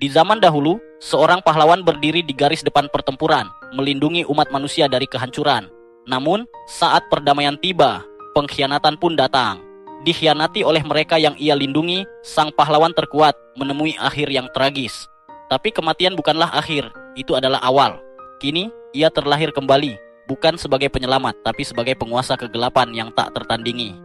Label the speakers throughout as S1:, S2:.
S1: Di zaman dahulu, seorang pahlawan berdiri di garis depan pertempuran, melindungi umat manusia dari kehancuran. Namun, saat perdamaian tiba, pengkhianatan pun datang. Dikhianati oleh mereka yang ia lindungi, sang pahlawan terkuat menemui akhir yang tragis. Tapi kematian bukanlah akhir, itu adalah awal. Kini, ia terlahir kembali, bukan sebagai penyelamat, tapi sebagai penguasa kegelapan yang tak tertandingi.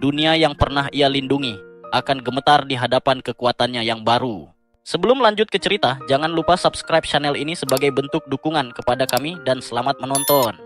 S1: Dunia yang pernah ia lindungi akan gemetar di hadapan kekuatannya yang baru. Sebelum lanjut ke cerita, jangan lupa subscribe channel ini sebagai bentuk dukungan kepada kami dan selamat menonton.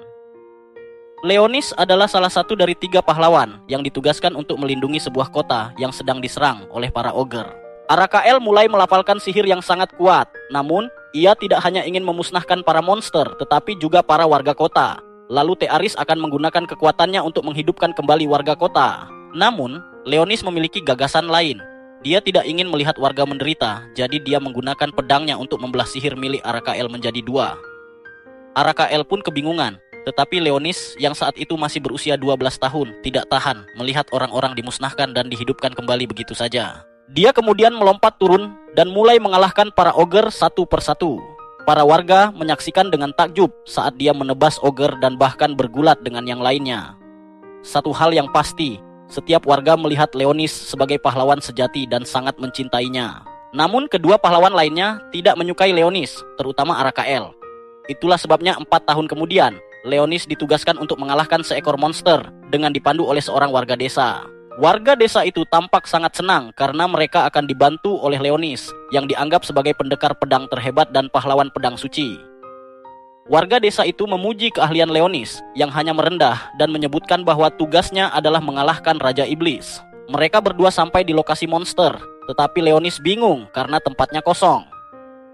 S1: Leonis adalah salah satu dari 3 pahlawan yang ditugaskan untuk melindungi sebuah kota yang sedang diserang oleh para ogre. Arakael mulai melafalkan sihir yang sangat kuat, namun ia tidak hanya ingin memusnahkan para monster, tetapi juga para warga kota. Lalu Thearis akan menggunakan kekuatannya untuk menghidupkan kembali warga kota. Namun, Leonis memiliki gagasan lain. Dia tidak ingin melihat warga menderita, jadi dia menggunakan pedangnya untuk membelah sihir milik Arakael menjadi 2. Arakael pun kebingungan, tetapi Leonis yang saat itu masih berusia 12 tahun tidak tahan melihat orang-orang dimusnahkan dan dihidupkan kembali begitu saja. Dia kemudian melompat turun dan mulai mengalahkan para ogre satu persatu. Para warga menyaksikan dengan takjub saat dia menebas ogre dan bahkan bergulat dengan yang lainnya. Satu hal yang pasti, setiap warga melihat Leonis sebagai pahlawan sejati dan sangat mencintainya. Namun kedua pahlawan lainnya tidak menyukai Leonis, terutama Arakael. Itulah sebabnya 4 tahun kemudian, Leonis ditugaskan untuk mengalahkan seekor monster dengan dipandu oleh seorang warga desa. Warga desa itu tampak sangat senang karena mereka akan dibantu oleh Leonis yang dianggap sebagai pendekar pedang terhebat dan pahlawan pedang suci. Warga desa itu memuji keahlian Leonis yang hanya merendah dan menyebutkan bahwa tugasnya adalah mengalahkan Raja Iblis. Mereka berdua sampai di lokasi monster, tetapi Leonis bingung karena tempatnya kosong.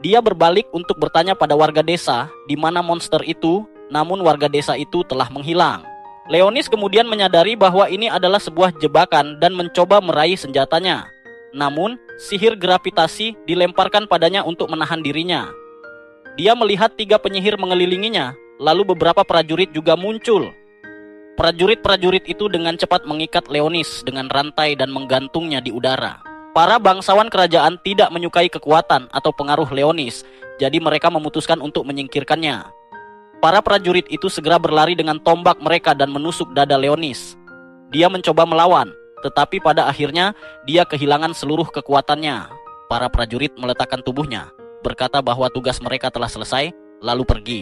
S1: Dia berbalik untuk bertanya pada warga desa di mana monster itu, namun warga desa itu telah menghilang. Leonis kemudian menyadari bahwa ini adalah sebuah jebakan dan mencoba meraih senjatanya. Namun, sihir gravitasi dilemparkan padanya untuk menahan dirinya. Dia melihat 3 penyihir mengelilinginya, lalu beberapa prajurit juga muncul. Prajurit-prajurit itu dengan cepat mengikat Leonis dengan rantai dan menggantungnya di udara. Para bangsawan kerajaan tidak menyukai kekuatan atau pengaruh Leonis, jadi mereka memutuskan untuk menyingkirkannya. Para prajurit itu segera berlari dengan tombak mereka dan menusuk dada Leonis. Dia mencoba melawan, tetapi pada akhirnya dia kehilangan seluruh kekuatannya. Para prajurit meletakkan tubuhnya, berkata bahwa tugas mereka telah selesai, lalu pergi.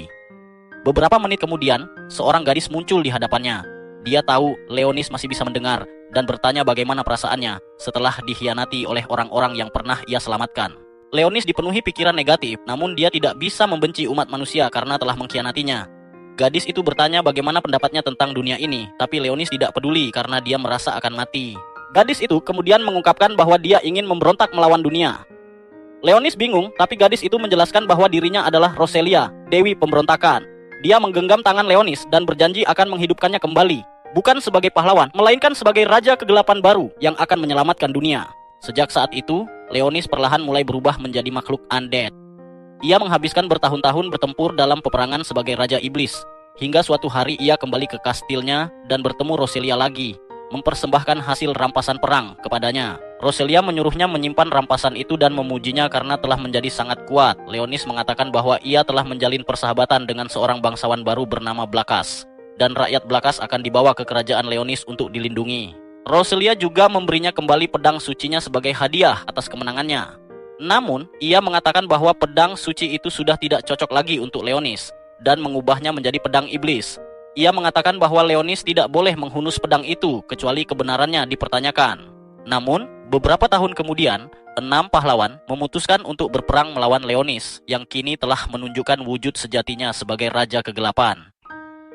S1: Beberapa menit kemudian, seorang gadis muncul di hadapannya. Dia tahu Leonis masih bisa mendengar dan bertanya bagaimana perasaannya setelah dikhianati oleh orang-orang yang pernah ia selamatkan. Leonis dipenuhi pikiran negatif, namun dia tidak bisa membenci umat manusia karena telah mengkhianatinya. Gadis itu bertanya bagaimana pendapatnya tentang dunia ini, tapi Leonis tidak peduli karena dia merasa akan mati. Gadis itu kemudian mengungkapkan bahwa dia ingin memberontak melawan dunia. Leonis bingung, tapi gadis itu menjelaskan bahwa dirinya adalah Roselia, Dewi Pemberontakan. Dia menggenggam tangan Leonis dan berjanji akan menghidupkannya kembali, bukan sebagai pahlawan, melainkan sebagai raja kegelapan baru yang akan menyelamatkan dunia. Sejak saat itu, Leonis perlahan mulai berubah menjadi makhluk undead. Ia menghabiskan bertahun-tahun bertempur dalam peperangan sebagai Raja Iblis, hingga suatu hari ia kembali ke kastilnya dan bertemu Roselia lagi, mempersembahkan hasil rampasan perang kepadanya. Roselia menyuruhnya menyimpan rampasan itu dan memujinya karena telah menjadi sangat kuat. Leonis mengatakan bahwa ia telah menjalin persahabatan dengan seorang bangsawan baru bernama Blakas, dan rakyat Blakas akan dibawa ke kerajaan Leonis untuk dilindungi. Roselia juga memberinya kembali pedang sucinya sebagai hadiah atas kemenangannya. Namun, ia mengatakan bahwa pedang suci itu sudah tidak cocok lagi untuk Leonis dan mengubahnya menjadi pedang iblis. Ia mengatakan bahwa Leonis tidak boleh menghunus pedang itu kecuali kebenarannya dipertanyakan. Namun, beberapa tahun kemudian, 6 pahlawan memutuskan untuk berperang melawan Leonis yang kini telah menunjukkan wujud sejatinya sebagai Raja Kegelapan.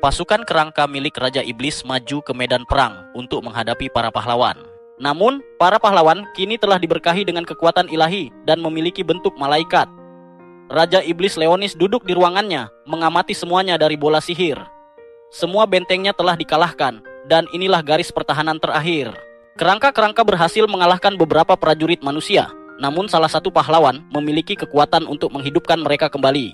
S1: Pasukan kerangka milik Raja Iblis maju ke medan perang untuk menghadapi para pahlawan. Namun, para pahlawan kini telah diberkahi dengan kekuatan ilahi dan memiliki bentuk malaikat. Raja Iblis Leonis duduk di ruangannya, mengamati semuanya dari bola sihir. Semua bentengnya telah dikalahkan, dan inilah garis pertahanan terakhir. Kerangka-kerangka berhasil mengalahkan beberapa prajurit manusia, namun salah satu pahlawan memiliki kekuatan untuk menghidupkan mereka kembali.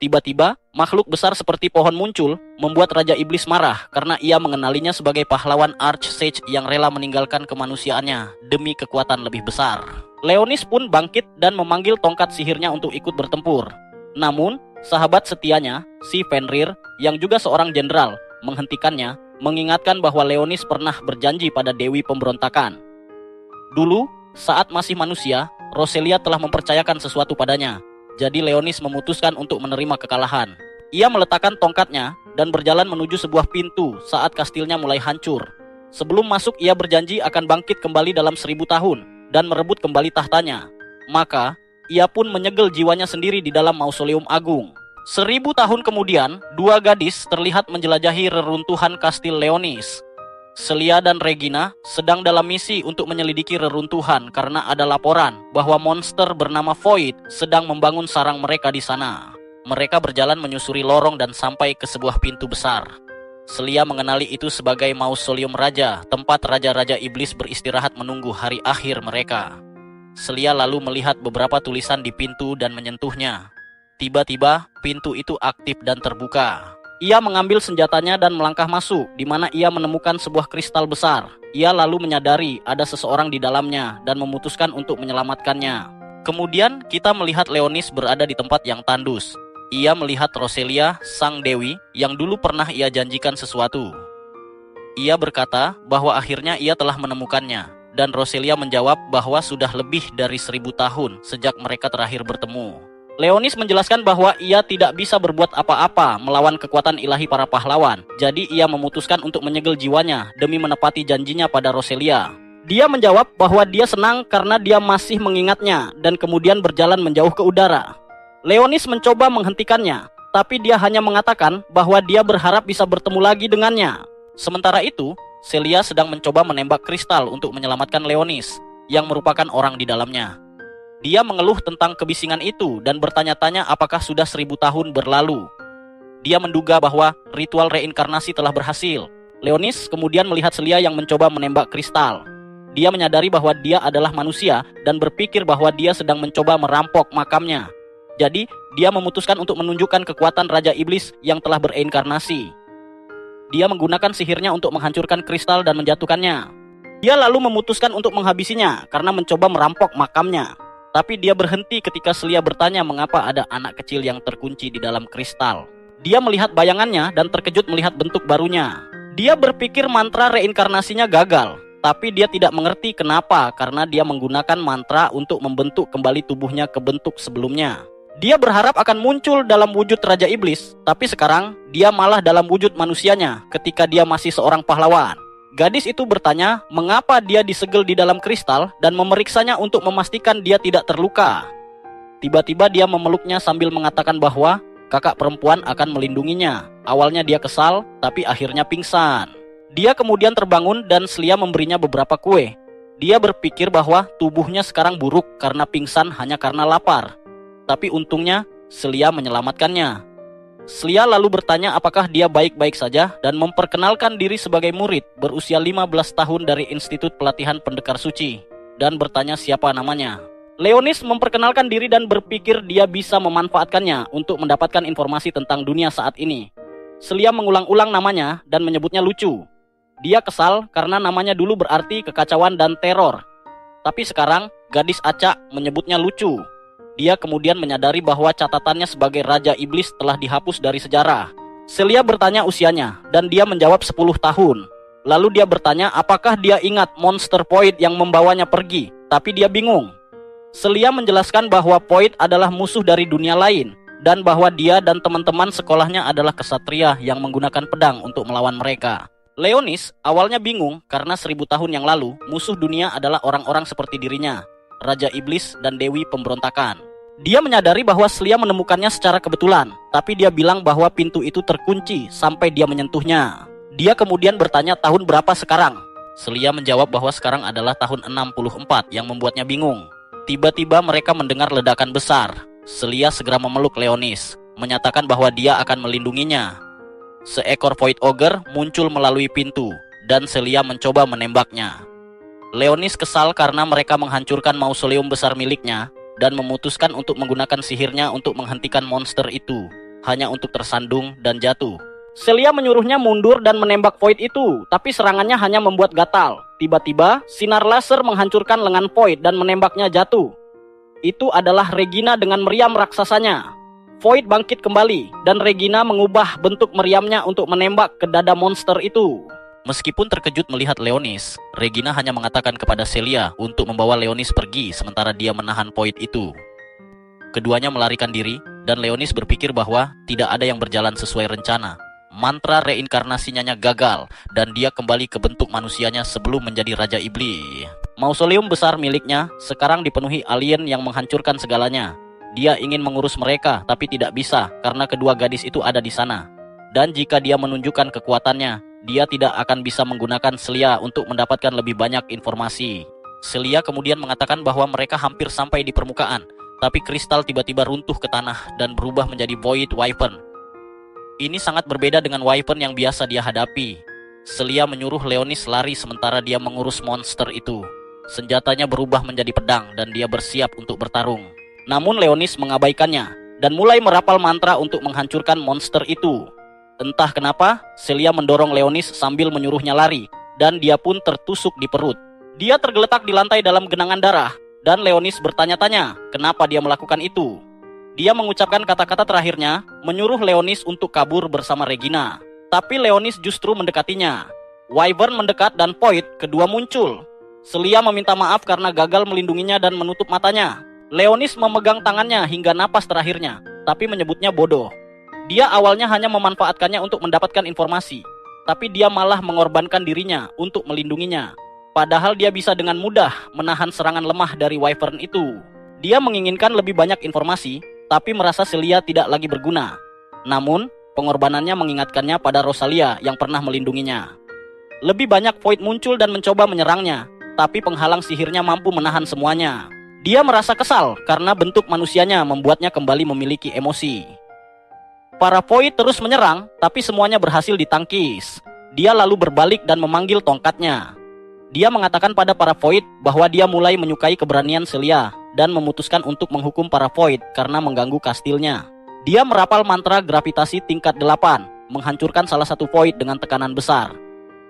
S1: Tiba-tiba, makhluk besar seperti pohon muncul, membuat Raja Iblis marah karena ia mengenalinya sebagai pahlawan Archsage yang rela meninggalkan kemanusiaannya demi kekuatan lebih besar. Leonis pun bangkit dan memanggil tongkat sihirnya untuk ikut bertempur. Namun, sahabat setianya, si Fenrir, yang juga seorang jenderal, menghentikannya, mengingatkan bahwa Leonis pernah berjanji pada Dewi Pemberontakan. Dulu, saat masih manusia, Roselia telah mempercayakan sesuatu padanya. Jadi Leonis memutuskan untuk menerima kekalahan. Ia meletakkan tongkatnya dan berjalan menuju sebuah pintu saat kastilnya mulai hancur. Sebelum masuk, ia berjanji akan bangkit kembali dalam 1000 tahun dan merebut kembali tahtanya. Maka, ia pun menyegel jiwanya sendiri di dalam mausoleum agung. 1000 tahun kemudian, dua gadis terlihat menjelajahi reruntuhan kastil Leonis. Celia dan Regina sedang dalam misi untuk menyelidiki reruntuhan karena ada laporan bahwa monster bernama Void sedang membangun sarang mereka di sana. Mereka berjalan menyusuri lorong dan sampai ke sebuah pintu besar. Celia mengenali itu sebagai mausoleum raja, tempat raja-raja iblis beristirahat menunggu hari akhir mereka. Celia lalu melihat beberapa tulisan di pintu dan menyentuhnya. Tiba-tiba, pintu itu aktif dan terbuka. Ia mengambil senjatanya dan melangkah masuk, di mana ia menemukan sebuah kristal besar. Ia lalu menyadari ada seseorang di dalamnya dan memutuskan untuk menyelamatkannya. Kemudian kita melihat Leonis berada di tempat yang tandus. Ia melihat Roselia, sang dewi, yang dulu pernah ia janjikan sesuatu. Ia berkata bahwa akhirnya ia telah menemukannya, dan Roselia menjawab bahwa sudah lebih dari 1000 tahun sejak mereka terakhir bertemu. Leonis menjelaskan bahwa ia tidak bisa berbuat apa-apa melawan kekuatan ilahi para pahlawan. Jadi ia memutuskan untuk menyegel jiwanya demi menepati janjinya pada Roselia. Dia menjawab bahwa dia senang karena dia masih mengingatnya dan kemudian berjalan menjauh ke udara. Leonis mencoba menghentikannya, tapi dia hanya mengatakan bahwa dia berharap bisa bertemu lagi dengannya. Sementara itu, Celia sedang mencoba menembak kristal untuk menyelamatkan Leonis, yang merupakan orang di dalamnya. Dia mengeluh tentang kebisingan itu dan bertanya-tanya apakah sudah 1000 tahun berlalu. Dia menduga bahwa ritual reinkarnasi telah berhasil. Leonis kemudian melihat Celia yang mencoba menembak kristal. Dia menyadari bahwa dia adalah manusia dan berpikir bahwa dia sedang mencoba merampok makamnya. Jadi, dia memutuskan untuk menunjukkan kekuatan Raja Iblis yang telah bereinkarnasi. Dia menggunakan sihirnya untuk menghancurkan kristal dan menjatuhkannya. Dia lalu memutuskan untuk menghabisinya karena mencoba merampok makamnya. Tapi dia berhenti ketika Celia bertanya mengapa ada anak kecil yang terkunci di dalam kristal. Dia melihat bayangannya dan terkejut melihat bentuk barunya. Dia berpikir mantra reinkarnasinya gagal, tapi dia tidak mengerti kenapa karena dia menggunakan mantra untuk membentuk kembali tubuhnya ke bentuk sebelumnya. Dia berharap akan muncul dalam wujud Raja Iblis, tapi sekarang dia malah dalam wujud manusianya ketika dia masih seorang pahlawan. Gadis itu bertanya mengapa dia disegel di dalam kristal dan memeriksanya untuk memastikan dia tidak terluka. Tiba-tiba dia memeluknya sambil mengatakan bahwa kakak perempuan akan melindunginya. Awalnya dia kesal, tapi akhirnya pingsan. Dia kemudian terbangun dan Celia memberinya beberapa kue. Dia berpikir bahwa tubuhnya sekarang buruk karena pingsan hanya karena lapar. Tapi untungnya Celia menyelamatkannya. Celia lalu bertanya apakah dia baik-baik saja dan memperkenalkan diri sebagai murid berusia 15 tahun dari Institut Pelatihan Pendekar Suci dan bertanya siapa namanya. Leonis memperkenalkan diri dan berpikir dia bisa memanfaatkannya untuk mendapatkan informasi tentang dunia saat ini. Celia mengulang-ulang namanya dan menyebutnya lucu. Dia kesal karena namanya dulu berarti kekacauan dan teror. Tapi sekarang gadis acak menyebutnya lucu. Dia kemudian menyadari bahwa catatannya sebagai Raja Iblis telah dihapus dari sejarah. Celia bertanya usianya, dan dia menjawab 10 tahun. Lalu dia bertanya apakah dia ingat monster Void yang membawanya pergi, tapi dia bingung. Celia menjelaskan bahwa Void adalah musuh dari dunia lain, dan bahwa dia dan teman-teman sekolahnya adalah kesatria yang menggunakan pedang untuk melawan mereka. Leonis awalnya bingung karena 1000 tahun yang lalu, musuh dunia adalah orang-orang seperti dirinya, Raja Iblis dan Dewi Pemberontakan. Dia menyadari bahwa Celia menemukannya secara kebetulan, tapi dia bilang bahwa pintu itu terkunci sampai dia menyentuhnya. Dia kemudian bertanya tahun berapa sekarang. Celia menjawab bahwa sekarang adalah tahun 64 yang membuatnya bingung. Tiba-tiba mereka mendengar ledakan besar. Celia segera memeluk Leonis, menyatakan bahwa dia akan melindunginya. Seekor Void Ogre muncul melalui pintu, dan Celia mencoba menembaknya. Leonis kesal karena mereka menghancurkan mausoleum besar miliknya dan memutuskan untuk menggunakan sihirnya untuk menghentikan monster itu, hanya untuk tersandung dan jatuh. Celia menyuruhnya mundur dan menembak Void itu, tapi serangannya hanya membuat gatal. Tiba-tiba, sinar laser menghancurkan lengan Void dan menembaknya jatuh. Itu adalah Regina dengan meriam raksasanya. Void bangkit kembali, dan Regina mengubah bentuk meriamnya untuk menembak ke dada monster itu. Meskipun terkejut melihat Leonis, Regina hanya mengatakan kepada Celia untuk membawa Leonis pergi sementara dia menahan Void itu. Keduanya melarikan diri, dan Leonis berpikir bahwa tidak ada yang berjalan sesuai rencana. Mantra reinkarnasinya gagal, dan dia kembali ke bentuk manusianya sebelum menjadi Raja Iblis. Mausoleum besar miliknya sekarang dipenuhi alien yang menghancurkan segalanya. Dia ingin mengurus mereka, tapi tidak bisa karena kedua gadis itu ada di sana. Dan jika dia menunjukkan kekuatannya, dia tidak akan bisa menggunakan Celia untuk mendapatkan lebih banyak informasi. Celia kemudian mengatakan bahwa mereka hampir sampai di permukaan, tapi kristal tiba-tiba runtuh ke tanah dan berubah menjadi Void Wyvern. Ini sangat berbeda dengan Wyvern yang biasa dia hadapi. Celia menyuruh Leonis lari sementara dia mengurus monster itu. Senjatanya berubah menjadi pedang dan dia bersiap untuk bertarung. Namun Leonis mengabaikannya dan mulai merapal mantra untuk menghancurkan monster itu. Entah kenapa, Celia mendorong Leonis sambil menyuruhnya lari, dan dia pun tertusuk di perut. Dia tergeletak di lantai dalam genangan darah, dan Leonis bertanya-tanya kenapa dia melakukan itu. Dia mengucapkan kata-kata terakhirnya, menyuruh Leonis untuk kabur bersama Regina. Tapi Leonis justru mendekatinya. Wyvern mendekat dan Void kedua muncul. Celia meminta maaf karena gagal melindunginya dan menutup matanya. Leonis memegang tangannya hingga napas terakhirnya, tapi menyebutnya bodoh. Dia awalnya hanya memanfaatkannya untuk mendapatkan informasi, tapi dia malah mengorbankan dirinya untuk melindunginya. Padahal dia bisa dengan mudah menahan serangan lemah dari Wyvern itu. Dia menginginkan lebih banyak informasi, tapi merasa Celia tidak lagi berguna. Namun, pengorbanannya mengingatkannya pada Rosalia yang pernah melindunginya. Lebih banyak Void muncul dan mencoba menyerangnya, tapi penghalang sihirnya mampu menahan semuanya. Dia merasa kesal karena bentuk manusianya membuatnya kembali memiliki emosi. Para Void terus menyerang, tapi semuanya berhasil ditangkis. Dia lalu berbalik dan memanggil tongkatnya. Dia mengatakan pada para Void bahwa dia mulai menyukai keberanian Celia dan memutuskan untuk menghukum para Void karena mengganggu kastilnya. Dia merapal mantra gravitasi tingkat 8, menghancurkan salah satu Void dengan tekanan besar.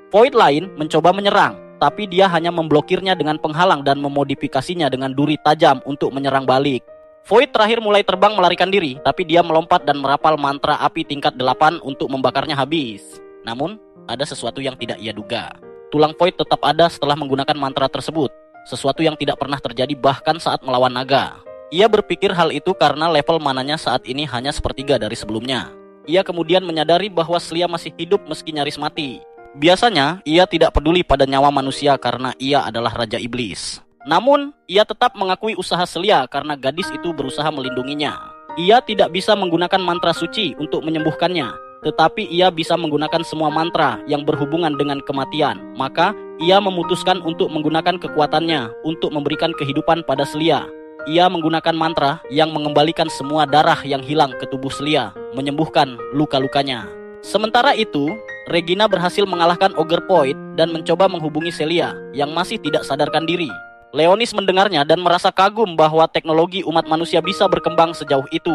S1: Void lain mencoba menyerang, tapi dia hanya memblokirnya dengan penghalang dan memodifikasinya dengan duri tajam untuk menyerang balik. Void terakhir mulai terbang melarikan diri, tapi dia melompat dan merapal mantra api tingkat 8 untuk membakarnya habis. Namun, ada sesuatu yang tidak ia duga. Tulang Void tetap ada setelah menggunakan mantra tersebut, sesuatu yang tidak pernah terjadi bahkan saat melawan naga. Ia berpikir hal itu karena level mananya saat ini hanya sepertiga dari sebelumnya. Ia kemudian menyadari bahwa Celia masih hidup meski nyaris mati. Biasanya, ia tidak peduli pada nyawa manusia karena ia adalah Raja Iblis. Namun, ia tetap mengakui usaha Celia karena gadis itu berusaha melindunginya. Ia tidak bisa menggunakan mantra suci untuk menyembuhkannya, tetapi ia bisa menggunakan semua mantra yang berhubungan dengan kematian. Maka, ia memutuskan untuk menggunakan kekuatannya untuk memberikan kehidupan pada Celia. Ia menggunakan mantra yang mengembalikan semua darah yang hilang ke tubuh Celia, menyembuhkan luka-lukanya. Sementara itu, Regina berhasil mengalahkan Ogre Void dan mencoba menghubungi Celia yang masih tidak sadarkan diri. Leonis mendengarnya dan merasa kagum bahwa teknologi umat manusia bisa berkembang sejauh itu.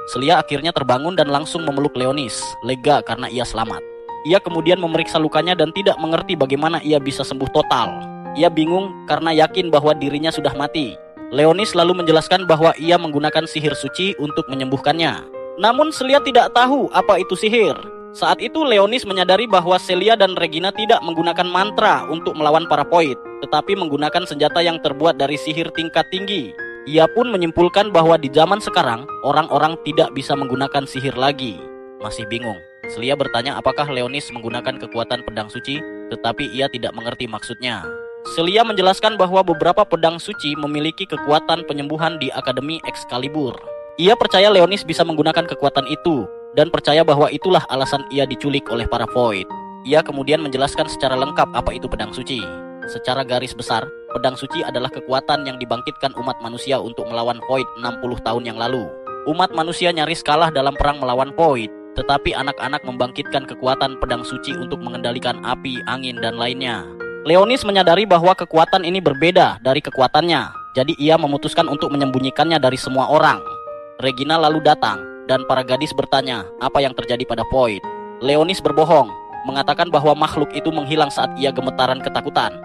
S1: Celia akhirnya terbangun dan langsung memeluk Leonis, lega karena ia selamat. Ia kemudian memeriksa lukanya dan tidak mengerti bagaimana ia bisa sembuh total. Ia bingung karena yakin bahwa dirinya sudah mati. Leonis lalu menjelaskan bahwa ia menggunakan sihir suci untuk menyembuhkannya. Namun Celia tidak tahu apa itu sihir. Saat itu Leonis menyadari bahwa Celia dan Regina tidak menggunakan mantra untuk melawan para Void, tetapi menggunakan senjata yang terbuat dari sihir tingkat tinggi. Ia pun menyimpulkan bahwa di zaman sekarang, orang-orang tidak bisa menggunakan sihir lagi. Masih bingung, Celia bertanya apakah Leonis menggunakan kekuatan pedang suci, tetapi ia tidak mengerti maksudnya. Celia menjelaskan bahwa beberapa pedang suci memiliki kekuatan penyembuhan di Akademi Excalibur. Ia percaya Leonis bisa menggunakan kekuatan itu, dan percaya bahwa itulah alasan ia diculik oleh para Void. Ia kemudian menjelaskan secara lengkap apa itu pedang suci. Secara garis besar, pedang suci adalah kekuatan yang dibangkitkan umat manusia untuk melawan Void 60 tahun yang lalu. Umat manusia nyaris kalah dalam perang melawan Void, tetapi anak-anak membangkitkan kekuatan pedang suci untuk mengendalikan api, angin, dan lainnya. Leonis menyadari bahwa kekuatan ini berbeda dari kekuatannya, jadi ia memutuskan untuk menyembunyikannya dari semua orang. Regina lalu datang, dan para gadis bertanya apa yang terjadi pada Void. Leonis berbohong, mengatakan bahwa makhluk itu menghilang saat ia gemetaran ketakutan.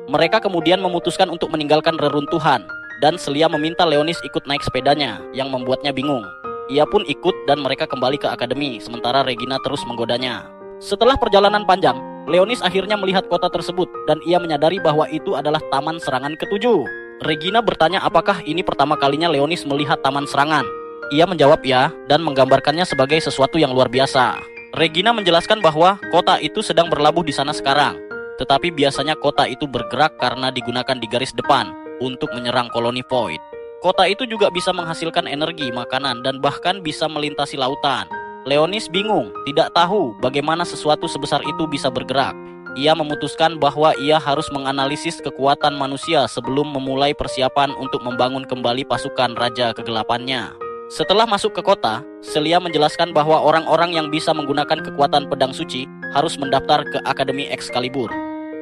S1: Mereka kemudian memutuskan untuk meninggalkan reruntuhan, dan Celia meminta Leonis ikut naik sepedanya, yang membuatnya bingung. Ia pun ikut dan mereka kembali ke akademi, sementara Regina terus menggodanya. Setelah perjalanan panjang, Leonis akhirnya melihat kota tersebut, dan ia menyadari bahwa itu adalah taman serangan ketujuh. Regina bertanya apakah ini pertama kalinya Leonis melihat taman serangan. Ia menjawab ya, dan menggambarkannya sebagai sesuatu yang luar biasa. Regina menjelaskan bahwa kota itu sedang berlabuh di sana sekarang, tetapi biasanya kota itu bergerak karena digunakan di garis depan untuk menyerang koloni Void. Kota itu juga bisa menghasilkan energi, makanan, dan bahkan bisa melintasi lautan. Leonis bingung, tidak tahu bagaimana sesuatu sebesar itu bisa bergerak. Ia memutuskan bahwa ia harus menganalisis kekuatan manusia sebelum memulai persiapan untuk membangun kembali pasukan Raja Kegelapannya. Setelah masuk ke kota, Celia menjelaskan bahwa orang-orang yang bisa menggunakan kekuatan pedang suci harus mendaftar ke Akademi Excalibur.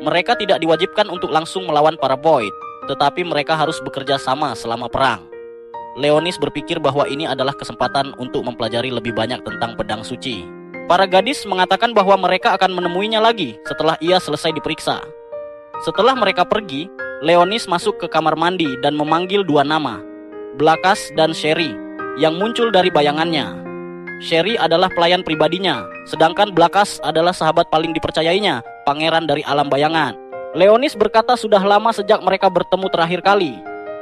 S1: Mereka tidak diwajibkan untuk langsung melawan para Void, tetapi mereka harus bekerja sama selama perang. Leonis berpikir bahwa ini adalah kesempatan untuk mempelajari lebih banyak tentang pedang suci. Para gadis mengatakan bahwa mereka akan menemuinya lagi setelah ia selesai diperiksa. Setelah mereka pergi, Leonis masuk ke kamar mandi dan memanggil dua nama, Blakas dan Sherry, yang muncul dari bayangannya. Sherry adalah pelayan pribadinya, sedangkan Blakas adalah sahabat paling dipercayainya, pangeran dari alam bayangan. Leonis berkata sudah lama sejak mereka bertemu terakhir kali,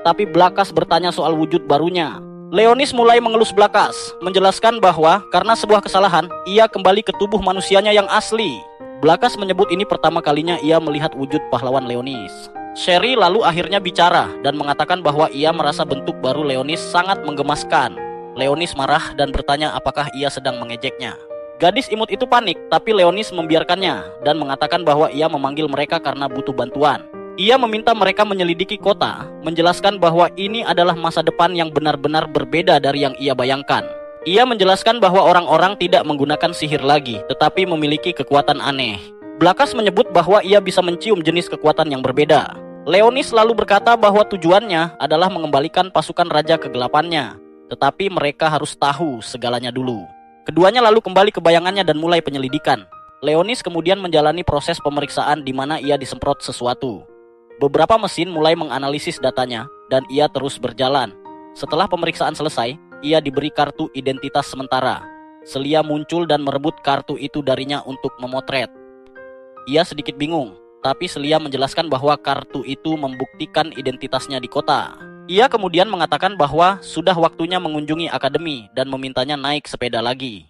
S1: tapi Blakas bertanya soal wujud barunya. Leonis mulai mengelus Blakas, menjelaskan bahwa karena sebuah kesalahan, ia kembali ke tubuh manusianya yang asli. Blakas menyebut ini pertama kalinya ia melihat wujud pahlawan Leonis. Sherry lalu akhirnya bicara dan mengatakan bahwa ia merasa bentuk baru Leonis sangat menggemaskan. Leonis marah dan bertanya apakah ia sedang mengejeknya. Gadis imut itu panik, tapi Leonis membiarkannya dan mengatakan bahwa ia memanggil mereka karena butuh bantuan. Ia meminta mereka menyelidiki kota, menjelaskan bahwa ini adalah masa depan yang benar-benar berbeda dari yang ia bayangkan. Ia menjelaskan bahwa orang-orang tidak menggunakan sihir lagi, tetapi memiliki kekuatan aneh. Blakas menyebut bahwa ia bisa mencium jenis kekuatan yang berbeda. Leonis lalu berkata bahwa tujuannya adalah mengembalikan pasukan Raja Kegelapannya, tetapi mereka harus tahu segalanya dulu. Keduanya lalu kembali ke bayangannya dan mulai penyelidikan. Leonis kemudian menjalani proses pemeriksaan di mana ia disemprot sesuatu. Beberapa mesin mulai menganalisis datanya dan ia terus berjalan. Setelah pemeriksaan selesai, ia diberi kartu identitas sementara. Celia muncul dan merebut kartu itu darinya untuk memotret. Ia sedikit bingung, tapi Celia menjelaskan bahwa kartu itu membuktikan identitasnya di kota. Ia kemudian mengatakan bahwa sudah waktunya mengunjungi akademi dan memintanya naik sepeda lagi.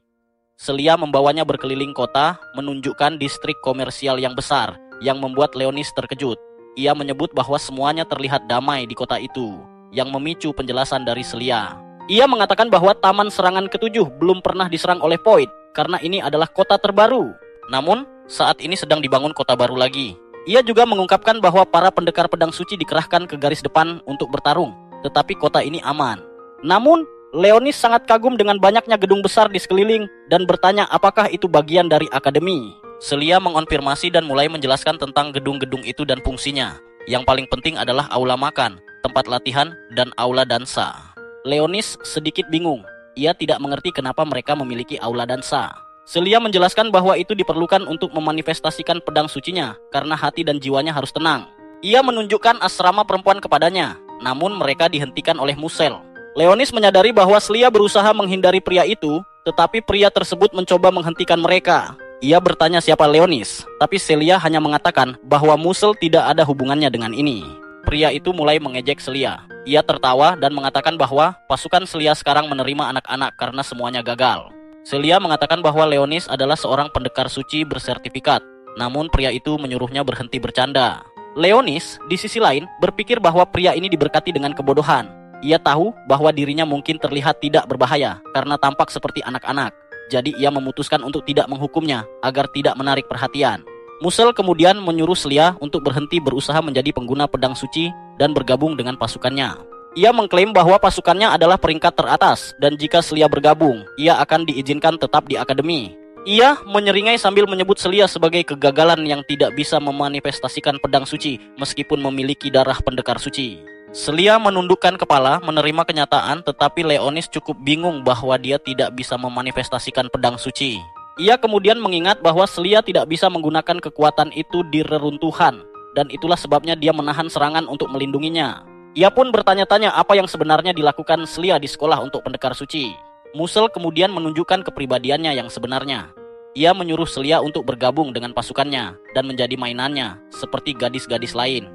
S1: Celia membawanya berkeliling kota, menunjukkan distrik komersial yang besar, yang membuat Leonis terkejut. Ia menyebut bahwa semuanya terlihat damai di kota itu, yang memicu penjelasan dari Celia. Ia mengatakan bahwa Taman Serangan Ketujuh belum pernah diserang oleh Void, karena ini adalah kota terbaru. Namun, saat ini sedang dibangun kota baru lagi. Ia juga mengungkapkan bahwa para pendekar pedang suci dikerahkan ke garis depan untuk bertarung, tetapi kota ini aman. Namun, Leonis sangat kagum dengan banyaknya gedung besar di sekeliling dan bertanya apakah itu bagian dari akademi. Celia mengonfirmasi dan mulai menjelaskan tentang gedung-gedung itu dan fungsinya. Yang paling penting adalah aula makan, tempat latihan, dan aula dansa. Leonis sedikit bingung. Ia tidak mengerti kenapa mereka memiliki aula dansa. Celia menjelaskan bahwa itu diperlukan untuk memanifestasikan pedang sucinya karena hati dan jiwanya harus tenang. Ia menunjukkan asrama perempuan kepadanya, namun mereka dihentikan oleh Musel. Leonis menyadari bahwa Celia berusaha menghindari pria itu, tetapi pria tersebut mencoba menghentikan mereka. Ia bertanya siapa Leonis, tapi Celia hanya mengatakan bahwa Musel tidak ada hubungannya dengan ini. Pria itu mulai mengejek Celia. Ia tertawa dan mengatakan bahwa pasukan Celia sekarang menerima anak-anak karena semuanya gagal. Celia mengatakan bahwa Leonis adalah seorang pendekar suci bersertifikat, namun pria itu menyuruhnya berhenti bercanda. Leonis, di sisi lain, berpikir bahwa pria ini diberkati dengan kebodohan. Ia tahu bahwa dirinya mungkin terlihat tidak berbahaya karena tampak seperti anak-anak. Jadi ia memutuskan untuk tidak menghukumnya agar tidak menarik perhatian. Musel kemudian menyuruh Celia untuk berhenti berusaha menjadi pengguna pedang suci dan bergabung dengan pasukannya. Ia mengklaim bahwa pasukannya adalah peringkat teratas dan jika Celia bergabung, ia akan diizinkan tetap di akademi. Ia menyeringai sambil menyebut Celia sebagai kegagalan yang tidak bisa memanifestasikan pedang suci meskipun memiliki darah pendekar suci. Celia menundukkan kepala menerima kenyataan, tetapi Leonis cukup bingung bahwa dia tidak bisa memanifestasikan pedang suci. Ia kemudian mengingat bahwa Celia tidak bisa menggunakan kekuatan itu di reruntuhan, dan itulah sebabnya dia menahan serangan untuk melindunginya. Ia pun bertanya-tanya apa yang sebenarnya dilakukan Celia di sekolah untuk pendekar suci. Musel kemudian menunjukkan kepribadiannya yang sebenarnya. Ia menyuruh Celia untuk bergabung dengan pasukannya dan menjadi mainannya, seperti gadis-gadis lain.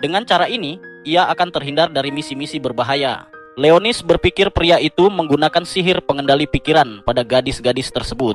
S1: Dengan cara ini, ia akan terhindar dari misi-misi berbahaya. Leonis berpikir pria itu menggunakan sihir pengendali pikiran pada gadis-gadis tersebut.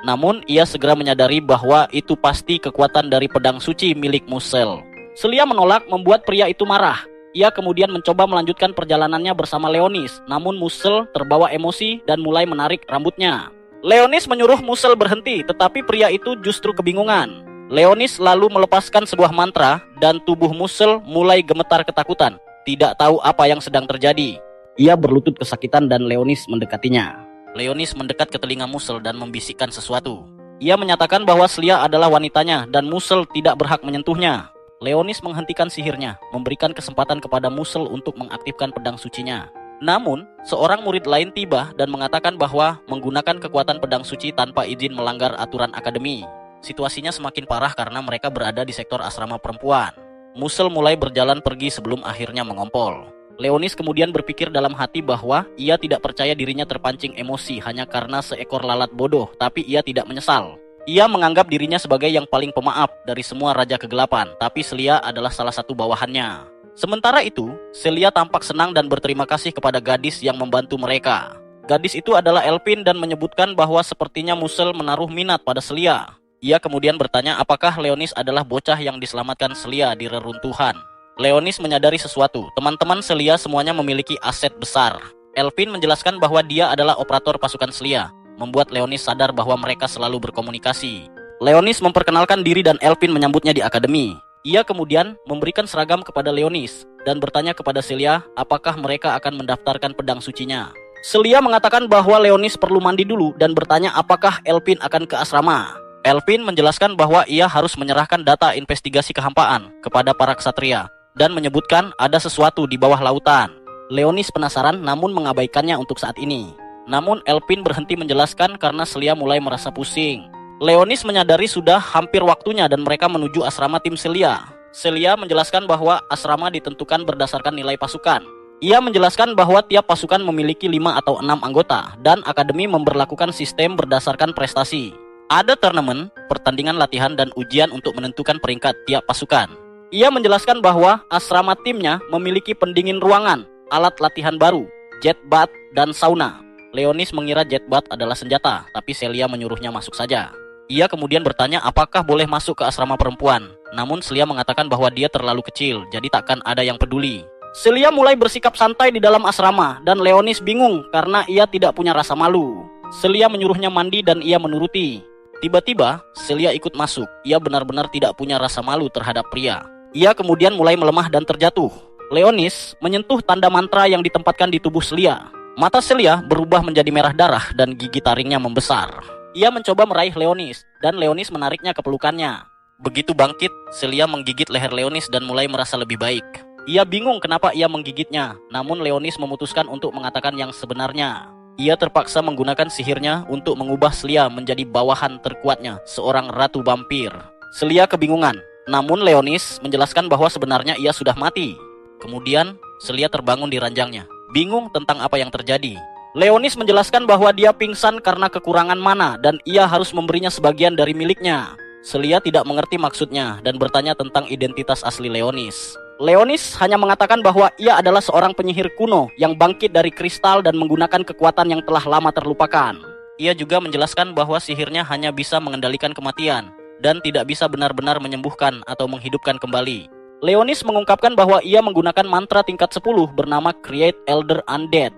S1: Namun, ia segera menyadari bahwa itu pasti kekuatan dari pedang suci milik Musel. Celia menolak, membuat pria itu marah. Ia kemudian mencoba melanjutkan perjalanannya bersama Leonis, namun Musel terbawa emosi dan mulai menarik rambutnya. Leonis menyuruh Musel berhenti, tetapi pria itu justru kebingungan. Leonis lalu melepaskan sebuah mantra dan tubuh Musel mulai gemetar ketakutan, tidak tahu apa yang sedang terjadi. Ia berlutut kesakitan dan Leonis mendekatinya. Leonis mendekat ke telinga Musel dan membisikkan sesuatu. Ia menyatakan bahwa Celia adalah wanitanya dan Musel tidak berhak menyentuhnya. Leonis menghentikan sihirnya, memberikan kesempatan kepada Musel untuk mengaktifkan pedang sucinya. Namun, seorang murid lain tiba dan mengatakan bahwa menggunakan kekuatan pedang suci tanpa izin melanggar aturan akademi. Situasinya semakin parah karena mereka berada di sektor asrama perempuan. Musel mulai berjalan pergi sebelum akhirnya mengompol. Leonis kemudian berpikir dalam hati bahwa ia tidak percaya dirinya terpancing emosi hanya karena seekor lalat bodoh, tapi ia tidak menyesal. Ia menganggap dirinya sebagai yang paling pemaaf dari semua Raja Kegelapan, tapi Celia adalah salah satu bawahannya. Sementara itu, Celia tampak senang dan berterima kasih kepada gadis yang membantu mereka. Gadis itu adalah Elpin dan menyebutkan bahwa sepertinya Musel menaruh minat pada Celia. Ia kemudian bertanya apakah Leonis adalah bocah yang diselamatkan Celia di reruntuhan. Leonis menyadari sesuatu, teman-teman Celia semuanya memiliki aset besar. Elpin menjelaskan bahwa dia adalah operator pasukan Celia, membuat Leonis sadar bahwa mereka selalu berkomunikasi. Leonis memperkenalkan diri dan Elpin menyambutnya di akademi. Ia kemudian memberikan seragam kepada Leonis dan bertanya kepada Celia apakah mereka akan mendaftarkan pedang sucinya. Celia mengatakan bahwa Leonis perlu mandi dulu dan bertanya apakah Elpin akan ke asrama. Elpin menjelaskan bahwa ia harus menyerahkan data investigasi kehampaan kepada para ksatria dan menyebutkan ada sesuatu di bawah lautan. Leonis penasaran namun mengabaikannya untuk saat ini. Namun Elpin berhenti menjelaskan karena Celia mulai merasa pusing. Leonis menyadari sudah hampir waktunya dan mereka menuju asrama tim Celia. Celia menjelaskan bahwa asrama ditentukan berdasarkan nilai pasukan. Ia menjelaskan bahwa tiap pasukan memiliki 5 atau 6 anggota dan akademi memberlakukan sistem berdasarkan prestasi. Ada turnamen, pertandingan latihan dan ujian untuk menentukan peringkat tiap pasukan. Ia menjelaskan bahwa asrama timnya memiliki pendingin ruangan, alat latihan baru, jet bath, dan sauna. Leonis mengira jet bath adalah senjata, tapi Celia menyuruhnya masuk saja. Ia kemudian bertanya apakah boleh masuk ke asrama perempuan. Namun Celia mengatakan bahwa dia terlalu kecil, jadi takkan ada yang peduli. Celia mulai bersikap santai di dalam asrama, dan Leonis bingung karena ia tidak punya rasa malu. Celia menyuruhnya mandi dan ia menuruti. Tiba-tiba, Celia ikut masuk. Ia benar-benar tidak punya rasa malu terhadap pria. Ia kemudian mulai melemah dan terjatuh. Leonis menyentuh tanda mantra yang ditempatkan di tubuh Celia. Mata Celia berubah menjadi merah darah dan gigi taringnya membesar. Ia mencoba meraih Leonis, dan Leonis menariknya ke pelukannya. Begitu bangkit, Celia menggigit leher Leonis dan mulai merasa lebih baik. Ia bingung kenapa ia menggigitnya, namun Leonis memutuskan untuk mengatakan yang sebenarnya. Ia terpaksa menggunakan sihirnya untuk mengubah Celia menjadi bawahan terkuatnya, seorang ratu vampir. Celia kebingungan. Namun Leonis menjelaskan bahwa sebenarnya ia sudah mati. Kemudian Celia terbangun di ranjangnya, bingung tentang apa yang terjadi. Leonis menjelaskan bahwa dia pingsan karena kekurangan mana dan ia harus memberinya sebagian dari miliknya. Celia tidak mengerti maksudnya dan bertanya tentang identitas asli Leonis. Leonis hanya mengatakan bahwa ia adalah seorang penyihir kuno yang bangkit dari kristal dan menggunakan kekuatan yang telah lama terlupakan. Ia juga menjelaskan bahwa sihirnya hanya bisa mengendalikan kematian dan tidak bisa benar-benar menyembuhkan atau menghidupkan kembali. Leonis mengungkapkan bahwa ia menggunakan mantra tingkat 10 bernama Create Elder Undead.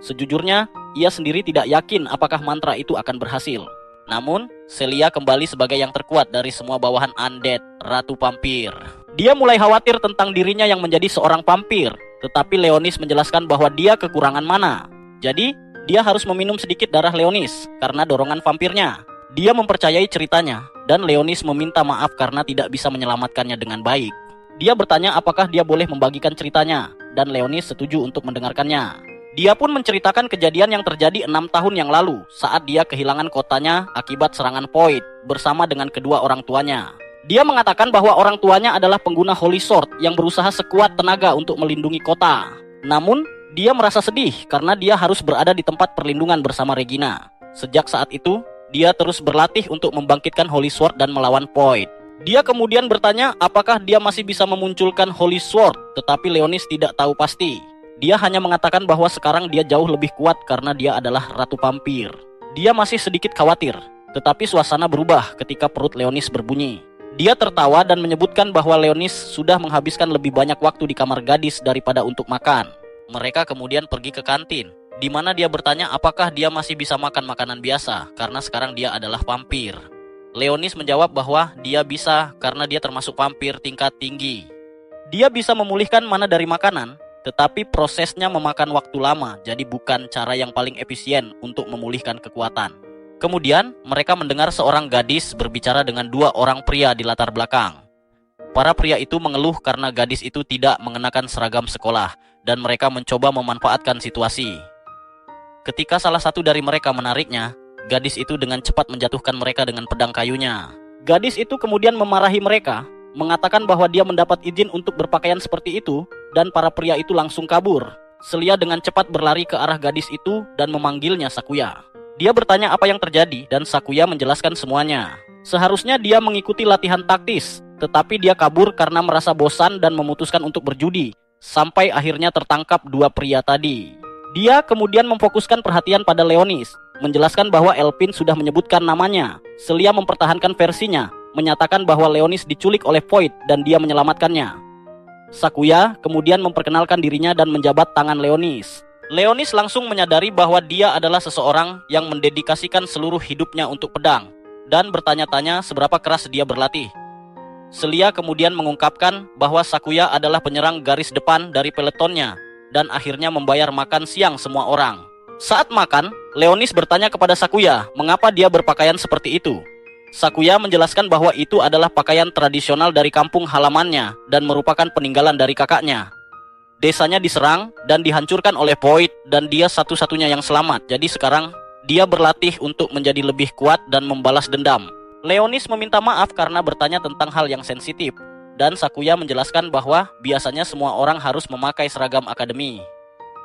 S1: Sejujurnya, ia sendiri tidak yakin apakah mantra itu akan berhasil. Namun, Celia kembali sebagai yang terkuat dari semua bawahan Undead, Ratu Vampir. Dia mulai khawatir tentang dirinya yang menjadi seorang vampir, tetapi Leonis menjelaskan bahwa dia kekurangan mana. Jadi, dia harus meminum sedikit darah Leonis karena dorongan vampirnya. Dia mempercayai ceritanya, dan Leonis meminta maaf karena tidak bisa menyelamatkannya dengan baik. Dia bertanya apakah dia boleh membagikan ceritanya, dan Leonis setuju untuk mendengarkannya. Dia pun menceritakan kejadian yang terjadi 6 tahun yang lalu saat dia kehilangan kotanya akibat serangan Void bersama dengan kedua orang tuanya. Dia mengatakan bahwa orang tuanya adalah pengguna Holy Sword yang berusaha sekuat tenaga untuk melindungi kota. Namun, dia merasa sedih karena dia harus berada di tempat perlindungan bersama Regina. Sejak saat itu, dia terus berlatih untuk membangkitkan Holy Sword dan melawan Void. Dia kemudian bertanya apakah dia masih bisa memunculkan Holy Sword, tetapi Leonis tidak tahu pasti. Dia hanya mengatakan bahwa sekarang dia jauh lebih kuat karena dia adalah Ratu Vampir. Dia masih sedikit khawatir, tetapi suasana berubah ketika perut Leonis berbunyi. Dia tertawa dan menyebutkan bahwa Leonis sudah menghabiskan lebih banyak waktu di kamar gadis daripada untuk makan. Mereka kemudian pergi ke kantin, di mana dia bertanya apakah dia masih bisa makan makanan biasa karena sekarang dia adalah vampir. Leonis menjawab bahwa dia bisa karena dia termasuk vampir tingkat tinggi. Dia bisa memulihkan mana dari makanan, tetapi prosesnya memakan waktu lama, jadi bukan cara yang paling efisien untuk memulihkan kekuatan. Kemudian, mereka mendengar seorang gadis berbicara dengan dua orang pria di latar belakang. Para pria itu mengeluh karena gadis itu tidak mengenakan seragam sekolah, dan mereka mencoba memanfaatkan situasi. Ketika salah satu dari mereka menariknya, gadis itu dengan cepat menjatuhkan mereka dengan pedang kayunya. Gadis itu kemudian memarahi mereka, mengatakan bahwa dia mendapat izin untuk berpakaian seperti itu, dan para pria itu langsung kabur. Selia dengan cepat berlari ke arah gadis itu dan memanggilnya Sakuya. Dia bertanya apa yang terjadi dan Sakuya menjelaskan semuanya. Seharusnya dia mengikuti latihan taktis, tetapi dia kabur karena merasa bosan dan memutuskan untuk berjudi, sampai akhirnya tertangkap dua pria tadi. Dia kemudian memfokuskan perhatian pada Leonis, menjelaskan bahwa Elpin sudah menyebutkan namanya. Selia mempertahankan versinya, menyatakan bahwa Leonis diculik oleh Void dan dia menyelamatkannya. Sakuya kemudian memperkenalkan dirinya dan menjabat tangan Leonis. Leonis langsung menyadari bahwa dia adalah seseorang yang mendedikasikan seluruh hidupnya untuk pedang dan bertanya-tanya seberapa keras dia berlatih. Selia kemudian mengungkapkan bahwa Sakuya adalah penyerang garis depan dari peletonnya dan akhirnya membayar makan siang semua orang. Saat makan, Leonis bertanya kepada Sakuya mengapa dia berpakaian seperti itu. Sakuya menjelaskan bahwa itu adalah pakaian tradisional dari kampung halamannya dan merupakan peninggalan dari kakaknya. Desanya diserang dan dihancurkan oleh Void dan dia satu-satunya yang selamat. Jadi sekarang dia berlatih untuk menjadi lebih kuat dan membalas dendam. Leonis meminta maaf karena bertanya tentang hal yang sensitif, dan Sakuya menjelaskan bahwa biasanya semua orang harus memakai seragam akademi.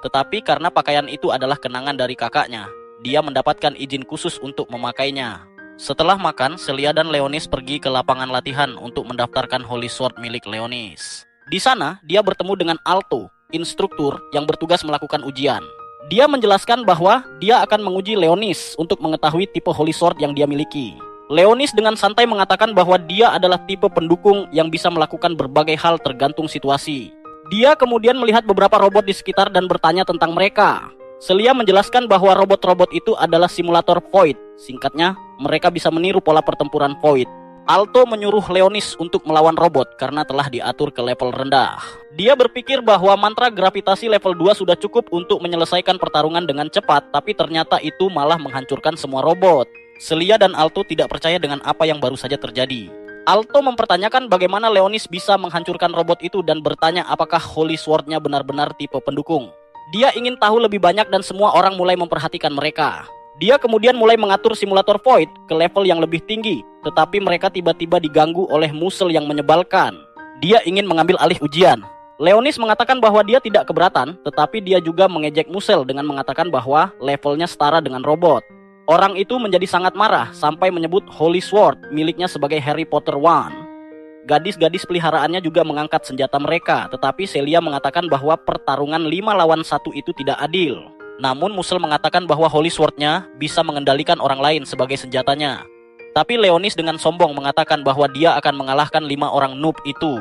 S1: Tetapi karena pakaian itu adalah kenangan dari kakaknya, dia mendapatkan izin khusus untuk memakainya. Setelah makan, Selia dan Leonis pergi ke lapangan latihan untuk mendaftarkan Holy Sword milik Leonis. Di sana, dia bertemu dengan Alto, instruktur yang bertugas melakukan ujian. Dia menjelaskan bahwa dia akan menguji Leonis untuk mengetahui tipe Holy Sword yang dia miliki. Leonis dengan santai mengatakan bahwa dia adalah tipe pendukung yang bisa melakukan berbagai hal tergantung situasi. Dia kemudian melihat beberapa robot di sekitar dan bertanya tentang mereka. Selia menjelaskan bahwa robot-robot itu adalah simulator Void. Singkatnya, mereka bisa meniru pola pertempuran Void. Alto menyuruh Leonis untuk melawan robot karena telah diatur ke level rendah. Dia berpikir bahwa mantra gravitasi level 2 sudah cukup untuk menyelesaikan pertarungan dengan cepat, tapi ternyata itu malah menghancurkan semua robot. Selia dan Alto tidak percaya dengan apa yang baru saja terjadi. Alto mempertanyakan bagaimana Leonis bisa menghancurkan robot itu dan bertanya apakah Holy Sword-nya benar-benar tipe pendukung. Dia ingin tahu lebih banyak dan semua orang mulai memperhatikan mereka. Dia kemudian mulai mengatur simulator Void ke level yang lebih tinggi, tetapi mereka tiba-tiba diganggu oleh Musel yang menyebalkan. Dia ingin mengambil alih ujian. Leonis mengatakan bahwa dia tidak keberatan, tetapi dia juga mengejek Musel dengan mengatakan bahwa levelnya setara dengan robot. Orang itu menjadi sangat marah sampai menyebut Holy Sword miliknya sebagai Harry Potter Wand. Gadis-gadis peliharaannya juga mengangkat senjata mereka, tetapi Selia mengatakan bahwa pertarungan 5 lawan 1 itu tidak adil. Namun Musel mengatakan bahwa Holy Sword-nya bisa mengendalikan orang lain sebagai senjatanya. Tapi Leonis dengan sombong mengatakan bahwa dia akan mengalahkan 5 orang noob itu.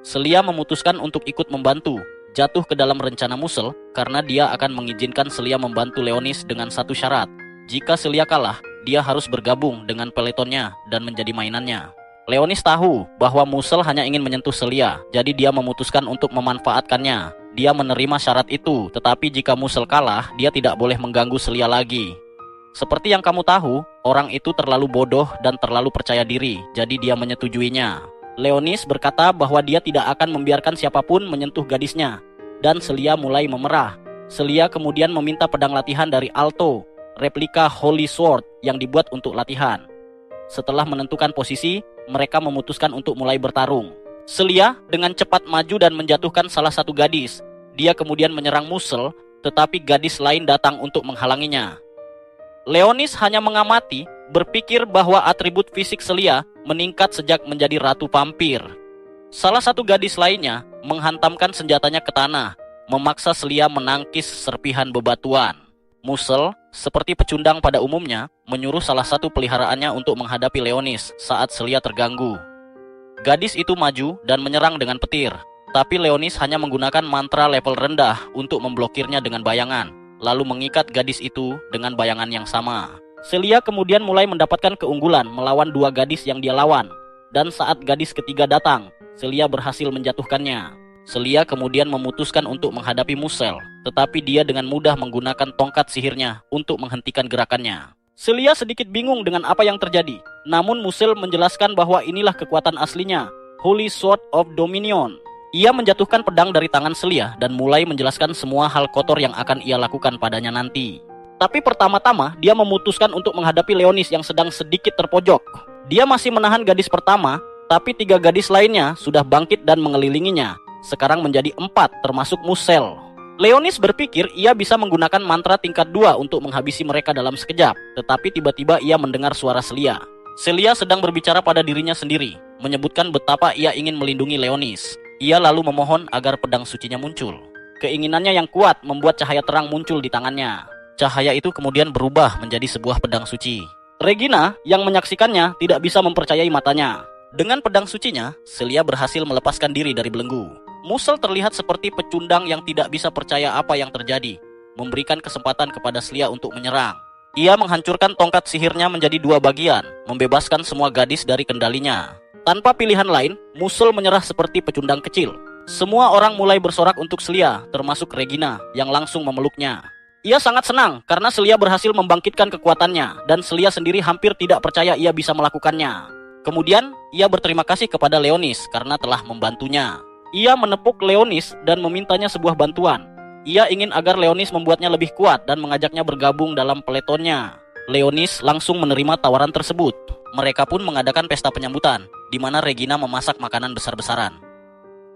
S1: Selia memutuskan untuk ikut membantu, jatuh ke dalam rencana Musel karena dia akan mengizinkan Selia membantu Leonis dengan satu syarat. Jika Selia kalah, dia harus bergabung dengan peletonnya dan menjadi mainannya. Leonis tahu bahwa Musel hanya ingin menyentuh Selia, jadi dia memutuskan untuk memanfaatkannya. Dia menerima syarat itu, tetapi jika Musel kalah, dia tidak boleh mengganggu Selia lagi. Seperti yang kamu tahu, orang itu terlalu bodoh dan terlalu percaya diri, jadi dia menyetujuinya. Leonis berkata bahwa dia tidak akan membiarkan siapapun menyentuh gadisnya, dan Selia mulai memerah. Celia kemudian meminta pedang latihan dari Alto, replika Holy Sword yang dibuat untuk latihan. Setelah menentukan posisi, mereka memutuskan untuk mulai bertarung. Celia dengan cepat maju dan menjatuhkan salah satu gadis. Dia kemudian menyerang Musel, tetapi gadis lain datang untuk menghalanginya. Leonis hanya mengamati, berpikir bahwa atribut fisik Celia meningkat sejak menjadi ratu vampir. Salah satu gadis lainnya menghantamkan senjatanya ke tanah, memaksa Celia menangkis serpihan bebatuan. Musel, seperti pecundang pada umumnya, menyuruh salah satu peliharaannya untuk menghadapi Leonis saat Celia terganggu. Gadis itu maju dan menyerang dengan petir, tapi Leonis hanya menggunakan mantra level rendah untuk memblokirnya dengan bayangan, lalu mengikat gadis itu dengan bayangan yang sama. Celia kemudian mulai mendapatkan keunggulan melawan dua gadis yang dia lawan, dan saat gadis ketiga datang, Celia berhasil menjatuhkannya. Celia kemudian memutuskan untuk menghadapi Musel, tetapi dia dengan mudah menggunakan tongkat sihirnya untuk menghentikan gerakannya. Celia sedikit bingung dengan apa yang terjadi, namun Musel menjelaskan bahwa inilah kekuatan aslinya, Holy Sword of Dominion. Ia menjatuhkan pedang dari tangan Celia dan mulai menjelaskan semua hal kotor yang akan ia lakukan padanya nanti. Tapi pertama-tama dia memutuskan untuk menghadapi Leonis yang sedang sedikit terpojok. Dia masih menahan gadis pertama, tapi 3 gadis lainnya sudah bangkit dan mengelilinginya. Sekarang menjadi 4 termasuk Musel. Leonis berpikir ia bisa menggunakan mantra tingkat 2 untuk menghabisi mereka dalam sekejap, tetapi tiba-tiba ia mendengar suara Celia. Celia sedang berbicara pada dirinya sendiri, menyebutkan betapa ia ingin melindungi Leonis. Ia lalu memohon agar pedang sucinya muncul. Keinginannya yang kuat membuat cahaya terang muncul di tangannya. Cahaya itu kemudian berubah menjadi sebuah pedang suci. Regina yang menyaksikannya tidak bisa mempercayai matanya. Dengan pedang sucinya, Celia berhasil melepaskan diri dari belenggu. Musel terlihat seperti pecundang yang tidak bisa percaya apa yang terjadi, memberikan kesempatan kepada Celia untuk menyerang. Ia menghancurkan tongkat sihirnya menjadi 2 bagian, membebaskan semua gadis dari kendalinya. Tanpa pilihan lain, Musel menyerah seperti pecundang kecil. Semua orang mulai bersorak untuk Celia, termasuk Regina yang langsung memeluknya. Ia sangat senang karena Celia berhasil membangkitkan kekuatannya, dan Celia sendiri hampir tidak percaya ia bisa melakukannya. Kemudian, ia berterima kasih kepada Leonis karena telah membantunya. Ia menepuk Leonis dan memintanya sebuah bantuan. Ia ingin agar Leonis membuatnya lebih kuat dan mengajaknya bergabung dalam peletonnya. Leonis langsung menerima tawaran tersebut. Mereka pun mengadakan pesta penyambutan, di mana Regina memasak makanan besar-besaran.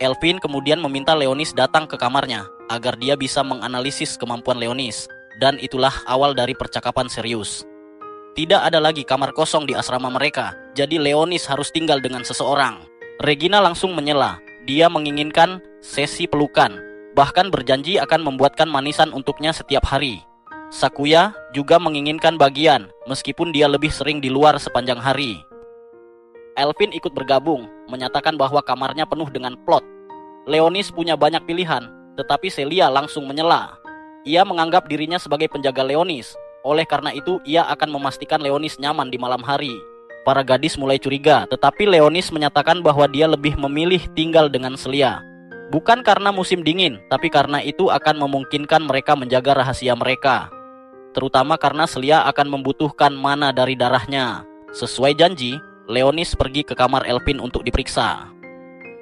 S1: Elvin kemudian meminta Leonis datang ke kamarnya, agar dia bisa menganalisis kemampuan Leonis, dan itulah awal dari percakapan serius. Tidak ada lagi kamar kosong di asrama mereka, jadi Leonis harus tinggal dengan seseorang. Regina langsung menyela. Dia menginginkan sesi pelukan, bahkan berjanji akan membuatkan manisan untuknya setiap hari. Sakuya juga menginginkan bagian, meskipun dia lebih sering di luar sepanjang hari. Elvin ikut bergabung, menyatakan bahwa kamarnya penuh dengan plot. Leonis punya banyak pilihan, tetapi Celia langsung menyela. Ia menganggap dirinya sebagai penjaga Leonis, oleh karena itu ia akan memastikan Leonis nyaman di malam hari. Para gadis mulai curiga, tetapi Leonis menyatakan bahwa dia lebih memilih tinggal dengan Celia. Bukan karena musim dingin, tapi karena itu akan memungkinkan mereka menjaga rahasia mereka. Terutama karena Celia akan membutuhkan mana dari darahnya. Sesuai janji, Leonis pergi ke kamar Elvin untuk diperiksa.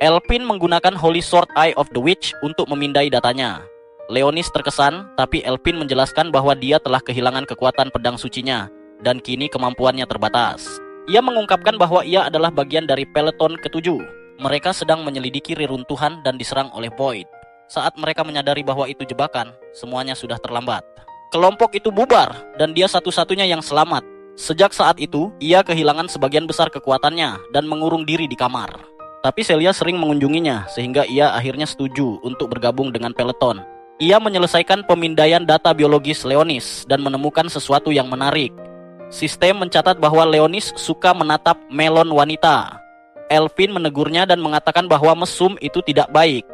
S1: Elvin menggunakan Holy Sword Eye of the Witch untuk memindai datanya. Leonis terkesan, tapi Elvin menjelaskan bahwa dia telah kehilangan kekuatan pedang sucinya, dan kini kemampuannya terbatas. Ia mengungkapkan bahwa ia adalah bagian dari peleton ke-7. Mereka sedang menyelidiki reruntuhan dan diserang oleh Void. Saat mereka menyadari bahwa itu jebakan, semuanya sudah terlambat. Kelompok itu bubar, dan dia satu-satunya yang selamat. Sejak saat itu, ia kehilangan sebagian besar kekuatannya dan mengurung diri di kamar. Tapi Celia sering mengunjunginya, sehingga ia akhirnya setuju untuk bergabung dengan peleton. Ia menyelesaikan pemindaian data biologis Leonis dan menemukan sesuatu yang menarik. Sistem mencatat bahwa Leonis suka menatap melon wanita. Elvin menegurnya dan mengatakan bahwa mesum itu tidak baik.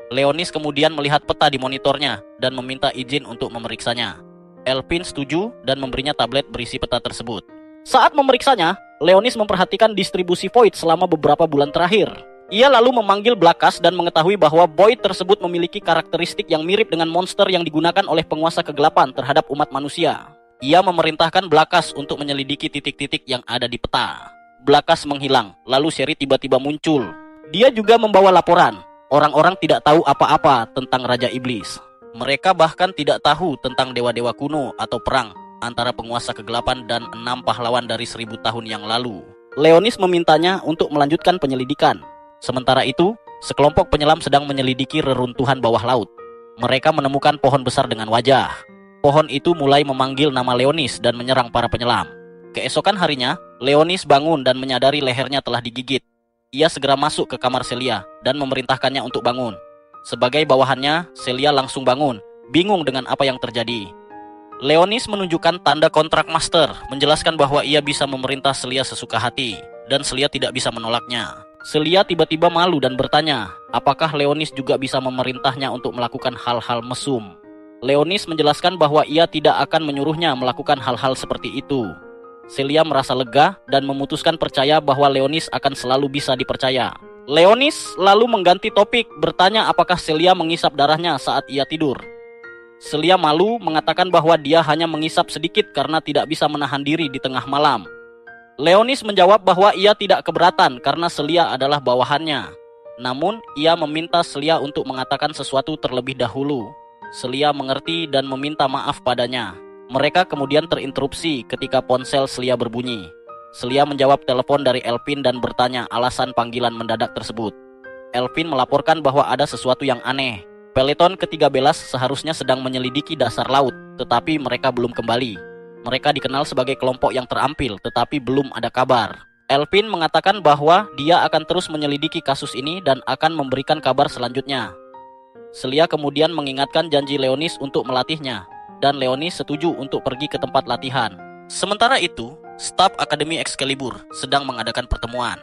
S1: Leonis kemudian melihat peta di monitornya dan meminta izin untuk memeriksanya. Elvin setuju dan memberinya tablet berisi peta tersebut. Saat memeriksanya, Leonis memperhatikan distribusi Void selama beberapa bulan terakhir. Ia lalu memanggil Blakas dan mengetahui bahwa Void tersebut memiliki karakteristik yang mirip dengan monster yang digunakan oleh penguasa kegelapan terhadap umat manusia. Ia memerintahkan Blakas untuk menyelidiki titik-titik yang ada di peta. Blakas menghilang, lalu Sherry tiba-tiba muncul. Dia juga membawa laporan. Orang-orang tidak tahu apa-apa tentang Raja Iblis. Mereka bahkan tidak tahu tentang dewa-dewa kuno atau perang antara penguasa kegelapan dan 6 pahlawan dari 1000 tahun yang lalu. Leonis memintanya untuk melanjutkan penyelidikan. Sementara itu, sekelompok penyelam sedang menyelidiki reruntuhan bawah laut. Mereka menemukan pohon besar dengan wajah. Pohon itu mulai memanggil nama Leonis dan menyerang para penyelam. Keesokan harinya, Leonis bangun dan menyadari lehernya telah digigit. Ia segera masuk ke kamar Celia dan memerintahkannya untuk bangun. Sebagai bawahannya, Celia langsung bangun, bingung dengan apa yang terjadi. Leonis menunjukkan tanda kontrak master, menjelaskan bahwa ia bisa memerintah Celia sesuka hati, dan Celia tidak bisa menolaknya. Celia tiba-tiba malu dan bertanya, apakah Leonis juga bisa memerintahnya untuk melakukan hal-hal mesum. Leonis menjelaskan bahwa ia tidak akan menyuruhnya melakukan hal-hal seperti itu. Celia merasa lega dan memutuskan percaya bahwa Leonis akan selalu bisa dipercaya. Leonis lalu mengganti topik, bertanya apakah Celia mengisap darahnya saat ia tidur. Celia malu mengatakan bahwa dia hanya mengisap sedikit karena tidak bisa menahan diri di tengah malam. Leonis menjawab bahwa ia tidak keberatan karena Celia adalah bawahannya. Namun, ia meminta Celia untuk mengatakan sesuatu terlebih dahulu. Celia mengerti dan meminta maaf padanya. Mereka kemudian terinterupsi ketika ponsel Celia berbunyi. Celia menjawab telepon dari Elpin dan bertanya alasan panggilan mendadak tersebut. Elpin melaporkan bahwa ada sesuatu yang aneh. Peleton ke-13 seharusnya sedang menyelidiki dasar laut, tetapi mereka belum kembali. Mereka dikenal sebagai kelompok yang terampil, tetapi belum ada kabar. Elpin mengatakan bahwa dia akan terus menyelidiki kasus ini dan akan memberikan kabar selanjutnya. Celia kemudian mengingatkan janji Leonis untuk melatihnya, dan Leonis setuju untuk pergi ke tempat latihan. Sementara itu, staf Akademi Excalibur sedang mengadakan pertemuan.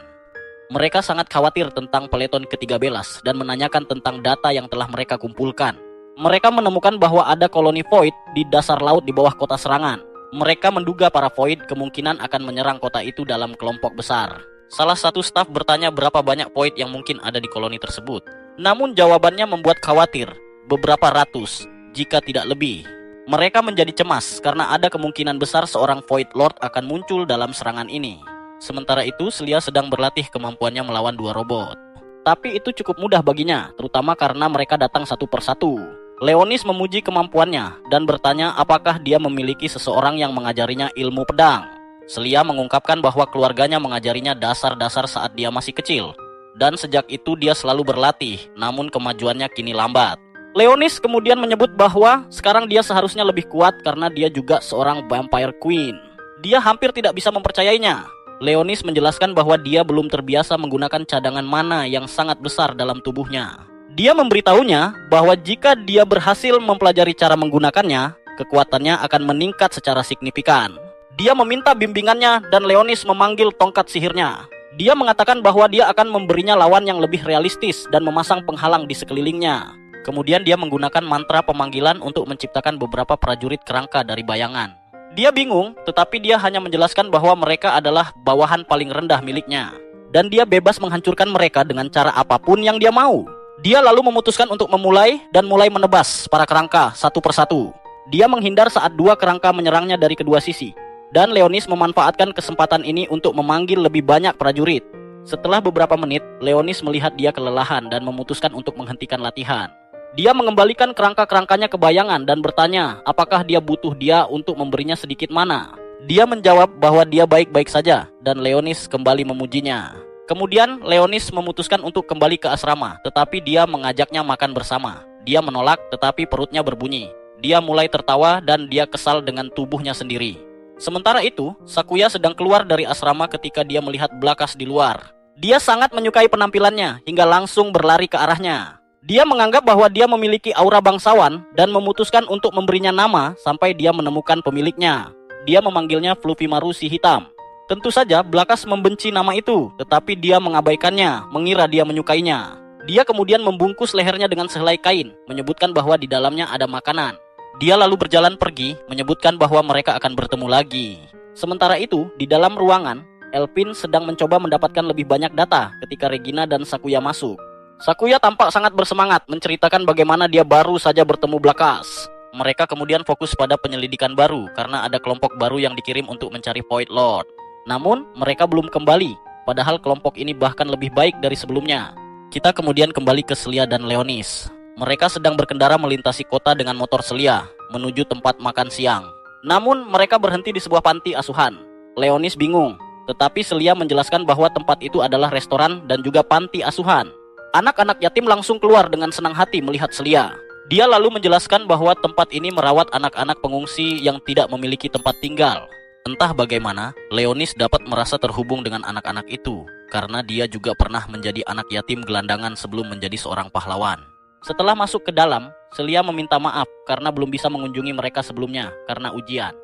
S1: Mereka sangat khawatir tentang peleton ke-13 dan menanyakan tentang data yang telah mereka kumpulkan. Mereka menemukan bahwa ada koloni Void di dasar laut di bawah kota serangan. Mereka menduga para Void kemungkinan akan menyerang kota itu dalam kelompok besar. Salah satu staf bertanya berapa banyak Void yang mungkin ada di koloni tersebut. Namun jawabannya membuat khawatir, beberapa ratus, jika tidak lebih. Mereka menjadi cemas karena ada kemungkinan besar seorang Void Lord akan muncul dalam serangan ini. Sementara itu, Celia sedang berlatih kemampuannya melawan 2 robot. Tapi itu cukup mudah baginya, terutama karena mereka datang satu persatu. Leonis memuji kemampuannya dan bertanya apakah dia memiliki seseorang yang mengajarinya ilmu pedang. Celia mengungkapkan bahwa keluarganya mengajarinya dasar-dasar saat dia masih kecil. Dan sejak itu dia selalu berlatih, namun kemajuannya kini lambat. Leonis kemudian menyebut bahwa sekarang dia seharusnya lebih kuat karena dia juga seorang Vampire Queen. Dia hampir tidak bisa mempercayainya. Leonis menjelaskan bahwa dia belum terbiasa menggunakan cadangan mana yang sangat besar dalam tubuhnya. Dia memberitahunya bahwa jika dia berhasil mempelajari cara menggunakannya, kekuatannya akan meningkat secara signifikan. Dia meminta bimbingannya dan Leonis memanggil tongkat sihirnya. Dia mengatakan bahwa dia akan memberinya lawan yang lebih realistis dan memasang penghalang di sekelilingnya. Kemudian dia menggunakan mantra pemanggilan untuk menciptakan beberapa prajurit kerangka dari bayangan. Dia bingung, tetapi dia hanya menjelaskan bahwa mereka adalah bawahan paling rendah miliknya. Dan dia bebas menghancurkan mereka dengan cara apapun yang dia mau. Dia lalu memutuskan untuk memulai dan mulai menebas para kerangka satu persatu. Dia menghindar saat 2 kerangka menyerangnya dari kedua sisi. Dan Leonis memanfaatkan kesempatan ini untuk memanggil lebih banyak prajurit. Setelah beberapa menit, Leonis melihat dia kelelahan dan memutuskan untuk menghentikan latihan. Dia mengembalikan kerangka-kerangkanya ke bayangan dan bertanya apakah dia butuh dia untuk memberinya sedikit mana. Dia menjawab bahwa dia baik-baik saja dan Leonis kembali memujinya. Kemudian Leonis memutuskan untuk kembali ke asrama, tetapi dia mengajaknya makan bersama. Dia menolak tetapi perutnya berbunyi. Dia mulai tertawa dan dia kesal dengan tubuhnya sendiri. Sementara itu, Sakuya sedang keluar dari asrama ketika dia melihat Blakas di luar. Dia sangat menyukai penampilannya hingga langsung berlari ke arahnya. Dia menganggap bahwa dia memiliki aura bangsawan dan memutuskan untuk memberinya nama sampai dia menemukan pemiliknya. Dia memanggilnya Fluffy si hitam. Tentu saja Blakas membenci nama itu, tetapi dia mengabaikannya, mengira dia menyukainya. Dia kemudian membungkus lehernya dengan sehelai kain, menyebutkan bahwa di dalamnya ada makanan. Dia lalu berjalan pergi, menyebutkan bahwa mereka akan bertemu lagi. Sementara itu, di dalam ruangan, Elpin sedang mencoba mendapatkan lebih banyak data ketika Regina dan Sakuya masuk. Sakuya tampak sangat bersemangat menceritakan bagaimana dia baru saja bertemu Blakas. Mereka kemudian fokus pada penyelidikan baru karena ada kelompok baru yang dikirim untuk mencari Void Lord. Namun, mereka belum kembali, padahal kelompok ini bahkan lebih baik dari sebelumnya. Kita kemudian kembali ke Celia dan Leonis. Mereka sedang berkendara melintasi kota dengan motor Celia menuju tempat makan siang. Namun mereka berhenti di sebuah panti asuhan. Leonis bingung, tetapi Celia menjelaskan bahwa tempat itu adalah restoran dan juga panti asuhan. Anak-anak yatim langsung keluar dengan senang hati melihat Celia. Dia lalu menjelaskan bahwa tempat ini merawat anak-anak pengungsi yang tidak memiliki tempat tinggal. Entah bagaimana, Leonis dapat merasa terhubung dengan anak-anak itu, karena dia juga pernah menjadi anak yatim gelandangan sebelum menjadi seorang pahlawan. Setelah masuk ke dalam, Celia meminta maaf karena belum bisa mengunjungi mereka sebelumnya karena ujian.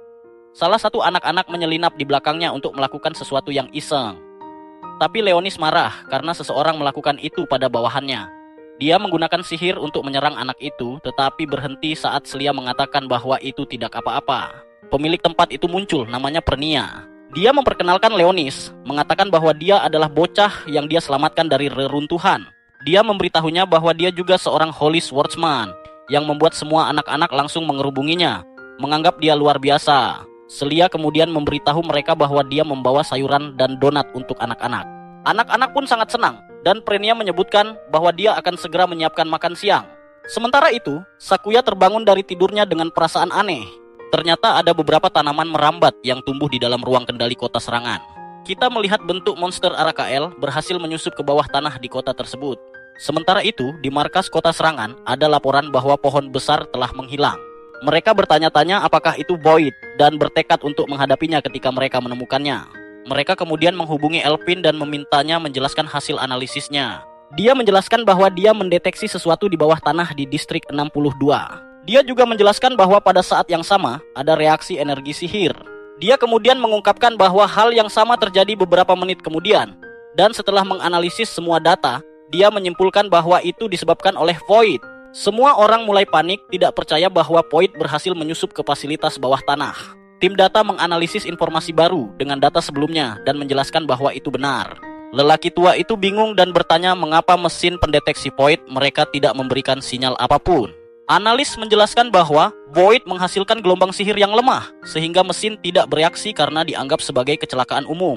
S1: Salah satu anak-anak menyelinap di belakangnya untuk melakukan sesuatu yang iseng. Tapi Leonis marah karena seseorang melakukan itu pada bawahannya. Dia menggunakan sihir untuk menyerang anak itu, tetapi berhenti saat Celia mengatakan bahwa itu tidak apa-apa. Pemilik tempat itu muncul, namanya Pernia. Dia memperkenalkan Leonis, mengatakan bahwa dia adalah bocah yang dia selamatkan dari reruntuhan. Dia memberitahunya bahwa dia juga seorang Holy Swordsman yang membuat semua anak-anak langsung mengerubunginya, menganggap dia luar biasa. Celia kemudian memberitahu mereka bahwa dia membawa sayuran dan donat untuk anak-anak. Anak-anak pun sangat senang, dan Prenia menyebutkan bahwa dia akan segera menyiapkan makan siang. Sementara itu, Sakuya terbangun dari tidurnya dengan perasaan aneh. Ternyata ada beberapa tanaman merambat yang tumbuh di dalam ruang kendali kota serangan. Kita melihat bentuk monster Arakael berhasil menyusup ke bawah tanah di kota tersebut. Sementara itu, di markas kota serangan ada laporan bahwa pohon besar telah menghilang. Mereka bertanya-tanya apakah itu Void dan bertekad untuk menghadapinya ketika mereka menemukannya. Mereka kemudian menghubungi Elpin dan memintanya menjelaskan hasil analisisnya. Dia menjelaskan bahwa dia mendeteksi sesuatu di bawah tanah di distrik 62. Dia juga menjelaskan bahwa pada saat yang sama ada reaksi energi sihir. Dia kemudian mengungkapkan bahwa hal yang sama terjadi beberapa menit kemudian. Dan setelah menganalisis semua data, dia menyimpulkan bahwa itu disebabkan oleh Void. Semua orang mulai panik, tidak percaya bahwa Void berhasil menyusup ke fasilitas bawah tanah. Tim data menganalisis informasi baru dengan data sebelumnya dan menjelaskan bahwa itu benar. Lelaki tua itu bingung dan bertanya mengapa mesin pendeteksi Void mereka tidak memberikan sinyal apapun. Analis menjelaskan bahwa Void menghasilkan gelombang sihir yang lemah, sehingga mesin tidak bereaksi karena dianggap sebagai kecelakaan umum.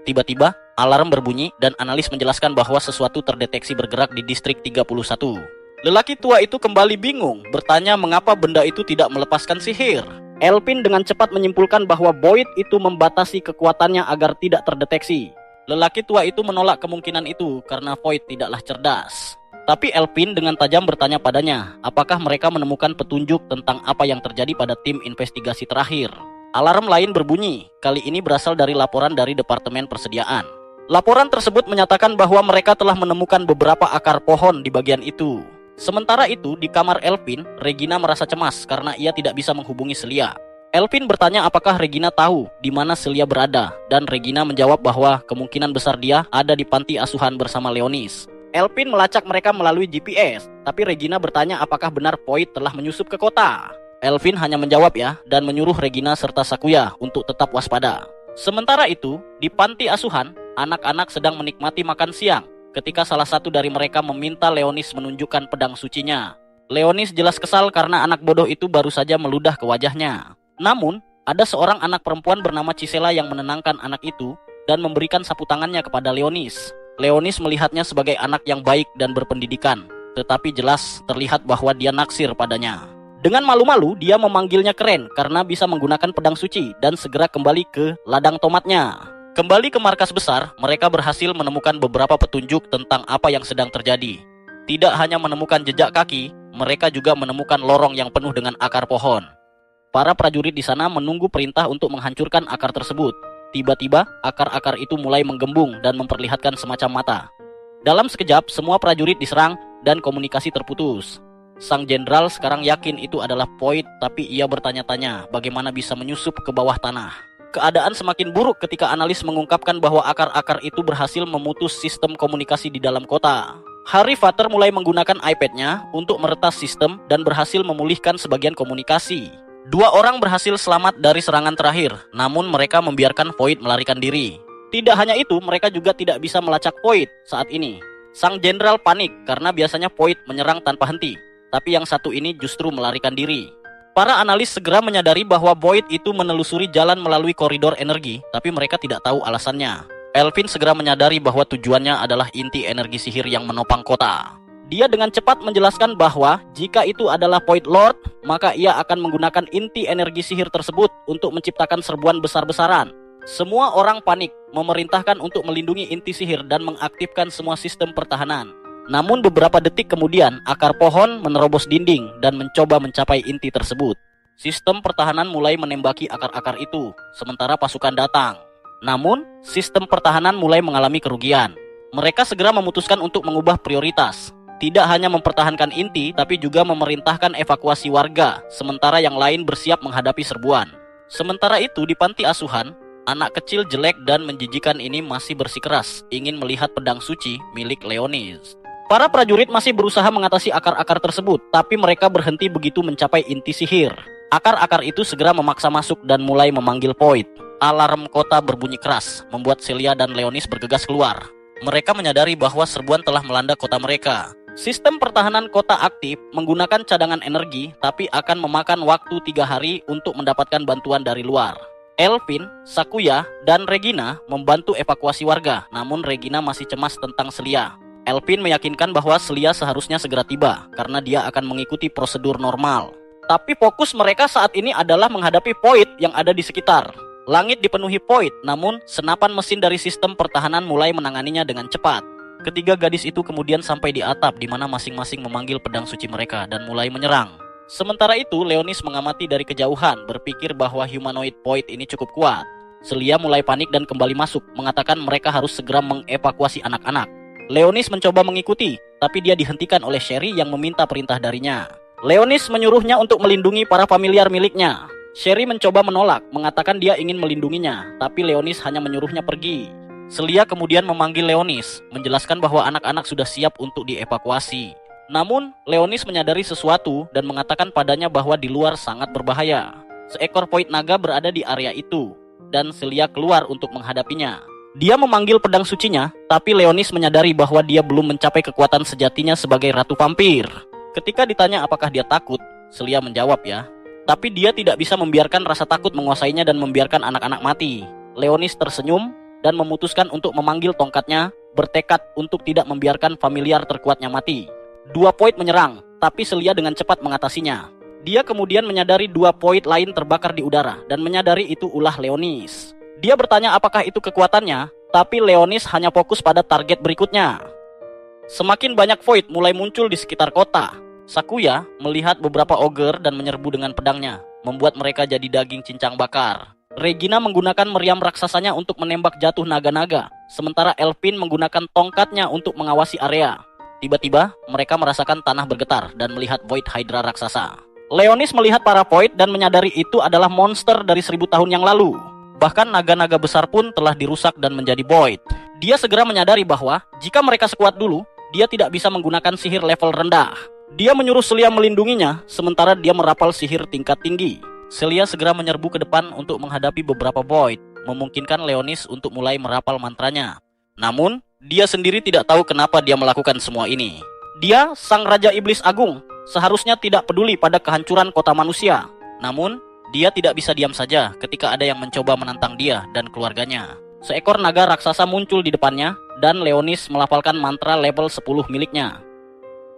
S1: Tiba-tiba, alarm berbunyi dan analis menjelaskan bahwa sesuatu terdeteksi bergerak di distrik 31. Lelaki tua itu kembali bingung, bertanya mengapa benda itu tidak melepaskan sihir. Elpin dengan cepat menyimpulkan bahwa Void itu membatasi kekuatannya agar tidak terdeteksi. Lelaki tua itu menolak kemungkinan itu karena Void tidaklah cerdas. Tapi Elpin dengan tajam bertanya padanya, apakah mereka menemukan petunjuk tentang apa yang terjadi pada tim investigasi terakhir. Alarm lain berbunyi, kali ini berasal dari laporan dari Departemen Persediaan. Laporan tersebut menyatakan bahwa mereka telah menemukan beberapa akar pohon di bagian itu. Sementara itu, di kamar Elpin, Regina merasa cemas karena ia tidak bisa menghubungi Celia. Elpin bertanya apakah Regina tahu di mana Celia berada, dan Regina menjawab bahwa kemungkinan besar dia ada di panti asuhan bersama Leonis. Elpin melacak mereka melalui GPS, tapi Regina bertanya apakah benar Void telah menyusup ke kota. Elpin hanya menjawab ya, dan menyuruh Regina serta Sakuya untuk tetap waspada. Sementara itu, di panti asuhan, anak-anak sedang menikmati makan siang, ketika salah satu dari mereka meminta Leonis menunjukkan pedang sucinya. Leonis jelas kesal karena anak bodoh itu baru saja meludah ke wajahnya. Namun, ada seorang anak perempuan bernama Cisela yang menenangkan anak itu dan memberikan sapu tangannya kepada Leonis. Leonis melihatnya sebagai anak yang baik dan berpendidikan, tetapi jelas terlihat bahwa dia naksir padanya. Dengan malu-malu, dia memanggilnya keren karena bisa menggunakan pedang suci dan segera kembali ke ladang tomatnya. Kembali ke markas besar, mereka berhasil menemukan beberapa petunjuk tentang apa yang sedang terjadi. Tidak hanya menemukan jejak kaki, mereka juga menemukan lorong yang penuh dengan akar pohon. Para prajurit di sana menunggu perintah untuk menghancurkan akar tersebut. Tiba-tiba, akar-akar itu mulai menggembung dan memperlihatkan semacam mata. Dalam sekejap, semua prajurit diserang dan komunikasi terputus. Sang jenderal sekarang yakin itu adalah Void, tapi ia bertanya-tanya bagaimana bisa menyusup ke bawah tanah. Keadaan semakin buruk ketika analis mengungkapkan bahwa akar-akar itu berhasil memutus sistem komunikasi di dalam kota. Harry Potter mulai menggunakan iPad-nya untuk meretas sistem dan berhasil memulihkan sebagian komunikasi. 2 orang berhasil selamat dari serangan terakhir, namun mereka membiarkan Void melarikan diri. Tidak hanya itu, mereka juga tidak bisa melacak Void saat ini. Sang jenderal panik karena biasanya Void menyerang tanpa henti, tapi yang satu ini justru melarikan diri. Para analis segera menyadari bahwa Void itu menelusuri jalan melalui koridor energi, tapi mereka tidak tahu alasannya. Elpin segera menyadari bahwa tujuannya adalah inti energi sihir yang menopang kota. Dia dengan cepat menjelaskan bahwa jika itu adalah Void Lord, maka ia akan menggunakan inti energi sihir tersebut untuk menciptakan serbuan besar-besaran. Semua orang panik, memerintahkan untuk melindungi inti sihir dan mengaktifkan semua sistem pertahanan. Namun beberapa detik kemudian, akar pohon menerobos dinding dan mencoba mencapai inti tersebut. Sistem pertahanan mulai menembaki akar-akar itu, sementara pasukan datang. Namun, sistem pertahanan mulai mengalami kerugian. Mereka segera memutuskan untuk mengubah prioritas. Tidak hanya mempertahankan inti, tapi juga memerintahkan evakuasi warga, sementara yang lain bersiap menghadapi serbuan. Sementara itu, di panti asuhan, anak kecil jelek dan menjijikan ini masih bersikeras, ingin melihat pedang suci milik Leonis. Para prajurit masih berusaha mengatasi akar-akar tersebut, tapi mereka berhenti begitu mencapai inti sihir. Akar-akar itu segera memaksa masuk dan mulai memanggil Void. Alarm kota berbunyi keras, membuat Celia dan Leonis bergegas keluar. Mereka menyadari bahwa serbuan telah melanda kota mereka. Sistem pertahanan kota aktif menggunakan cadangan energi, tapi akan memakan waktu 3 hari untuk mendapatkan bantuan dari luar. Elvin, Sakuya, dan Regina membantu evakuasi warga, namun Regina masih cemas tentang Celia. Elvin meyakinkan bahwa Celia seharusnya segera tiba, karena dia akan mengikuti prosedur normal. Tapi fokus mereka saat ini adalah menghadapi Void yang ada di sekitar. Langit dipenuhi Void, namun senapan mesin dari sistem pertahanan mulai menanganinya dengan cepat. Ketiga gadis itu kemudian sampai di atap di mana masing-masing memanggil pedang suci mereka dan mulai menyerang. Sementara itu, Leonis mengamati dari kejauhan, berpikir bahwa humanoid Void ini cukup kuat. Celia mulai panik dan kembali masuk, mengatakan mereka harus segera mengevakuasi anak-anak. Leonis mencoba mengikuti, tapi dia dihentikan oleh Sherry yang meminta perintah darinya. Leonis menyuruhnya untuk melindungi para familiar miliknya. Sherry mencoba menolak, mengatakan dia ingin melindunginya, tapi Leonis hanya menyuruhnya pergi. Celia kemudian memanggil Leonis, menjelaskan bahwa anak-anak sudah siap untuk dievakuasi. Namun, Leonis menyadari sesuatu dan mengatakan padanya bahwa di luar sangat berbahaya. Seekor Void naga berada di area itu, dan Celia keluar untuk menghadapinya. Dia memanggil pedang sucinya, tapi Leonis menyadari bahwa dia belum mencapai kekuatan sejatinya sebagai ratu vampir. Ketika ditanya apakah dia takut, Celia menjawab ya. Tapi dia tidak bisa membiarkan rasa takut menguasainya dan membiarkan anak-anak mati. Leonis tersenyum dan memutuskan untuk memanggil tongkatnya, bertekad untuk tidak membiarkan familiar terkuatnya mati. 2 Void menyerang, tapi Celia dengan cepat mengatasinya. Dia kemudian menyadari 2 Void lain terbakar di udara, dan menyadari itu ulah Leonis. Dia bertanya apakah itu kekuatannya, tapi Leonis hanya fokus pada target berikutnya. Semakin banyak Void mulai muncul di sekitar kota. Sakuya melihat beberapa ogre dan menyerbu dengan pedangnya, membuat mereka jadi daging cincang bakar. Regina menggunakan meriam raksasanya untuk menembak jatuh naga-naga, sementara Elvin menggunakan tongkatnya untuk mengawasi area. Tiba-tiba, mereka merasakan tanah bergetar dan melihat Void Hydra raksasa. Leonis melihat para Void dan menyadari itu adalah monster dari 1000 tahun yang lalu. Bahkan naga-naga besar pun telah dirusak dan menjadi Void. Dia segera menyadari bahwa jika mereka sekuat dulu, dia tidak bisa menggunakan sihir level rendah. Dia menyuruh Celia melindunginya, sementara dia merapal sihir tingkat tinggi. Celia segera menyerbu ke depan untuk menghadapi beberapa Void, memungkinkan Leonis untuk mulai merapal mantranya. Namun, dia sendiri tidak tahu kenapa dia melakukan semua ini. Dia, sang Raja Iblis Agung, seharusnya tidak peduli pada kehancuran kota manusia. Namun, dia tidak bisa diam saja ketika ada yang mencoba menantang dia dan keluarganya. Seekor naga raksasa muncul di depannya, dan Leonis melafalkan mantra level 10 miliknya.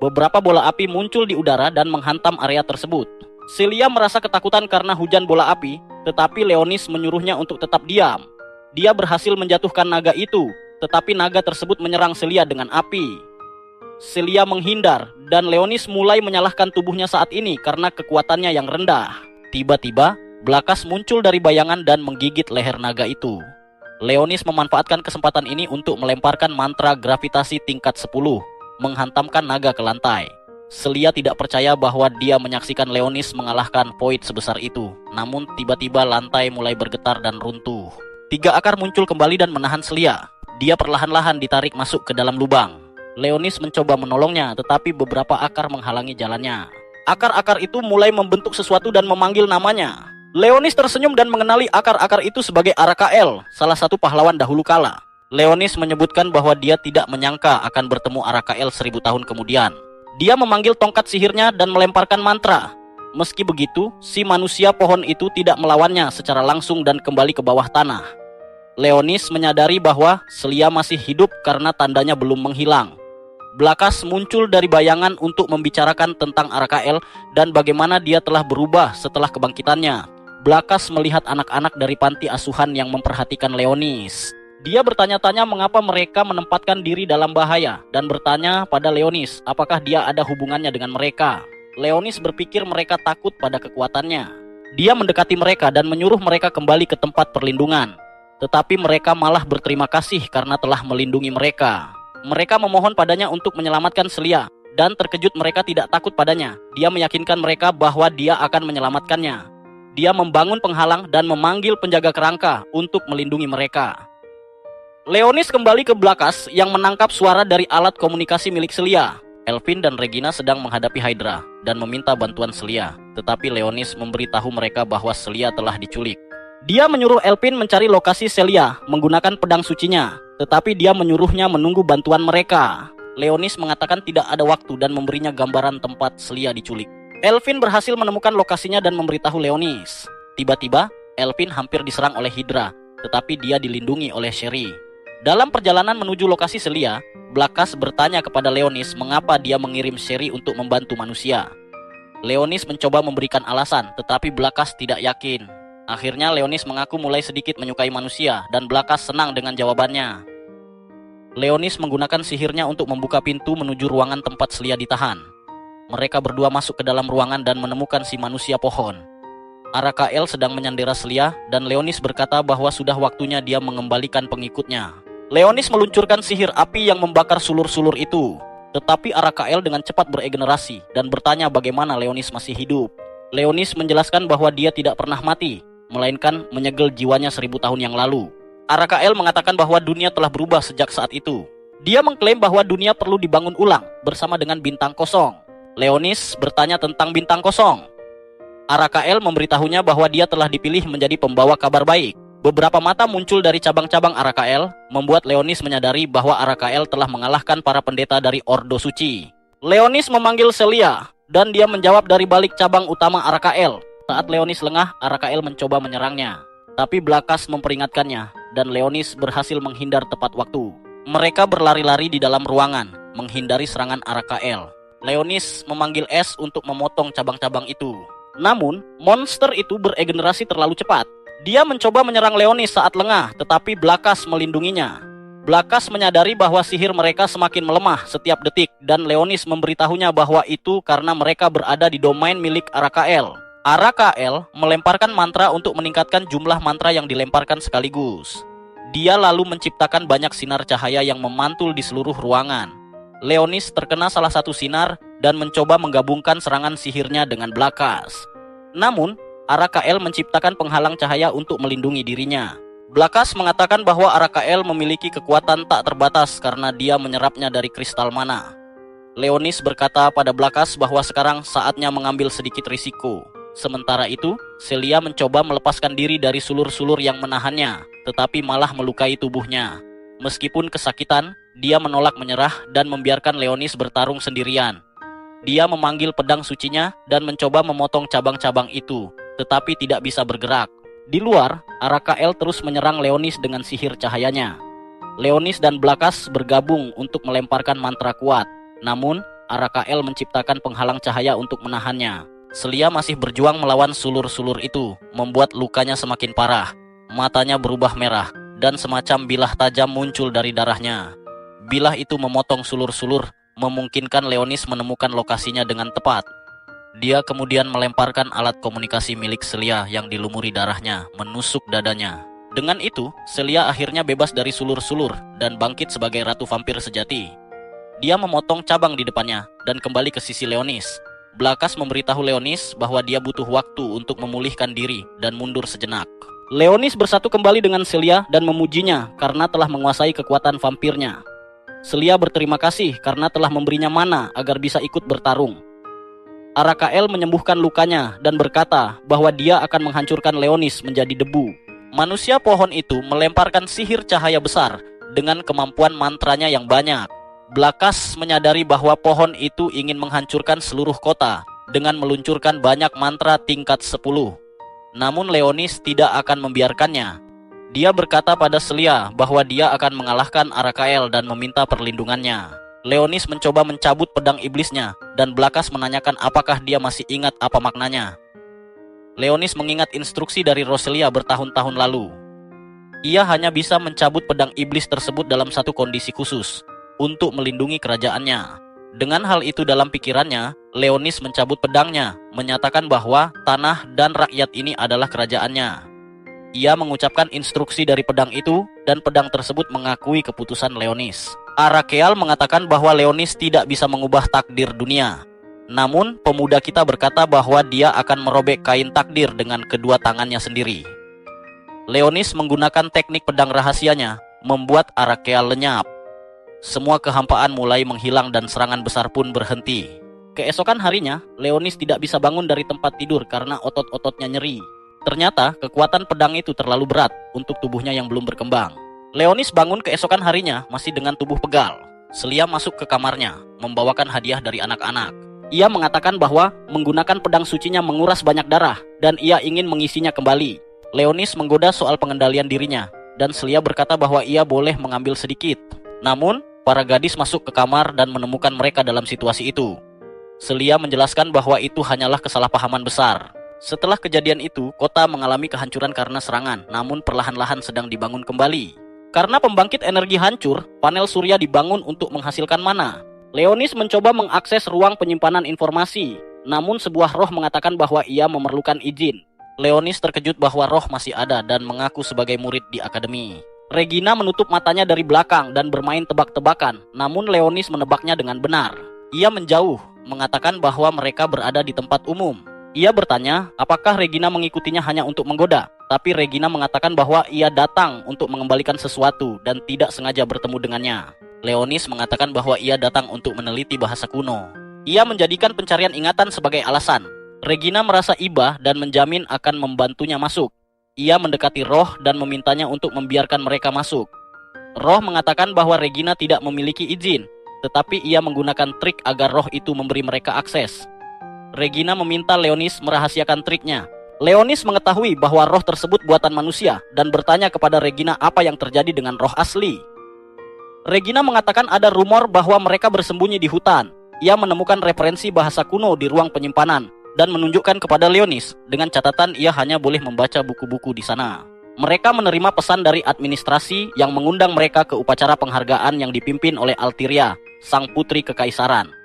S1: Beberapa bola api muncul di udara dan menghantam area tersebut. Celia merasa ketakutan karena hujan bola api, tetapi Leonis menyuruhnya untuk tetap diam. Dia berhasil menjatuhkan naga itu, tetapi naga tersebut menyerang Celia dengan api. Celia menghindar, dan Leonis mulai menyalahkan tubuhnya saat ini karena kekuatannya yang rendah. Tiba-tiba, Blakas muncul dari bayangan dan menggigit leher naga itu. Leonis memanfaatkan kesempatan ini untuk melemparkan mantra gravitasi tingkat 10, menghantamkan naga ke lantai. Celia tidak percaya bahwa dia menyaksikan Leonis mengalahkan Void sebesar itu. Namun tiba-tiba lantai mulai bergetar dan runtuh. 3 akar muncul kembali dan menahan Celia. Dia perlahan-lahan ditarik masuk ke dalam lubang. Leonis mencoba menolongnya, tetapi beberapa akar menghalangi jalannya. Akar-akar itu mulai membentuk sesuatu dan memanggil namanya. Leonis tersenyum dan mengenali akar-akar itu sebagai Arakael, salah satu pahlawan dahulu kala. Leonis menyebutkan bahwa dia tidak menyangka akan bertemu Arakael 1000 tahun kemudian. Dia memanggil tongkat sihirnya dan melemparkan mantra. Meski begitu, si manusia pohon itu tidak melawannya secara langsung dan kembali ke bawah tanah. Leonis menyadari bahwa Celia masih hidup karena tandanya belum menghilang. Blakas muncul dari bayangan untuk membicarakan tentang Arakael dan bagaimana dia telah berubah setelah kebangkitannya. Blakas melihat anak-anak dari panti asuhan yang memperhatikan Leonis. Dia bertanya-tanya mengapa mereka menempatkan diri dalam bahaya dan bertanya pada Leonis apakah dia ada hubungannya dengan mereka. Leonis berpikir mereka takut pada kekuatannya. Dia mendekati mereka dan menyuruh mereka kembali ke tempat perlindungan. Tetapi mereka malah berterima kasih karena telah melindungi mereka. Mereka memohon padanya untuk menyelamatkan Celia, dan terkejut mereka tidak takut padanya. Dia meyakinkan mereka bahwa dia akan menyelamatkannya. Dia membangun penghalang dan memanggil penjaga kerangka untuk melindungi mereka. Leonis kembali ke Blakas yang menangkap suara dari alat komunikasi milik Celia. Elvin dan Regina sedang menghadapi Hydra dan meminta bantuan Celia, tetapi Leonis memberitahu mereka bahwa Celia telah diculik. Dia menyuruh Elvin mencari lokasi Celia menggunakan pedang sucinya, tetapi dia menyuruhnya menunggu bantuan mereka. Leonis mengatakan tidak ada waktu dan memberinya gambaran tempat Celia diculik. Elvin berhasil menemukan lokasinya dan memberitahu Leonis. Tiba-tiba, Elvin hampir diserang oleh Hydra, tetapi dia dilindungi oleh Sherry. Dalam perjalanan menuju lokasi Celia, Blakas bertanya kepada Leonis mengapa dia mengirim Sherry untuk membantu manusia. Leonis mencoba memberikan alasan, tetapi Blakas tidak yakin. Akhirnya Leonis mengaku mulai sedikit menyukai manusia dan Blakas senang dengan jawabannya. Leonis menggunakan sihirnya untuk membuka pintu menuju ruangan tempat Celia ditahan. Mereka berdua masuk ke dalam ruangan dan menemukan si manusia pohon. Arakael sedang menyandera Celia dan Leonis berkata bahwa sudah waktunya dia mengembalikan pengikutnya. Leonis meluncurkan sihir api yang membakar sulur-sulur itu. Tetapi Arakael dengan cepat beregenerasi dan bertanya bagaimana Leonis masih hidup. Leonis menjelaskan bahwa dia tidak pernah mati, melainkan menyegel jiwanya 1000 tahun yang lalu. Arakael mengatakan bahwa dunia telah berubah sejak saat itu. Dia mengklaim bahwa dunia perlu dibangun ulang bersama dengan bintang kosong. Leonis bertanya tentang bintang kosong. Arakael memberitahunya bahwa dia telah dipilih menjadi pembawa kabar baik. Beberapa mata muncul dari cabang-cabang Arakael, membuat Leonis menyadari bahwa Arakael telah mengalahkan para pendeta dari Ordo Suci. Leonis memanggil Celia, dan dia menjawab dari balik cabang utama Arakael. Saat Leonis lengah, Arakael mencoba menyerangnya. Tapi Blakas memperingatkannya, dan Leonis berhasil menghindar tepat waktu. Mereka berlari-lari di dalam ruangan, menghindari serangan Arakael. Leonis memanggil Es untuk memotong cabang-cabang itu. Namun, monster itu beregenerasi terlalu cepat. Dia mencoba menyerang Leonis saat lengah, tetapi Blakas melindunginya. Blakas menyadari bahwa sihir mereka semakin melemah setiap detik, dan Leonis memberitahunya bahwa itu karena mereka berada di domain milik Arakael. Arakael melemparkan mantra untuk meningkatkan jumlah mantra yang dilemparkan sekaligus. Dia lalu menciptakan banyak sinar cahaya yang memantul di seluruh ruangan. Leonis terkena salah satu sinar dan mencoba menggabungkan serangan sihirnya dengan Blakas. Namun, Arakael menciptakan penghalang cahaya untuk melindungi dirinya. Blakas mengatakan bahwa Arakael memiliki kekuatan tak terbatas karena dia menyerapnya dari kristal mana. Leonis berkata pada Blakas bahwa sekarang saatnya mengambil sedikit risiko. Sementara itu, Celia mencoba melepaskan diri dari sulur-sulur yang menahannya, tetapi malah melukai tubuhnya. Meskipun kesakitan, dia menolak menyerah dan membiarkan Leonis bertarung sendirian. Dia memanggil pedang sucinya dan mencoba memotong cabang-cabang itu, tetapi tidak bisa bergerak. Di luar, Arakael terus menyerang Leonis dengan sihir cahayanya. Leonis dan Blakas bergabung untuk melemparkan mantra kuat. Namun, Arakael menciptakan penghalang cahaya untuk menahannya. Celia masih berjuang melawan sulur-sulur itu, membuat lukanya semakin parah. Matanya berubah merah, dan semacam bilah tajam muncul dari darahnya. Bilah itu memotong sulur-sulur, memungkinkan Leonis menemukan lokasinya dengan tepat. Dia kemudian melemparkan alat komunikasi milik Celia yang dilumuri darahnya, menusuk dadanya. Dengan itu, Celia akhirnya bebas dari sulur-sulur dan bangkit sebagai ratu vampir sejati. Dia memotong cabang di depannya dan kembali ke sisi Leonis. Blakas memberitahu Leonis bahwa dia butuh waktu untuk memulihkan diri dan mundur sejenak. Leonis bersatu kembali dengan Celia dan memujinya karena telah menguasai kekuatan vampirnya. Celia berterima kasih karena telah memberinya mana agar bisa ikut bertarung. Arakael menyembuhkan lukanya dan berkata bahwa dia akan menghancurkan Leonis menjadi debu. Manusia pohon itu melemparkan sihir cahaya besar dengan kemampuan mantranya yang banyak. Blakas menyadari bahwa pohon itu ingin menghancurkan seluruh kota dengan meluncurkan banyak mantra tingkat 10. Namun Leonis tidak akan membiarkannya. Dia berkata pada Celia bahwa dia akan mengalahkan Arakael dan meminta perlindungannya. Leonis mencoba mencabut pedang iblisnya, dan Blakas menanyakan apakah dia masih ingat apa maknanya. Leonis mengingat instruksi dari Roselia bertahun-tahun lalu. Ia hanya bisa mencabut pedang iblis tersebut dalam satu kondisi khusus, untuk melindungi kerajaannya. Dengan hal itu dalam pikirannya, Leonis mencabut pedangnya, menyatakan bahwa tanah dan rakyat ini adalah kerajaannya. Ia mengucapkan instruksi dari pedang itu, dan pedang tersebut mengakui keputusan Leonis. Arakeal mengatakan bahwa Leonis tidak bisa mengubah takdir dunia. Namun, pemuda kita berkata bahwa dia akan merobek kain takdir dengan kedua tangannya sendiri. Leonis menggunakan teknik pedang rahasianya, membuat Arakeal lenyap. Semua kehampaan mulai menghilang dan serangan besar pun berhenti. Keesokan harinya, Leonis tidak bisa bangun dari tempat tidur karena otot-ototnya nyeri. Ternyata, kekuatan pedang itu terlalu berat untuk tubuhnya yang belum berkembang. Leonis bangun keesokan harinya masih dengan tubuh pegal. Selia masuk ke kamarnya, membawakan hadiah dari anak-anak. Ia mengatakan bahwa menggunakan pedang sucinya menguras banyak darah, dan ia ingin mengisinya kembali. Leonis menggoda soal pengendalian dirinya, dan Selia berkata bahwa ia boleh mengambil sedikit. Namun, para gadis masuk ke kamar dan menemukan mereka dalam situasi itu. Selia menjelaskan bahwa itu hanyalah kesalahpahaman besar. Setelah kejadian itu, kota mengalami kehancuran karena serangan, namun perlahan-lahan sedang dibangun kembali. Karena pembangkit energi hancur, panel surya dibangun untuk menghasilkan mana. Leonis mencoba mengakses ruang penyimpanan informasi, namun sebuah roh mengatakan bahwa ia memerlukan izin. Leonis terkejut bahwa roh masih ada dan mengaku sebagai murid di akademi. Regina menutup matanya dari belakang dan bermain tebak-tebakan, namun Leonis menebaknya dengan benar. Ia menjauh, mengatakan bahwa mereka berada di tempat umum. Ia bertanya, apakah Regina mengikutinya hanya untuk menggoda? Tapi Regina mengatakan bahwa ia datang untuk mengembalikan sesuatu dan tidak sengaja bertemu dengannya. Leonis mengatakan bahwa ia datang untuk meneliti bahasa kuno. Ia menjadikan pencarian ingatan sebagai alasan. Regina merasa iba dan menjamin akan membantunya masuk. Ia mendekati roh dan memintanya untuk membiarkan mereka masuk. Roh mengatakan bahwa Regina tidak memiliki izin, tetapi ia menggunakan trik agar roh itu memberi mereka akses. Regina meminta Leonis merahasiakan triknya. Leonis mengetahui bahwa roh tersebut buatan manusia dan bertanya kepada Regina apa yang terjadi dengan roh asli. Regina mengatakan ada rumor bahwa mereka bersembunyi di hutan. Ia menemukan referensi bahasa kuno di ruang penyimpanan dan menunjukkan kepada Leonis dengan catatan ia hanya boleh membaca buku-buku di sana. Mereka menerima pesan dari administrasi yang mengundang mereka ke upacara penghargaan yang dipimpin oleh Altiria, sang putri kekaisaran.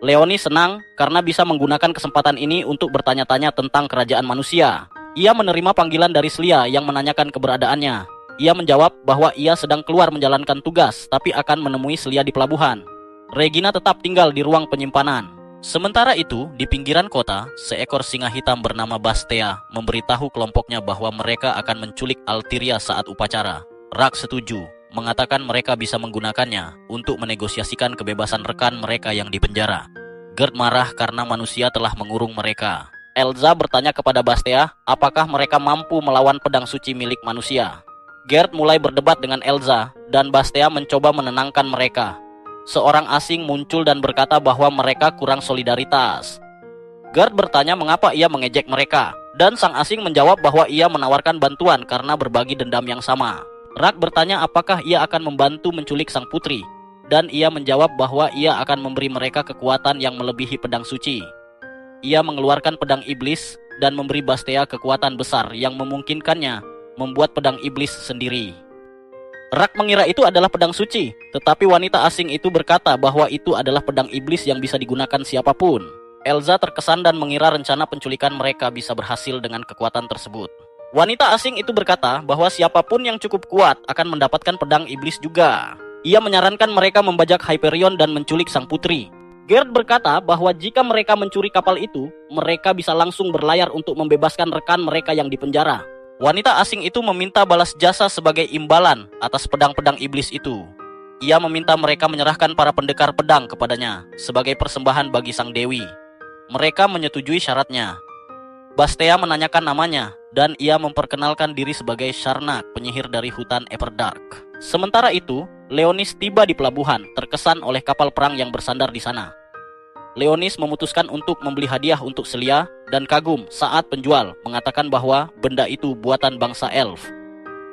S1: Leonis senang karena bisa menggunakan kesempatan ini untuk bertanya-tanya tentang kerajaan manusia. Ia menerima panggilan dari Selia yang menanyakan keberadaannya. Ia menjawab bahwa ia sedang keluar menjalankan tugas, tapi akan menemui Selia di pelabuhan. Regina tetap tinggal di ruang penyimpanan. Sementara itu, di pinggiran kota, seekor singa hitam bernama Bastea memberitahu kelompoknya bahwa mereka akan menculik Altiria saat upacara. Rak setuju, mengatakan mereka bisa menggunakannya untuk menegosiasikan kebebasan rekan mereka yang dipenjara. Gerd marah karena manusia telah mengurung mereka. Elza bertanya kepada Bastea, apakah mereka mampu melawan pedang suci milik manusia. Gerd mulai berdebat dengan Elza, dan Bastea mencoba menenangkan mereka. Seorang asing muncul dan berkata bahwa mereka kurang solidaritas. Gerd bertanya mengapa ia mengejek mereka, dan sang asing menjawab bahwa ia menawarkan bantuan karena berbagi dendam yang sama. Rak bertanya apakah ia akan membantu menculik sang putri, dan ia menjawab bahwa ia akan memberi mereka kekuatan yang melebihi pedang suci. Ia mengeluarkan pedang iblis dan memberi Bastea kekuatan besar yang memungkinkannya membuat pedang iblis sendiri. Rak mengira itu adalah pedang suci, tetapi wanita asing itu berkata bahwa itu adalah pedang iblis yang bisa digunakan siapapun. Elza terkesan dan mengira rencana penculikan mereka bisa berhasil dengan kekuatan tersebut. Wanita asing itu berkata bahwa siapapun yang cukup kuat akan mendapatkan pedang iblis juga. Ia menyarankan mereka membajak Hyperion dan menculik sang putri. Gerd berkata bahwa jika mereka mencuri kapal itu, mereka bisa langsung berlayar untuk membebaskan rekan mereka yang dipenjara. Wanita asing itu meminta balas jasa sebagai imbalan atas pedang-pedang iblis itu. Ia meminta mereka menyerahkan para pendekar pedang kepadanya sebagai persembahan bagi sang dewi. Mereka menyetujui syaratnya. Bastea menanyakan namanya, dan ia memperkenalkan diri sebagai Sharnak, penyihir dari hutan Everdark. Sementara itu, Leonis tiba di pelabuhan, terkesan oleh kapal perang yang bersandar di sana. Leonis memutuskan untuk membeli hadiah untuk Selia dan kagum saat penjual mengatakan bahwa benda itu buatan bangsa elf.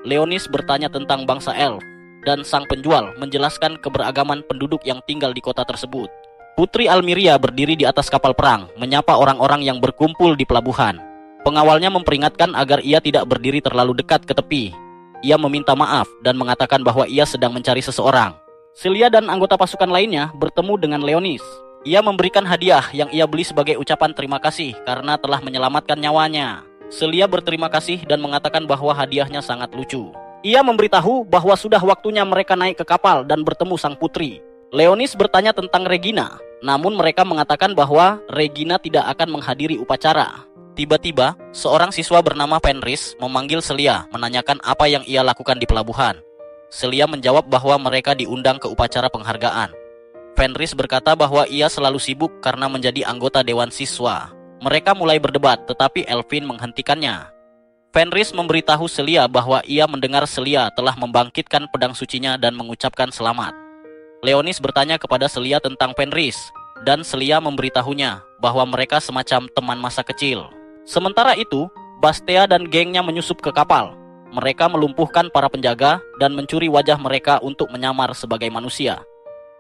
S1: Leonis bertanya tentang bangsa elf. dan sang penjual menjelaskan keberagaman penduduk yang tinggal di kota tersebut. Putri Almiria berdiri di atas kapal perang, menyapa orang-orang yang berkumpul di pelabuhan. Pengawalnya memperingatkan agar ia tidak berdiri terlalu dekat ke tepi. Ia meminta maaf dan mengatakan bahwa ia sedang mencari seseorang. Celia dan anggota pasukan lainnya bertemu dengan Leonis. Ia memberikan hadiah yang ia beli sebagai ucapan terima kasih karena telah menyelamatkan nyawanya. Celia berterima kasih dan mengatakan bahwa hadiahnya sangat lucu. Ia memberitahu bahwa sudah waktunya mereka naik ke kapal dan bertemu sang putri. Leonis bertanya tentang Regina, namun mereka mengatakan bahwa Regina tidak akan menghadiri upacara. Tiba-tiba, seorang siswa bernama Fenris memanggil Celia menanyakan apa yang ia lakukan di pelabuhan. Celia menjawab bahwa mereka diundang ke upacara penghargaan. Fenris berkata bahwa ia selalu sibuk karena menjadi anggota dewan siswa. Mereka mulai berdebat, tetapi Elvin menghentikannya. Fenris memberitahu Celia bahwa ia mendengar Celia telah membangkitkan pedang sucinya dan mengucapkan selamat. Leonis bertanya kepada Celia tentang Fenris, dan Celia memberitahunya bahwa mereka semacam teman masa kecil. Sementara itu, Bastea dan gengnya menyusup ke kapal. Mereka melumpuhkan para penjaga dan mencuri wajah mereka untuk menyamar sebagai manusia.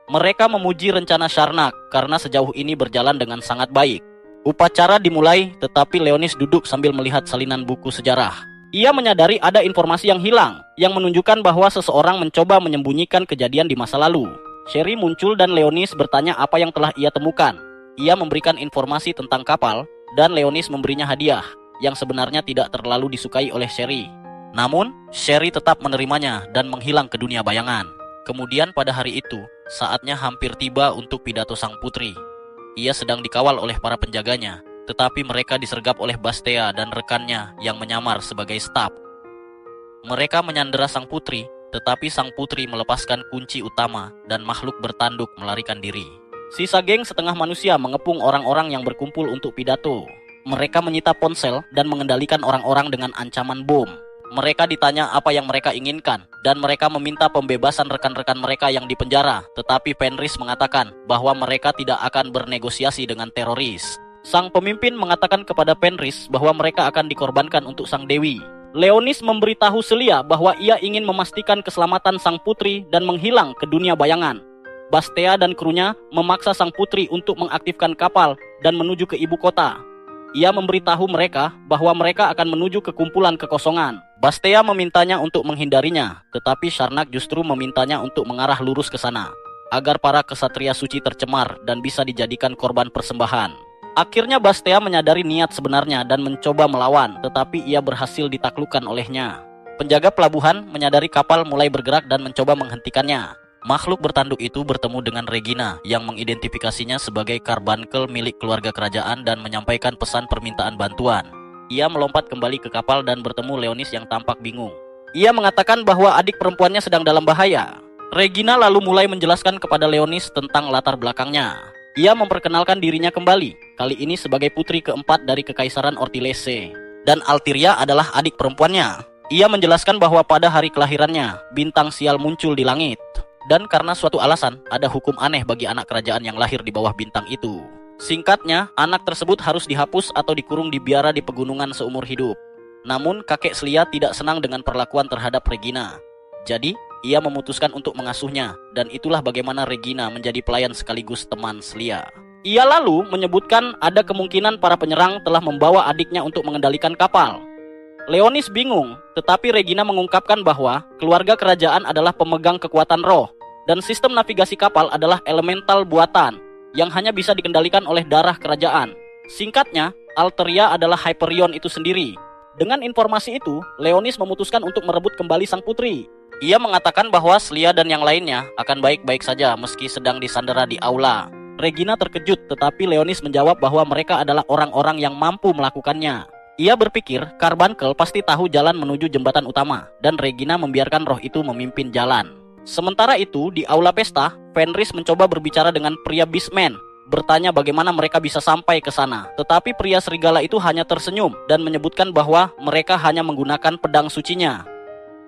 S1: Mereka memuji rencana Sharnak karena sejauh ini berjalan dengan sangat baik. Upacara dimulai, tetapi Leonis duduk sambil melihat salinan buku sejarah. Ia menyadari ada informasi yang hilang, yang menunjukkan bahwa seseorang mencoba menyembunyikan kejadian di masa lalu. Sherry muncul dan Leonis bertanya apa yang telah ia temukan. Ia memberikan informasi tentang kapal, dan Leonis memberinya hadiah, yang sebenarnya tidak terlalu disukai oleh Sherry. Namun, Sherry tetap menerimanya dan menghilang ke dunia bayangan. Kemudian pada hari itu, saatnya hampir tiba untuk pidato sang putri. Ia sedang dikawal oleh para penjaganya, tetapi mereka disergap oleh Bastea dan rekannya yang menyamar sebagai staf. Mereka menyandera sang putri, tetapi sang putri melepaskan kunci utama dan makhluk bertanduk melarikan diri. Sisa geng setengah manusia mengepung orang-orang yang berkumpul untuk pidato. Mereka menyita ponsel dan mengendalikan orang-orang dengan ancaman bom. Mereka ditanya apa yang mereka inginkan, dan mereka meminta pembebasan rekan-rekan mereka yang dipenjara, tetapi Fenris mengatakan bahwa mereka tidak akan bernegosiasi dengan teroris. Sang pemimpin mengatakan kepada Fenris bahwa mereka akan dikorbankan untuk sang dewi. Leonis memberitahu Celia bahwa ia ingin memastikan keselamatan sang putri dan menghilang ke dunia bayangan. Bastea dan krunya memaksa sang putri untuk mengaktifkan kapal dan menuju ke ibu kota. Ia memberitahu mereka bahwa mereka akan menuju ke kumpulan kekosongan. Bastea memintanya untuk menghindarinya, tetapi Sharnak justru memintanya untuk mengarah lurus ke sana, agar para kesatria suci tercemar dan bisa dijadikan korban persembahan. Akhirnya Bastea menyadari niat sebenarnya dan mencoba melawan, tetapi ia berhasil ditaklukkan olehnya. Penjaga pelabuhan menyadari kapal mulai bergerak dan mencoba menghentikannya. Makhluk bertanduk itu bertemu dengan Regina yang mengidentifikasinya sebagai karbunkel milik keluarga kerajaan dan menyampaikan pesan permintaan bantuan. Ia melompat kembali ke kapal dan bertemu Leonis yang tampak bingung. Ia mengatakan bahwa adik perempuannya sedang dalam bahaya. Regina lalu mulai menjelaskan kepada Leonis tentang latar belakangnya. Ia memperkenalkan dirinya kembali, kali ini sebagai putri keempat dari Kekaisaran Ortilese. Dan Altiria adalah adik perempuannya. Ia menjelaskan bahwa pada hari kelahirannya, bintang sial muncul di langit. Dan karena suatu alasan, ada hukum aneh bagi anak kerajaan yang lahir di bawah bintang itu. Singkatnya, anak tersebut harus dihapus atau dikurung di biara di pegunungan seumur hidup. Namun, kakek Celia tidak senang dengan perlakuan terhadap Regina. Jadi, ia memutuskan untuk mengasuhnya, dan itulah bagaimana Regina menjadi pelayan sekaligus teman Celia. Ia lalu menyebutkan ada kemungkinan para penyerang telah membawa adiknya untuk mengendalikan kapal. Leonis bingung, tetapi Regina mengungkapkan bahwa keluarga kerajaan adalah pemegang kekuatan roh, dan sistem navigasi kapal adalah elemental buatan yang hanya bisa dikendalikan oleh darah kerajaan. Singkatnya, Alteria adalah Hyperion itu sendiri. Dengan informasi itu, Leonis memutuskan untuk merebut kembali sang putri. Ia mengatakan bahwa Celia dan yang lainnya akan baik-baik saja meski sedang disandera di aula. Regina terkejut, tetapi Leonis menjawab bahwa mereka adalah orang-orang yang mampu melakukannya. Ia berpikir Carbuncle pasti tahu jalan menuju jembatan utama, dan Regina membiarkan roh itu memimpin jalan. Sementara itu, di aula pesta, Fenris mencoba berbicara dengan pria Beastman, bertanya bagaimana mereka bisa sampai ke sana. Tetapi pria serigala itu hanya tersenyum dan menyebutkan bahwa mereka hanya menggunakan pedang sucinya.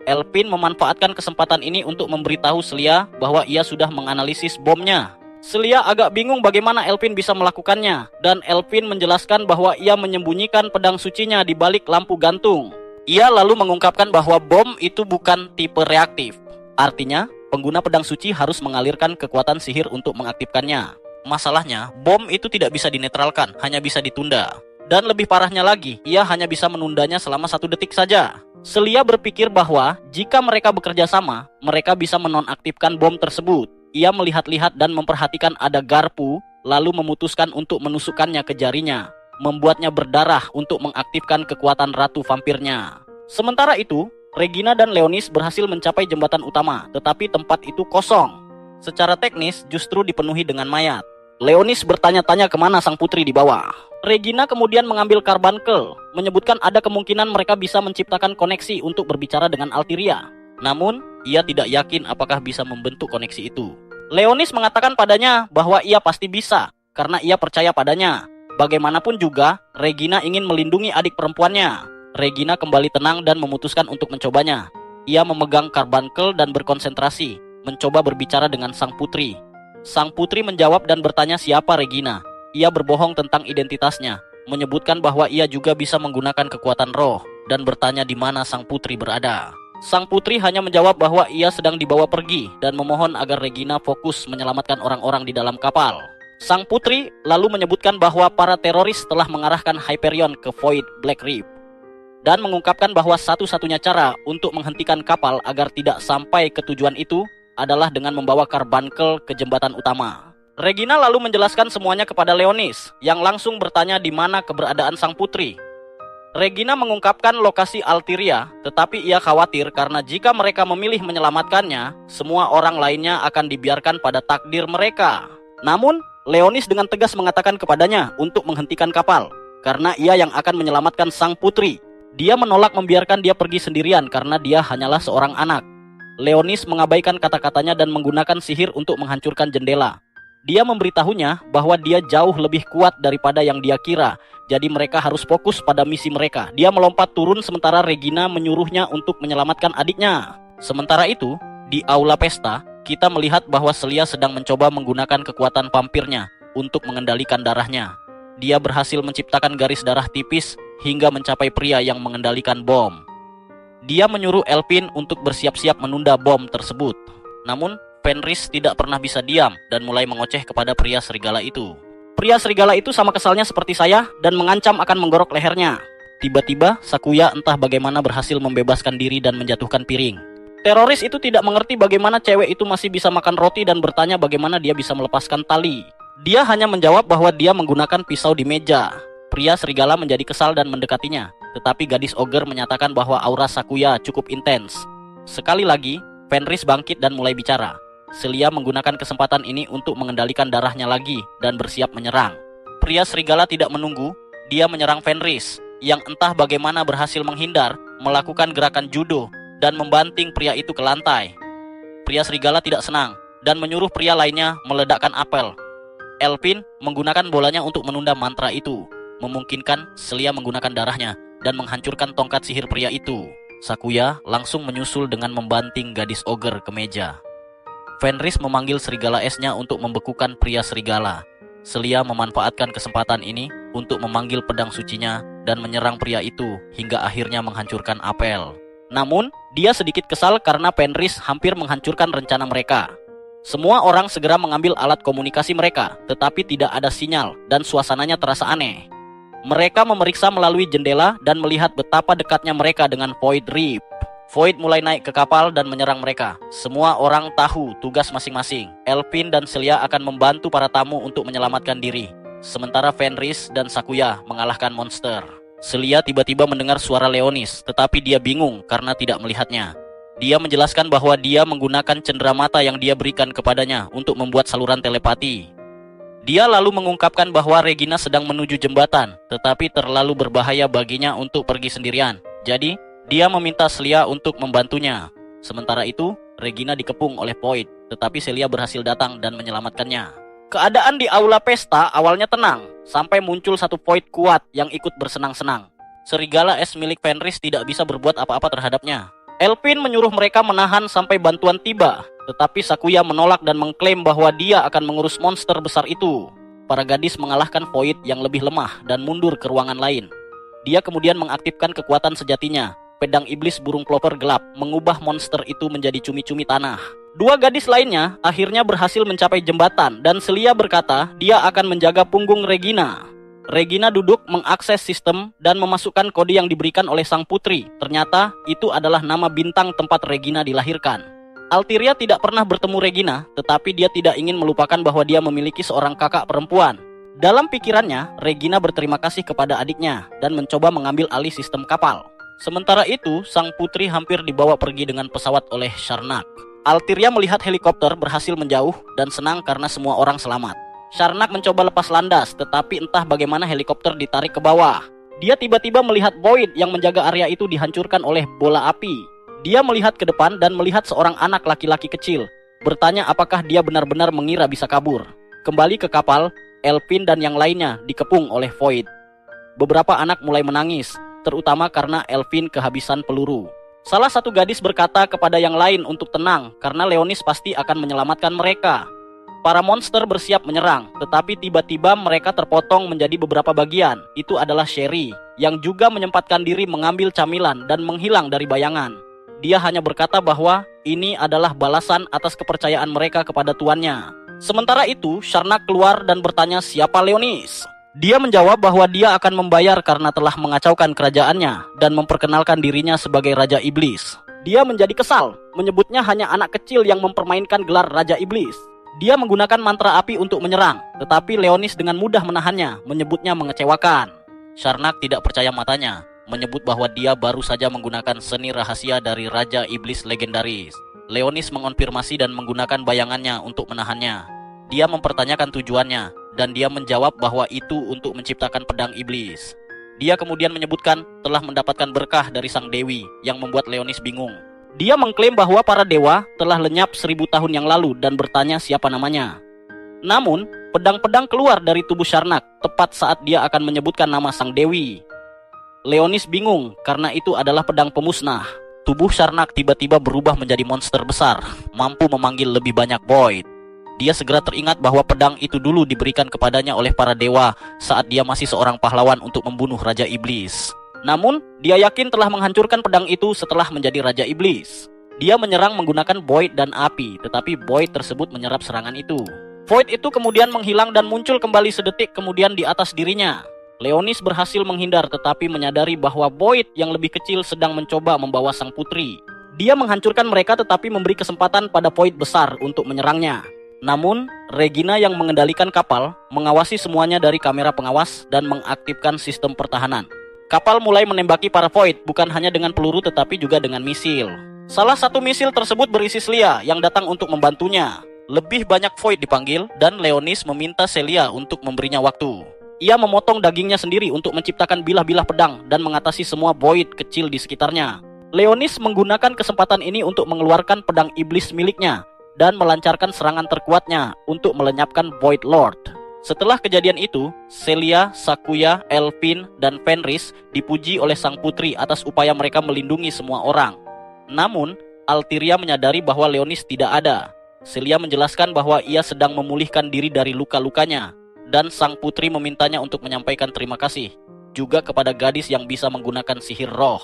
S1: Elvin memanfaatkan kesempatan ini untuk memberitahu Celia bahwa ia sudah menganalisis bomnya. Celia agak bingung bagaimana Elvin bisa melakukannya, dan Elvin menjelaskan bahwa ia menyembunyikan pedang sucinya di balik lampu gantung. Ia lalu mengungkapkan bahwa bom itu bukan tipe reaktif. Artinya, pengguna pedang suci harus mengalirkan kekuatan sihir untuk mengaktifkannya. Masalahnya, bom itu tidak bisa dinetralkan, hanya bisa ditunda. Dan lebih parahnya lagi, ia hanya bisa menundanya selama 1 detik saja. Celia berpikir bahwa jika mereka bekerja sama, mereka bisa menonaktifkan bom tersebut. Ia melihat-lihat dan memperhatikan ada garpu, lalu memutuskan untuk menusukkannya ke jarinya, membuatnya berdarah untuk mengaktifkan kekuatan ratu vampirnya. Sementara itu, Regina dan Leonis berhasil mencapai jembatan utama, tetapi tempat itu kosong. Secara teknis, justru dipenuhi dengan mayat. Leonis bertanya-tanya kemana sang putri di bawah. Regina kemudian mengambil karbunkel, menyebutkan ada kemungkinan mereka bisa menciptakan koneksi untuk berbicara dengan Altiria. Namun, ia tidak yakin apakah bisa membentuk koneksi itu. Leonis mengatakan padanya bahwa ia pasti bisa, karena ia percaya padanya. Bagaimanapun juga, Regina ingin melindungi adik perempuannya. Regina kembali tenang dan memutuskan untuk mencobanya. Ia memegang karbunkel dan berkonsentrasi, mencoba berbicara dengan sang putri. Sang putri menjawab dan bertanya siapa Regina. Ia berbohong tentang identitasnya, menyebutkan bahwa ia juga bisa menggunakan kekuatan roh, dan bertanya di mana sang putri berada. Sang putri hanya menjawab bahwa ia sedang dibawa pergi, dan memohon agar Regina fokus menyelamatkan orang-orang di dalam kapal. Sang putri lalu menyebutkan bahwa para teroris telah mengarahkan Hyperion ke Void Black Reef, dan mengungkapkan bahwa satu-satunya cara untuk menghentikan kapal agar tidak sampai ke tujuan itu adalah dengan membawa karbunkel ke jembatan utama. Regina lalu menjelaskan semuanya kepada Leonis, yang langsung bertanya di mana keberadaan sang putri. Regina mengungkapkan lokasi Altiria, tetapi ia khawatir karena jika mereka memilih menyelamatkannya, semua orang lainnya akan dibiarkan pada takdir mereka. Namun, Leonis dengan tegas mengatakan kepadanya untuk menghentikan kapal, karena ia yang akan menyelamatkan sang putri. Dia menolak membiarkan dia pergi sendirian karena dia hanyalah seorang anak. Leonis mengabaikan kata-katanya dan menggunakan sihir untuk menghancurkan jendela. Dia memberitahunya bahwa dia jauh lebih kuat daripada yang dia kira, jadi mereka harus fokus pada misi mereka. Dia melompat turun sementara Regina menyuruhnya untuk menyelamatkan adiknya. Sementara itu, di aula pesta, kita melihat bahwa Celia sedang mencoba menggunakan kekuatan vampirnya untuk mengendalikan darahnya. Dia berhasil menciptakan garis darah tipis hingga mencapai pria yang mengendalikan bom. Dia menyuruh Elpin untuk bersiap-siap menunda bom tersebut. Namun, Fenris tidak pernah bisa diam dan mulai mengoceh kepada pria serigala itu. Pria serigala itu sama kesalnya seperti saya dan mengancam akan menggorok lehernya. Tiba-tiba, Sakuya entah bagaimana berhasil membebaskan diri dan menjatuhkan piring. Teroris itu tidak mengerti bagaimana cewek itu masih bisa makan roti dan bertanya bagaimana dia bisa melepaskan tali. Dia hanya menjawab bahwa dia menggunakan pisau di meja. Pria serigala menjadi kesal dan mendekatinya, tetapi gadis ogre menyatakan bahwa aura Sakuya cukup intens. Sekali lagi, Fenris bangkit dan mulai bicara. Celia menggunakan kesempatan ini untuk mengendalikan darahnya lagi dan bersiap menyerang. Pria serigala tidak menunggu, dia menyerang Fenris, yang entah bagaimana berhasil menghindar, melakukan gerakan judo, dan membanting pria itu ke lantai. Pria serigala tidak senang, dan menyuruh pria lainnya meledakkan apel. Elpin menggunakan bolanya untuk menunda mantra itu, memungkinkan Celia menggunakan darahnya dan menghancurkan tongkat sihir pria itu. Sakuya langsung menyusul dengan membanting gadis ogre ke meja. Fenris memanggil serigala esnya untuk membekukan pria serigala. Celia memanfaatkan kesempatan ini untuk memanggil pedang sucinya dan menyerang pria itu hingga akhirnya menghancurkan apel. Namun, dia sedikit kesal karena Fenris hampir menghancurkan rencana mereka. Semua orang segera mengambil alat komunikasi mereka, tetapi tidak ada sinyal dan suasananya terasa aneh. Mereka memeriksa melalui jendela dan melihat betapa dekatnya mereka dengan Void Reef. Void mulai naik ke kapal dan menyerang mereka. Semua orang tahu tugas masing-masing. Elpin dan Celia akan membantu para tamu untuk menyelamatkan diri, sementara Fenris dan Sakuya mengalahkan monster. Celia tiba-tiba mendengar suara Leonis, tetapi dia bingung karena tidak melihatnya. Dia menjelaskan bahwa dia menggunakan cenderamata yang dia berikan kepadanya untuk membuat saluran telepati. Dia lalu mengungkapkan bahwa Regina sedang menuju jembatan, tetapi terlalu berbahaya baginya untuk pergi sendirian. Jadi, dia meminta Celia untuk membantunya. Sementara itu, Regina dikepung oleh Void, tetapi Celia berhasil datang dan menyelamatkannya. Keadaan di aula pesta awalnya tenang, sampai muncul satu Void kuat yang ikut bersenang-senang. Serigala es milik Fenris tidak bisa berbuat apa-apa terhadapnya. Elpin menyuruh mereka menahan sampai bantuan tiba, tetapi Sakuya menolak dan mengklaim bahwa dia akan mengurus monster besar itu. Para gadis mengalahkan Void yang lebih lemah dan mundur ke ruangan lain. Dia kemudian mengaktifkan kekuatan sejatinya, pedang iblis burung plover gelap mengubah monster itu menjadi cumi-cumi tanah. Dua gadis lainnya akhirnya berhasil mencapai jembatan dan Celia berkata dia akan menjaga punggung Regina. Regina duduk mengakses sistem dan memasukkan kode yang diberikan oleh sang putri. Ternyata itu adalah nama bintang tempat Regina dilahirkan. Altiria tidak pernah bertemu Regina, tetapi dia tidak ingin melupakan bahwa dia memiliki seorang kakak perempuan. Dalam pikirannya, Regina berterima kasih kepada adiknya dan mencoba mengambil alih sistem kapal. Sementara itu, sang putri hampir dibawa pergi dengan pesawat oleh Sharnak. Altiria melihat helikopter berhasil menjauh dan senang karena semua orang selamat. Sharnak mencoba lepas landas, tetapi entah bagaimana helikopter ditarik ke bawah. Dia tiba-tiba melihat Boyd yang menjaga area itu dihancurkan oleh bola api. Dia melihat ke depan dan melihat seorang anak laki-laki kecil, bertanya apakah dia benar-benar mengira bisa kabur. Kembali ke kapal, Elpin dan yang lainnya dikepung oleh Void. Beberapa anak mulai menangis, terutama karena Elpin kehabisan peluru. Salah satu gadis berkata kepada yang lain untuk tenang, karena Leonis pasti akan menyelamatkan mereka. Para monster bersiap menyerang, tetapi tiba-tiba mereka terpotong menjadi beberapa bagian. Itu adalah Sherry, yang juga menyempatkan diri mengambil camilan dan menghilang dari bayangan. Dia hanya berkata bahwa ini adalah balasan atas kepercayaan mereka kepada tuannya. Sementara itu, Sharnak keluar dan bertanya siapa Leonis. Dia menjawab bahwa dia akan membayar karena telah mengacaukan kerajaannya dan memperkenalkan dirinya sebagai Raja Iblis. Dia menjadi kesal, menyebutnya hanya anak kecil yang mempermainkan gelar Raja Iblis. Dia menggunakan mantra api untuk menyerang, tetapi Leonis dengan mudah menahannya, menyebutnya mengecewakan. Sharnak tidak percaya matanya, menyebut bahwa dia baru saja menggunakan seni rahasia dari Raja Iblis legendaris. Leonis mengonfirmasi dan menggunakan bayangannya untuk menahannya. Dia mempertanyakan tujuannya, dan dia menjawab bahwa itu untuk menciptakan pedang iblis. Dia kemudian menyebutkan telah mendapatkan berkah dari sang dewi, yang membuat Leonis bingung. Dia mengklaim bahwa para dewa telah lenyap 1000 tahun yang lalu dan bertanya siapa namanya. Namun, pedang-pedang keluar dari tubuh Sharnak tepat saat dia akan menyebutkan nama sang dewi. Leonis bingung karena itu adalah pedang pemusnah. Tubuh Sharnak tiba-tiba berubah menjadi monster besar, mampu memanggil lebih banyak Boyd. Dia segera teringat bahwa pedang itu dulu diberikan kepadanya oleh para dewa saat dia masih seorang pahlawan untuk membunuh Raja Iblis. Namun, dia yakin telah menghancurkan pedang itu setelah menjadi Raja Iblis. Dia menyerang menggunakan Boyd dan api, tetapi Boyd tersebut menyerap serangan itu. Void itu kemudian menghilang dan muncul kembali sedetik kemudian di atas dirinya. Leonis berhasil menghindar tetapi menyadari bahwa Boyd yang lebih kecil sedang mencoba membawa sang putri. Dia menghancurkan mereka tetapi memberi kesempatan pada Void besar untuk menyerangnya. Namun, Regina yang mengendalikan kapal mengawasi semuanya dari kamera pengawas dan mengaktifkan sistem pertahanan. Kapal mulai menembaki para Void bukan hanya dengan peluru tetapi juga dengan misil. Salah satu misil tersebut berisi Celia yang datang untuk membantunya. Lebih banyak Void dipanggil dan Leonis meminta Celia untuk memberinya waktu. Ia memotong dagingnya sendiri untuk menciptakan bilah-bilah pedang dan mengatasi semua Void kecil di sekitarnya. Leonis menggunakan kesempatan ini untuk mengeluarkan pedang iblis miliknya dan melancarkan serangan terkuatnya untuk melenyapkan Void Lord. Setelah kejadian itu, Celia, Sakuya, Elpin, dan Fenris dipuji oleh sang putri atas upaya mereka melindungi semua orang. Namun, Altiria menyadari bahwa Leonis tidak ada. Celia menjelaskan bahwa ia sedang memulihkan diri dari luka-lukanya, dan sang putri memintanya untuk menyampaikan terima kasih juga kepada gadis yang bisa menggunakan sihir roh.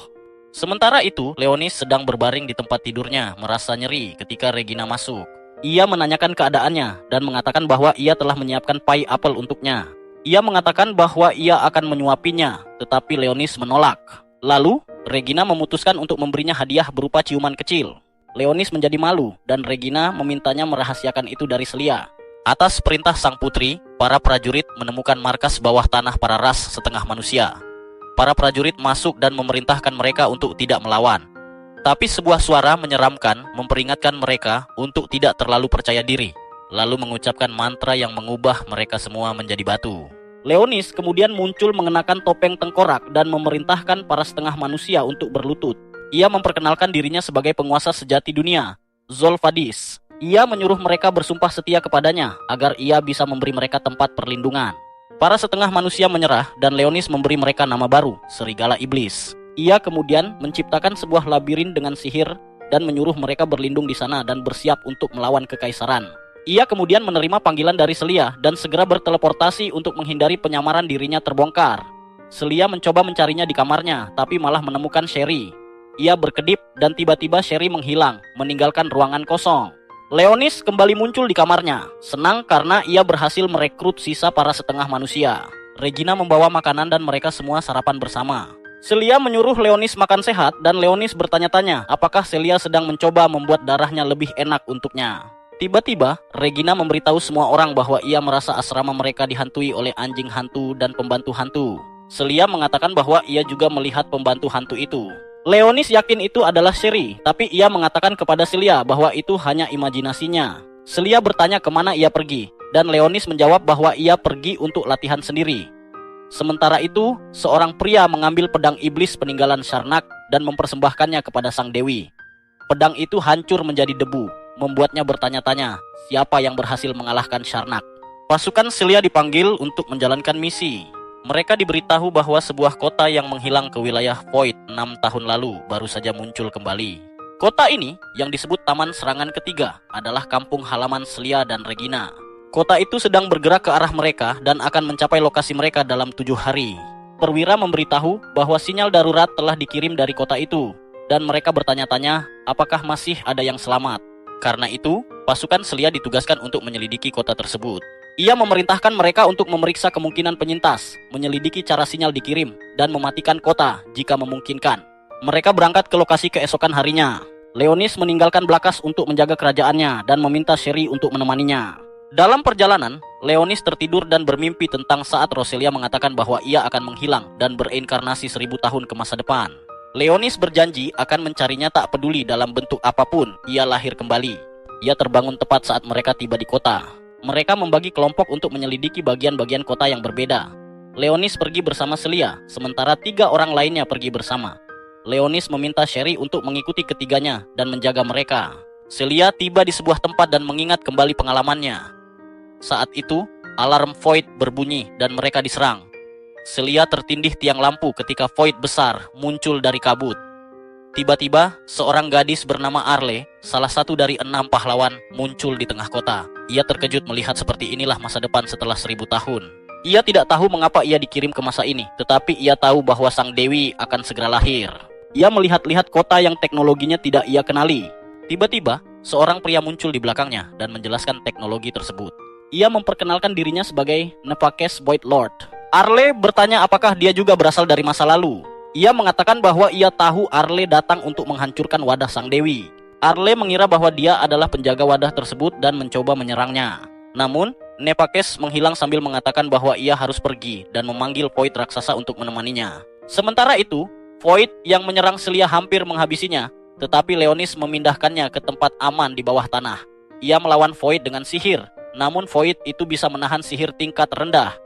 S1: Sementara itu, Leonis sedang berbaring di tempat tidurnya, merasa nyeri ketika Regina masuk. Ia menanyakan keadaannya dan mengatakan bahwa ia telah menyiapkan pai apel untuknya. Ia mengatakan bahwa ia akan menyuapinya, tetapi Leonis menolak. Lalu, Regina memutuskan untuk memberinya hadiah berupa ciuman kecil. Leonis menjadi malu dan Regina memintanya merahasiakan itu dari Celia. Atas perintah sang putri, para prajurit menemukan markas bawah tanah para ras setengah manusia. Para prajurit masuk dan memerintahkan mereka untuk tidak melawan. Tapi sebuah suara menyeramkan memperingatkan mereka untuk tidak terlalu percaya diri, lalu mengucapkan mantra yang mengubah mereka semua menjadi batu. Leonis kemudian muncul mengenakan topeng tengkorak dan memerintahkan para setengah manusia untuk berlutut. Ia memperkenalkan dirinya sebagai penguasa sejati dunia, Zolfadis. Ia menyuruh mereka bersumpah setia kepadanya agar ia bisa memberi mereka tempat perlindungan. Para setengah manusia menyerah dan Leonis memberi mereka nama baru, Serigala Iblis. Ia kemudian menciptakan sebuah labirin dengan sihir dan menyuruh mereka berlindung di sana dan bersiap untuk melawan kekaisaran. Ia kemudian menerima panggilan dari Celia dan segera berteleportasi untuk menghindari penyamaran dirinya terbongkar. Celia mencoba mencarinya di kamarnya tapi malah menemukan Sherry. ia berkedip dan tiba-tiba Sherry menghilang, meninggalkan ruangan kosong. Leonis kembali muncul di kamarnya, senang karena ia berhasil merekrut sisa para setengah manusia. Regina membawa makanan dan mereka semua sarapan bersama. Celia menyuruh Leonis makan sehat dan Leonis bertanya-tanya apakah Celia sedang mencoba membuat darahnya lebih enak untuknya. Tiba-tiba, Regina memberitahu semua orang bahwa ia merasa asrama mereka dihantui oleh anjing hantu dan pembantu hantu. Celia mengatakan bahwa ia juga melihat pembantu hantu itu. Leonis yakin itu adalah Sherry, tapi ia mengatakan kepada Celia bahwa itu hanya imajinasinya. Celia bertanya kemana ia pergi, dan Leonis menjawab bahwa ia pergi untuk latihan sendiri. Sementara itu, seorang pria mengambil pedang iblis peninggalan Sharnak dan mempersembahkannya kepada sang dewi. Pedang itu hancur menjadi debu, membuatnya bertanya-tanya siapa yang berhasil mengalahkan Sharnak. Pasukan Celia dipanggil untuk menjalankan misi. Mereka diberitahu bahwa sebuah kota yang menghilang ke wilayah Void 6 tahun lalu baru saja muncul kembali. Kota ini, yang disebut Taman Serangan Ketiga, adalah kampung halaman Celia dan Regina. Kota itu sedang bergerak ke arah mereka dan akan mencapai lokasi mereka dalam 7 hari. Perwira memberitahu bahwa sinyal darurat telah dikirim dari kota itu, dan mereka bertanya-tanya apakah masih ada yang selamat. Karena itu, pasukan Celia ditugaskan untuk menyelidiki kota tersebut. Ia memerintahkan mereka untuk memeriksa kemungkinan penyintas, menyelidiki cara sinyal dikirim, dan mematikan kota jika memungkinkan. Mereka berangkat ke lokasi keesokan harinya. Leonis meninggalkan Blakas untuk menjaga kerajaannya dan meminta Sherry untuk menemaninya. Dalam perjalanan, Leonis tertidur dan bermimpi tentang saat Roselia mengatakan bahwa ia akan menghilang dan bereinkarnasi 1000 tahun ke masa depan. Leonis berjanji akan mencarinya tak peduli dalam bentuk apapun ia lahir kembali. Ia terbangun tepat saat mereka tiba di kota. Mereka membagi kelompok untuk menyelidiki bagian-bagian kota yang berbeda. Leonis pergi bersama Celia, sementara 3 orang lainnya pergi bersama. Leonis meminta Sherry untuk mengikuti ketiganya dan menjaga mereka. Celia tiba di sebuah tempat dan mengingat kembali pengalamannya. Saat itu, alarm Void berbunyi dan mereka diserang. Celia tertindih tiang lampu ketika Void besar muncul dari kabut. Tiba-tiba, seorang gadis bernama Arle, salah satu dari 6 pahlawan, muncul di tengah kota. Ia terkejut melihat seperti inilah masa depan setelah 1000 tahun. Ia tidak tahu mengapa ia dikirim ke masa ini, tetapi ia tahu bahwa sang dewi akan segera lahir. Ia melihat-lihat kota yang teknologinya tidak ia kenali. Tiba-tiba, seorang pria muncul di belakangnya dan menjelaskan teknologi tersebut. Ia memperkenalkan dirinya sebagai Nepakes Void Lord. Arle bertanya apakah dia juga berasal dari masa lalu. Ia mengatakan bahwa ia tahu Arle datang untuk menghancurkan wadah sang dewi. Arle mengira bahwa dia adalah penjaga wadah tersebut dan mencoba menyerangnya. Namun, Nepakes menghilang sambil mengatakan bahwa ia harus pergi dan memanggil Void raksasa untuk menemaninya. Sementara itu, Void yang menyerang Celia hampir menghabisinya, tetapi Leonis memindahkannya ke tempat aman di bawah tanah. Ia melawan Void dengan sihir, namun Void itu bisa menahan sihir tingkat rendah.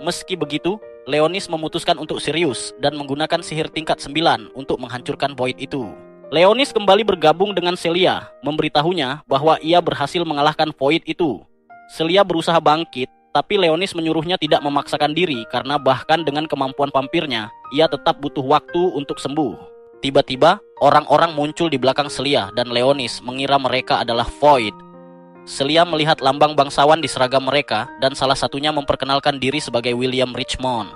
S1: Meski begitu, Leonis memutuskan untuk serius dan menggunakan sihir tingkat 9 untuk menghancurkan Void itu. Leonis kembali bergabung dengan Celia, memberitahunya bahwa ia berhasil mengalahkan Void itu. Celia berusaha bangkit, tapi Leonis menyuruhnya tidak memaksakan diri karena bahkan dengan kemampuan vampirnya, ia tetap butuh waktu untuk sembuh. Tiba-tiba, orang-orang muncul di belakang Celia dan Leonis mengira mereka adalah Void. Celia melihat lambang bangsawan di seragam mereka dan salah satunya memperkenalkan diri sebagai William Richmond.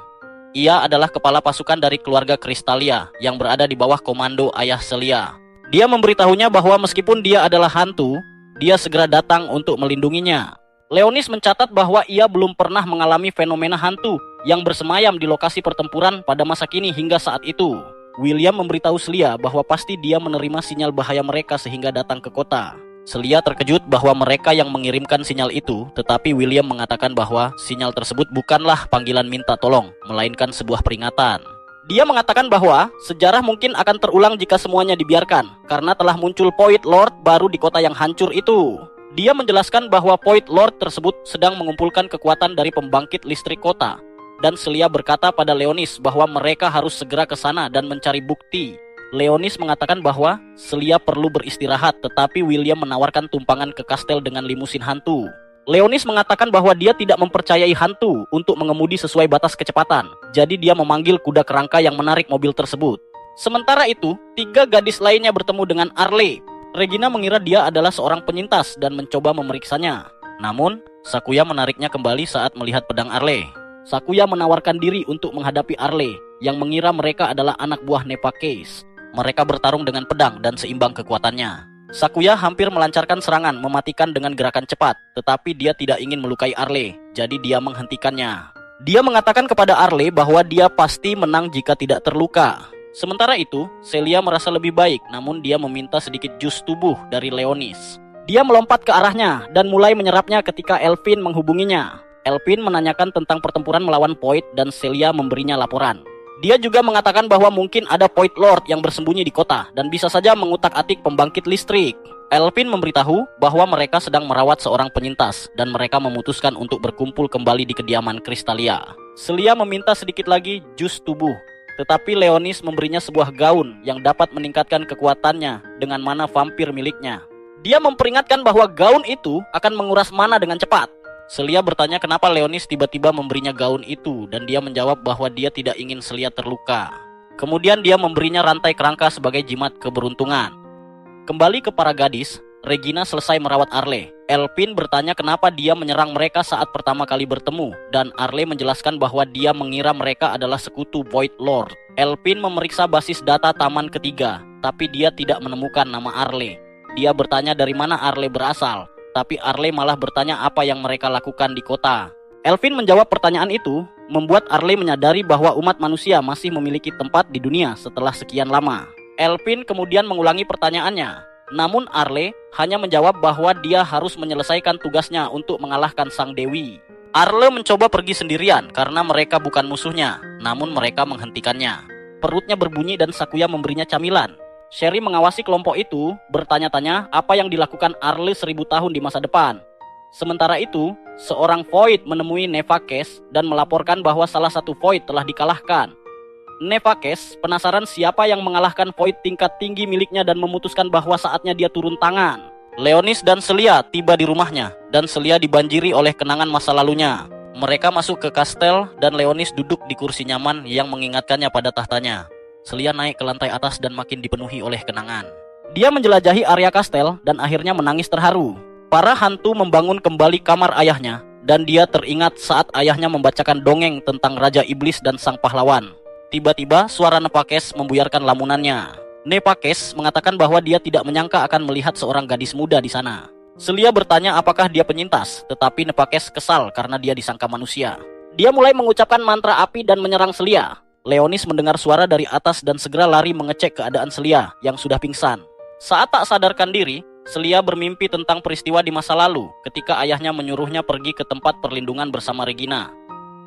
S1: Ia adalah kepala pasukan dari keluarga Kristalia yang berada di bawah komando ayah Celia. Dia memberitahunya bahwa meskipun dia adalah hantu, dia segera datang untuk melindunginya. Leonis mencatat bahwa ia belum pernah mengalami fenomena hantu yang bersemayam di lokasi pertempuran pada masa kini hingga saat itu. William memberitahu Celia bahwa pasti dia menerima sinyal bahaya mereka sehingga datang ke kota. Celia terkejut bahwa mereka yang mengirimkan sinyal itu, tetapi William mengatakan bahwa sinyal tersebut bukanlah panggilan minta tolong, melainkan sebuah peringatan. Dia mengatakan bahwa sejarah mungkin akan terulang jika semuanya dibiarkan, karena telah muncul Void Lord baru di kota yang hancur itu. Dia menjelaskan bahwa Void Lord tersebut sedang mengumpulkan kekuatan dari pembangkit listrik kota, dan Celia berkata pada Leonis bahwa mereka harus segera ke sana dan mencari bukti. Leonis mengatakan bahwa Celia perlu beristirahat, tetapi William menawarkan tumpangan ke kastel dengan limusin hantu. Leonis mengatakan bahwa dia tidak mempercayai hantu untuk mengemudi sesuai batas kecepatan, jadi dia memanggil kuda kerangka yang menarik mobil tersebut. Sementara itu, 3 gadis lainnya bertemu dengan Arle. Regina mengira dia adalah seorang penyintas dan mencoba memeriksanya. Namun, Sakuya menariknya kembali saat melihat pedang Arle. Sakuya menawarkan diri untuk menghadapi Arle, yang mengira mereka adalah anak buah Nepakes. Mereka bertarung dengan pedang dan seimbang kekuatannya. Sakuya hampir melancarkan serangan mematikan dengan gerakan cepat, tetapi dia tidak ingin melukai Arle, jadi dia menghentikannya. Dia mengatakan kepada Arle bahwa dia pasti menang jika tidak terluka. Sementara itu, Celia merasa lebih baik, namun dia meminta sedikit jus tubuh dari Leonis. Dia melompat ke arahnya dan mulai menyerapnya ketika Elvin menghubunginya. Elvin menanyakan tentang pertempuran melawan Void dan Celia memberinya laporan. Dia juga mengatakan bahwa mungkin ada Void Lord yang bersembunyi di kota dan bisa saja mengutak-atik pembangkit listrik. Elvin memberitahu bahwa mereka sedang merawat seorang penyintas dan mereka memutuskan untuk berkumpul kembali di kediaman Kristalia. Celia meminta sedikit lagi jus tubuh, tetapi Leonis memberinya sebuah gaun yang dapat meningkatkan kekuatannya dengan mana vampir miliknya. Dia memperingatkan bahwa gaun itu akan menguras mana dengan cepat. Celia bertanya kenapa Leonis tiba-tiba memberinya gaun itu dan dia menjawab bahwa dia tidak ingin Celia terluka. Kemudian dia memberinya rantai kerangka sebagai jimat keberuntungan. Kembali ke para gadis, Regina selesai merawat Arle. Elvin bertanya kenapa dia menyerang mereka saat pertama kali bertemu dan Arle menjelaskan bahwa dia mengira mereka adalah sekutu Void Lord. Elvin memeriksa basis data taman ketiga, tapi dia tidak menemukan nama Arle. Dia bertanya dari mana Arle berasal, tapi Arle malah bertanya apa yang mereka lakukan di kota. Elvin menjawab pertanyaan itu, membuat Arle menyadari bahwa umat manusia masih memiliki tempat di dunia setelah sekian lama. Elvin kemudian mengulangi pertanyaannya, namun Arle hanya menjawab bahwa dia harus menyelesaikan tugasnya untuk mengalahkan sang dewi. Arle mencoba pergi sendirian karena mereka bukan musuhnya, namun mereka menghentikannya. Perutnya berbunyi dan Sakuya memberinya camilan. Sherry mengawasi kelompok itu, bertanya-tanya apa yang dilakukan Arle 1000 tahun di masa depan. Sementara itu, seorang Void menemui Nevakes dan melaporkan bahwa salah satu Void telah dikalahkan. Nevakes penasaran siapa yang mengalahkan Void tingkat tinggi miliknya dan memutuskan bahwa saatnya dia turun tangan. Leonis dan Celia tiba di rumahnya, dan Celia dibanjiri oleh kenangan masa lalunya. Mereka masuk ke kastel dan Leonis duduk di kursi nyaman yang mengingatkannya pada tahtanya. Celia naik ke lantai atas dan makin dipenuhi oleh kenangan. Dia menjelajahi area kastel dan akhirnya menangis terharu. Para hantu membangun kembali kamar ayahnya dan dia teringat saat ayahnya membacakan dongeng tentang Raja Iblis dan sang pahlawan. Tiba-tiba suara Nepakes membuyarkan lamunannya. Nepakes mengatakan bahwa dia tidak menyangka akan melihat seorang gadis muda di sana. Celia bertanya apakah dia penyintas, tetapi Nepakes kesal karena dia disangka manusia. Dia mulai mengucapkan mantra api dan menyerang Celia. Leonis mendengar suara dari atas dan segera lari mengecek keadaan Celia yang sudah pingsan. Saat tak sadarkan diri, Celia bermimpi tentang peristiwa di masa lalu ketika ayahnya menyuruhnya pergi ke tempat perlindungan bersama Regina.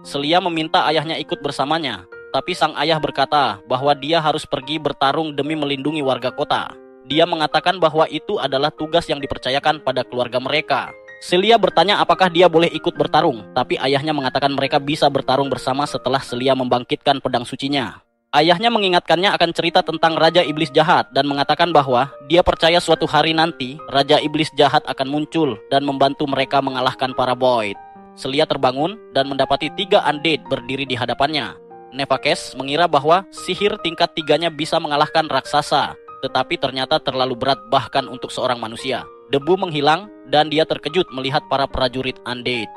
S1: Celia meminta ayahnya ikut bersamanya, tapi sang ayah berkata bahwa dia harus pergi bertarung demi melindungi warga kota. Dia mengatakan bahwa itu adalah tugas yang dipercayakan pada keluarga mereka. Celia bertanya apakah dia boleh ikut bertarung, tapi ayahnya mengatakan mereka bisa bertarung bersama setelah Celia membangkitkan pedang sucinya. Ayahnya mengingatkannya akan cerita tentang Raja Iblis Jahat dan mengatakan bahwa dia percaya suatu hari nanti Raja Iblis Jahat akan muncul dan membantu mereka mengalahkan para Void. Celia terbangun dan mendapati 3 undead berdiri di hadapannya. Nevakes mengira bahwa sihir tingkat 3-nya bisa mengalahkan raksasa, tetapi ternyata terlalu berat bahkan untuk seorang manusia. Debu menghilang dan dia terkejut melihat para prajurit undead.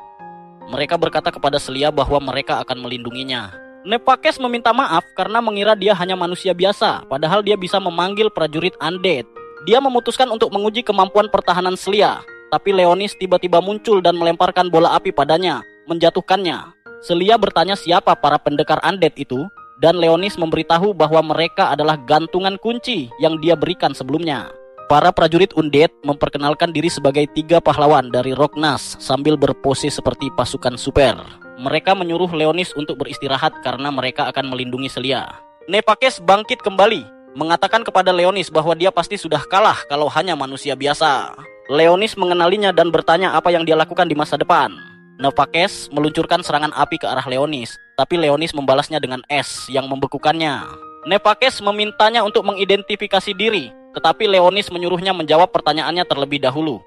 S1: Mereka berkata kepada Celia bahwa mereka akan melindunginya. Nepakes meminta maaf karena mengira dia hanya manusia biasa, padahal dia bisa memanggil prajurit undead. Dia memutuskan untuk menguji kemampuan pertahanan Celia, tapi Leonis tiba-tiba muncul dan melemparkan bola api padanya, menjatuhkannya. Celia bertanya siapa para pendekar undead itu, dan Leonis memberitahu bahwa mereka adalah gantungan kunci yang dia berikan sebelumnya. Para prajurit undead memperkenalkan diri sebagai 3 pahlawan dari Rognas sambil berpose seperti pasukan super. Mereka menyuruh Leonis untuk beristirahat karena mereka akan melindungi Celia. Nepakes bangkit kembali, mengatakan kepada Leonis bahwa dia pasti sudah kalah kalau hanya manusia biasa. Leonis mengenalinya dan bertanya apa yang dia lakukan di masa depan. Nepakes meluncurkan serangan api ke arah Leonis, tapi Leonis membalasnya dengan es yang membekukannya. Nepakes memintanya untuk mengidentifikasi diri, tetapi Leonis menyuruhnya menjawab pertanyaannya terlebih dahulu.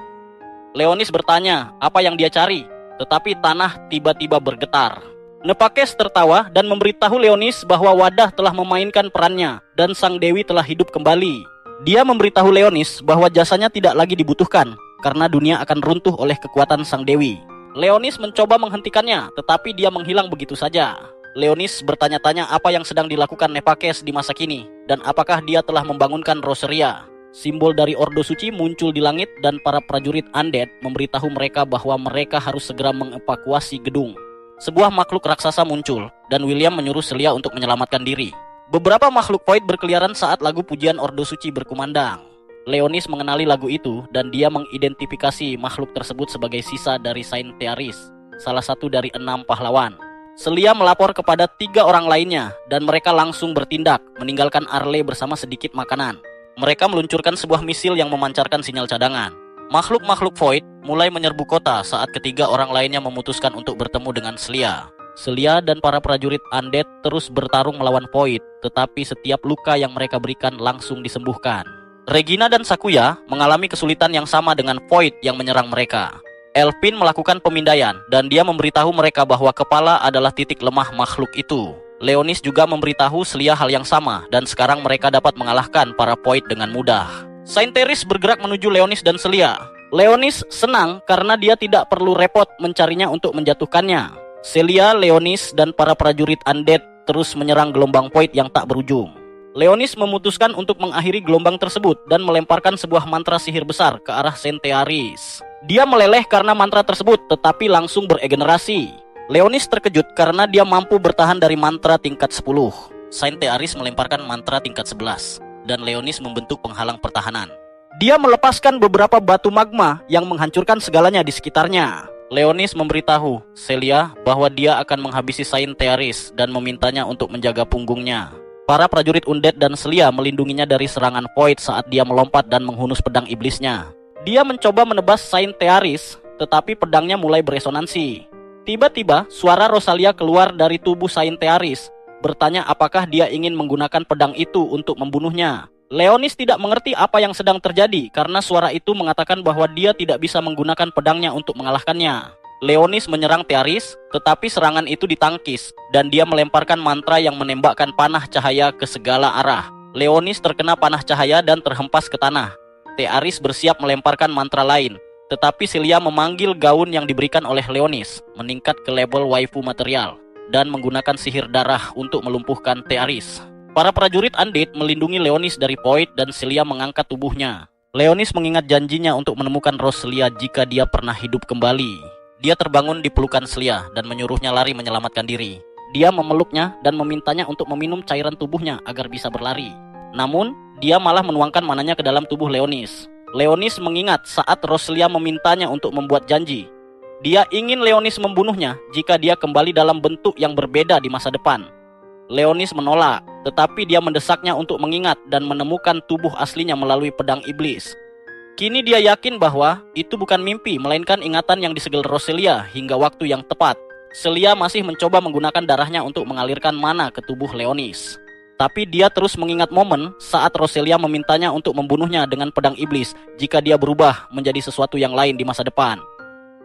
S1: Leonis bertanya apa yang dia cari, tetapi tanah tiba-tiba bergetar. Nepakes tertawa dan memberitahu Leonis bahwa wadah telah memainkan perannya dan sang dewi telah hidup kembali. Dia memberitahu Leonis bahwa jasanya tidak lagi dibutuhkan karena dunia akan runtuh oleh kekuatan sang dewi. Leonis mencoba menghentikannya, tetapi dia menghilang begitu saja. Leonis bertanya-tanya apa yang sedang dilakukan Nepakes di masa kini, dan apakah dia telah membangunkan Roseria. Simbol dari Ordo Suci muncul di langit dan para prajurit undead memberitahu mereka bahwa mereka harus segera mengevakuasi gedung. Sebuah makhluk raksasa muncul, dan William menyuruh Celia untuk menyelamatkan diri. Beberapa makhluk void berkeliaran saat lagu pujian Ordo Suci berkumandang. Leonis mengenali lagu itu, dan dia mengidentifikasi makhluk tersebut sebagai sisa dari Saint Thearis, salah satu dari 6 pahlawan. Celia melapor kepada 3 orang lainnya, dan mereka langsung bertindak, meninggalkan Arle bersama sedikit makanan. Mereka meluncurkan sebuah misil yang memancarkan sinyal cadangan. Makhluk-makhluk void mulai menyerbu kota saat ketiga orang lainnya memutuskan untuk bertemu dengan Celia. Celia dan para prajurit undead terus bertarung melawan void, tetapi setiap luka yang mereka berikan langsung disembuhkan. Regina dan Sakuya mengalami kesulitan yang sama dengan void yang menyerang mereka. Elpin melakukan pemindaian dan dia memberitahu mereka bahwa kepala adalah titik lemah makhluk itu. Leonis juga memberitahu Celia hal yang sama, dan sekarang mereka dapat mengalahkan para void dengan mudah. Saint Thearis bergerak menuju Leonis dan Celia. Leonis senang karena dia tidak perlu repot mencarinya untuk menjatuhkannya. Celia, Leonis, dan para prajurit undead terus menyerang gelombang void yang tak berujung. Leonis memutuskan untuk mengakhiri gelombang tersebut dan melemparkan sebuah mantra sihir besar ke arah Saint Thearis. Dia meleleh karena mantra tersebut, tetapi langsung beregenerasi. Leonis terkejut karena dia mampu bertahan dari mantra tingkat 10. Saint Thearis melemparkan mantra tingkat 11, dan Leonis membentuk penghalang pertahanan. Dia melepaskan beberapa batu magma yang menghancurkan segalanya di sekitarnya. Leonis memberitahu Celia bahwa dia akan menghabisi Saint Thearis dan memintanya untuk menjaga punggungnya. Para prajurit undead dan Celia melindunginya dari serangan void saat dia melompat dan menghunus pedang iblisnya. Dia mencoba menebas Saint Thearis, tetapi pedangnya mulai beresonansi. Tiba-tiba, suara Rosalia keluar dari tubuh Saint Thearis, bertanya apakah dia ingin menggunakan pedang itu untuk membunuhnya. Leonis tidak mengerti apa yang sedang terjadi karena suara itu mengatakan bahwa dia tidak bisa menggunakan pedangnya untuk mengalahkannya. Leonis menyerang Thearis, tetapi serangan itu ditangkis, dan dia melemparkan mantra yang menembakkan panah cahaya ke segala arah. Leonis terkena panah cahaya dan terhempas ke tanah. Thearis bersiap melemparkan mantra lain, tetapi Celia memanggil gaun yang diberikan oleh Leonis, meningkat ke label waifu material, dan menggunakan sihir darah untuk melumpuhkan Thearis. Para prajurit undead melindungi Leonis dari void dan Celia mengangkat tubuhnya. Leonis mengingat janjinya untuk menemukan Rosalia jika dia pernah hidup kembali. Dia terbangun di pelukan Celia dan menyuruhnya lari menyelamatkan diri. Dia memeluknya dan memintanya untuk meminum cairan tubuhnya agar bisa berlari. Namun, dia malah menuangkan mananya ke dalam tubuh Leonis. Leonis mengingat saat Rosalia memintanya untuk membuat janji. Dia ingin Leonis membunuhnya jika dia kembali dalam bentuk yang berbeda di masa depan. Leonis menolak, tetapi dia mendesaknya untuk mengingat dan menemukan tubuh aslinya melalui pedang iblis. Kini dia yakin bahwa itu bukan mimpi, melainkan ingatan yang disegel Rosalia hingga waktu yang tepat. Celia masih mencoba menggunakan darahnya untuk mengalirkan mana ke tubuh Leonis. Tapi dia terus mengingat momen saat Rosalia memintanya untuk membunuhnya dengan pedang iblis jika dia berubah menjadi sesuatu yang lain di masa depan.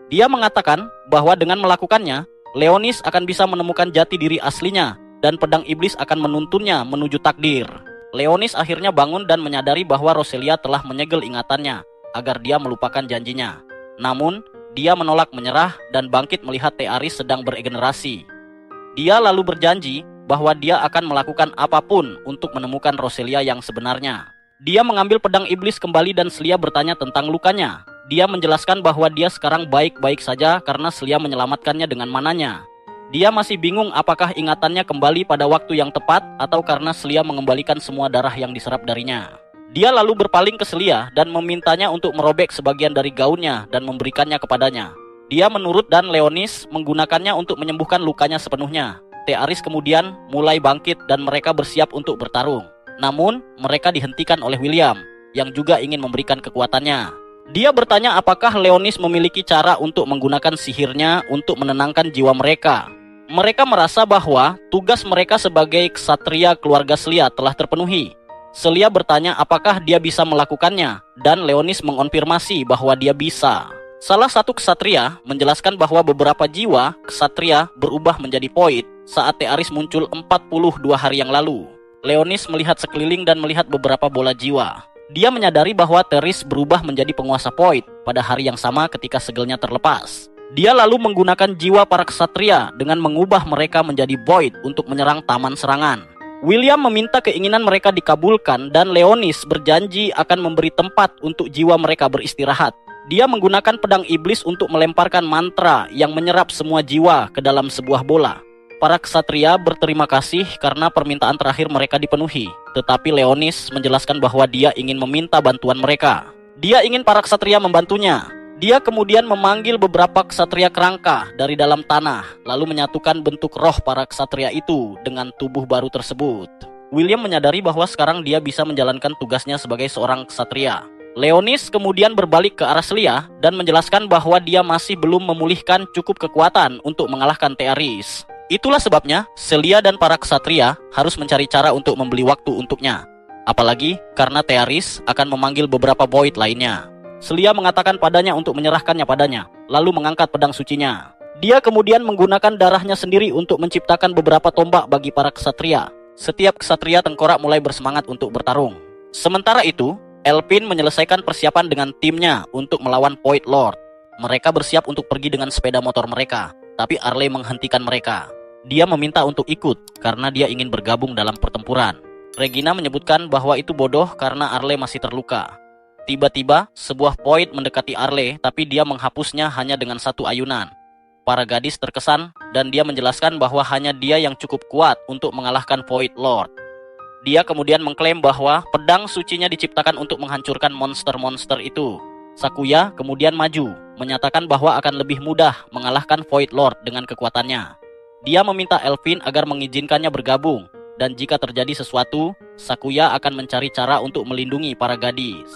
S1: Dia mengatakan bahwa dengan melakukannya, Leonis akan bisa menemukan jati diri aslinya dan pedang iblis akan menuntunnya menuju takdir. Leonis akhirnya bangun dan menyadari bahwa Rosalia telah menyegel ingatannya agar dia melupakan janjinya. Namun, dia menolak menyerah dan bangkit melihat Thearis sedang beregenerasi. Dia lalu berjanji bahwa dia akan melakukan apapun untuk menemukan Rosalia yang sebenarnya. Dia mengambil pedang iblis kembali dan Celia bertanya tentang lukanya. Dia menjelaskan bahwa dia sekarang baik-baik saja karena Celia menyelamatkannya dengan mananya. Dia masih bingung apakah ingatannya kembali pada waktu yang tepat atau karena Celia mengembalikan semua darah yang diserap darinya. Dia lalu berpaling ke Celia dan memintanya untuk merobek sebagian dari gaunnya dan memberikannya kepadanya. Dia menurut dan Leonis menggunakannya untuk menyembuhkan lukanya sepenuhnya. Thearis kemudian mulai bangkit dan mereka bersiap untuk bertarung. Namun, mereka dihentikan oleh William, yang juga ingin memberikan kekuatannya. Dia bertanya apakah Leonis memiliki cara untuk menggunakan sihirnya untuk menenangkan jiwa mereka. Mereka merasa bahwa tugas mereka sebagai ksatria keluarga Celia telah terpenuhi. Celia bertanya apakah dia bisa melakukannya, dan Leonis mengonfirmasi bahwa dia bisa. Salah satu ksatria menjelaskan bahwa beberapa jiwa ksatria berubah menjadi void saat Thearis muncul 42 hari yang lalu. Leonis melihat sekeliling dan melihat beberapa bola jiwa. Dia menyadari bahwa Thearis berubah menjadi penguasa void pada hari yang sama ketika segelnya terlepas. Dia lalu menggunakan jiwa para ksatria dengan mengubah mereka menjadi void untuk menyerang taman serangan. William meminta keinginan mereka dikabulkan dan Leonis berjanji akan memberi tempat untuk jiwa mereka beristirahat. Dia menggunakan pedang iblis untuk melemparkan mantra yang menyerap semua jiwa ke dalam sebuah bola. Para ksatria berterima kasih karena permintaan terakhir mereka dipenuhi. Tetapi Leonis menjelaskan bahwa dia ingin meminta bantuan mereka. Dia ingin para ksatria membantunya. Dia kemudian memanggil beberapa ksatria kerangka dari dalam tanah, lalu menyatukan bentuk roh para ksatria itu dengan tubuh baru tersebut. William menyadari bahwa sekarang dia bisa menjalankan tugasnya sebagai seorang ksatria. Leonis kemudian berbalik ke arah Celia dan menjelaskan bahwa dia masih belum memulihkan cukup kekuatan untuk mengalahkan Thearis. Itulah sebabnya Celia dan para ksatria harus mencari cara untuk membeli waktu untuknya. Apalagi karena Thearis akan memanggil beberapa void lainnya. Celia mengatakan padanya untuk menyerahkannya padanya, lalu mengangkat pedang sucinya. Dia kemudian menggunakan darahnya sendiri untuk menciptakan beberapa tombak bagi para ksatria. Setiap ksatria tengkorak mulai bersemangat untuk bertarung. Sementara itu, Elpin menyelesaikan persiapan dengan timnya untuk melawan Void Lord. Mereka bersiap untuk pergi dengan sepeda motor mereka, tapi Arle menghentikan mereka. Dia meminta untuk ikut karena dia ingin bergabung dalam pertempuran. Regina menyebutkan bahwa itu bodoh karena Arle masih terluka. Tiba-tiba, sebuah void mendekati Arle, tapi dia menghapusnya hanya dengan satu ayunan. Para gadis terkesan dan dia menjelaskan bahwa hanya dia yang cukup kuat untuk mengalahkan Void Lord. Dia kemudian mengklaim bahwa pedang sucinya diciptakan untuk menghancurkan monster-monster itu. Sakuya kemudian maju, menyatakan bahwa akan lebih mudah mengalahkan Void Lord dengan kekuatannya. Dia meminta Elpin agar mengizinkannya bergabung, dan jika terjadi sesuatu, Sakuya akan mencari cara untuk melindungi para gadis.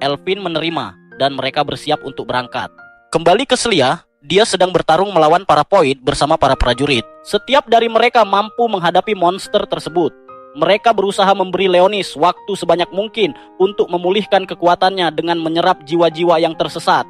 S1: Elpin menerima, dan mereka bersiap untuk berangkat. Kembali ke Celia, dia sedang bertarung melawan para void bersama para prajurit. Setiap dari mereka mampu menghadapi monster tersebut. Mereka berusaha memberi Leonis waktu sebanyak mungkin untuk memulihkan kekuatannya dengan menyerap jiwa-jiwa yang tersesat.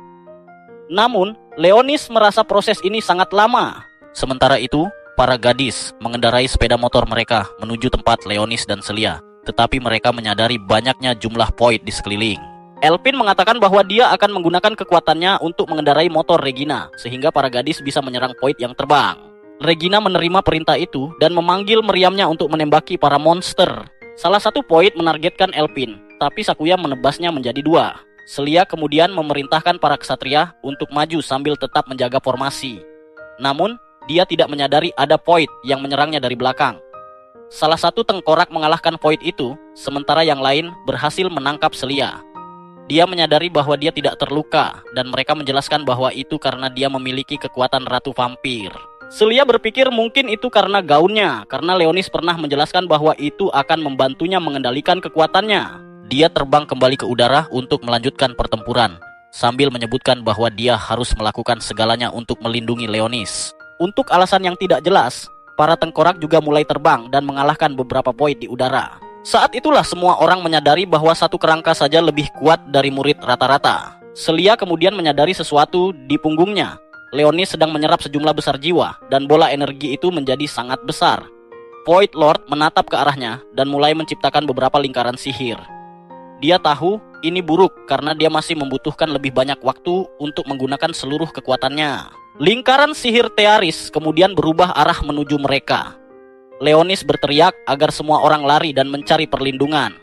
S1: Namun, Leonis merasa proses ini sangat lama. Sementara itu, para gadis mengendarai sepeda motor mereka menuju tempat Leonis dan Celia, tetapi mereka menyadari banyaknya jumlah void di sekeliling. Elpin mengatakan bahwa dia akan menggunakan kekuatannya untuk mengendarai motor Regina, sehingga para gadis bisa menyerang void yang terbang. Regina menerima perintah itu dan memanggil meriamnya untuk menembaki para monster. Salah satu void menargetkan Elpin, tapi Sakuya menebasnya menjadi dua. Celia kemudian memerintahkan para ksatria untuk maju sambil tetap menjaga formasi. Namun, dia tidak menyadari ada void yang menyerangnya dari belakang. Salah satu tengkorak mengalahkan void itu, sementara yang lain berhasil menangkap Celia. Dia menyadari bahwa dia tidak terluka, dan mereka menjelaskan bahwa itu karena dia memiliki kekuatan Ratu Vampir. Celia berpikir mungkin itu karena gaunnya, karena Leonis pernah menjelaskan bahwa itu akan membantunya mengendalikan kekuatannya. Dia terbang kembali ke udara untuk melanjutkan pertempuran, sambil menyebutkan bahwa dia harus melakukan segalanya untuk melindungi Leonis. Untuk alasan yang tidak jelas, para tengkorak juga mulai terbang dan mengalahkan beberapa void di udara. Saat itulah semua orang menyadari bahwa satu kerangka saja lebih kuat dari murid rata-rata. Celia kemudian menyadari sesuatu di punggungnya. Leonis sedang menyerap sejumlah besar jiwa, dan bola energi itu menjadi sangat besar. Void Lord menatap ke arahnya dan mulai menciptakan beberapa lingkaran sihir. Dia tahu ini buruk karena dia masih membutuhkan lebih banyak waktu untuk menggunakan seluruh kekuatannya. Lingkaran sihir Thearis kemudian berubah arah menuju mereka. Leonis berteriak agar semua orang lari dan mencari perlindungan.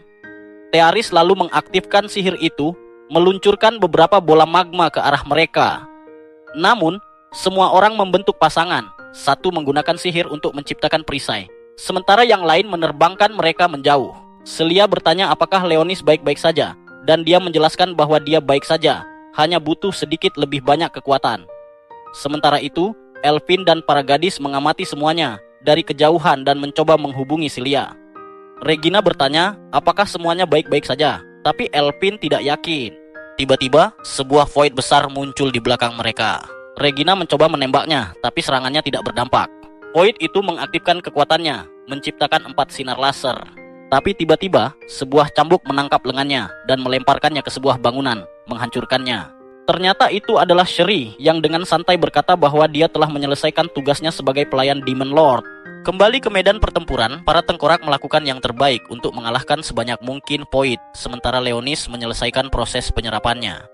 S1: Thearis lalu mengaktifkan sihir itu, meluncurkan beberapa bola magma ke arah mereka. Namun, semua orang membentuk pasangan. Satu menggunakan sihir untuk menciptakan perisai, sementara yang lain menerbangkan mereka menjauh. Celia bertanya apakah Leonis baik-baik saja, dan dia menjelaskan bahwa dia baik saja, hanya butuh sedikit lebih banyak kekuatan. Sementara itu, Elpin dan para gadis mengamati semuanya dari kejauhan dan mencoba menghubungi Celia. Regina bertanya apakah semuanya baik-baik saja, tapi Elpin tidak yakin. Tiba-tiba, sebuah void besar muncul di belakang mereka. Regina mencoba menembaknya, tapi serangannya tidak berdampak. Void itu mengaktifkan kekuatannya, menciptakan 4 sinar laser. Tapi tiba-tiba, sebuah cambuk menangkap lengannya dan melemparkannya ke sebuah bangunan, menghancurkannya. Ternyata itu adalah Sheri yang dengan santai berkata bahwa dia telah menyelesaikan tugasnya sebagai pelayan Demon Lord. Kembali ke medan pertempuran, para tengkorak melakukan yang terbaik untuk mengalahkan sebanyak mungkin void, sementara Leonis menyelesaikan proses penyerapannya.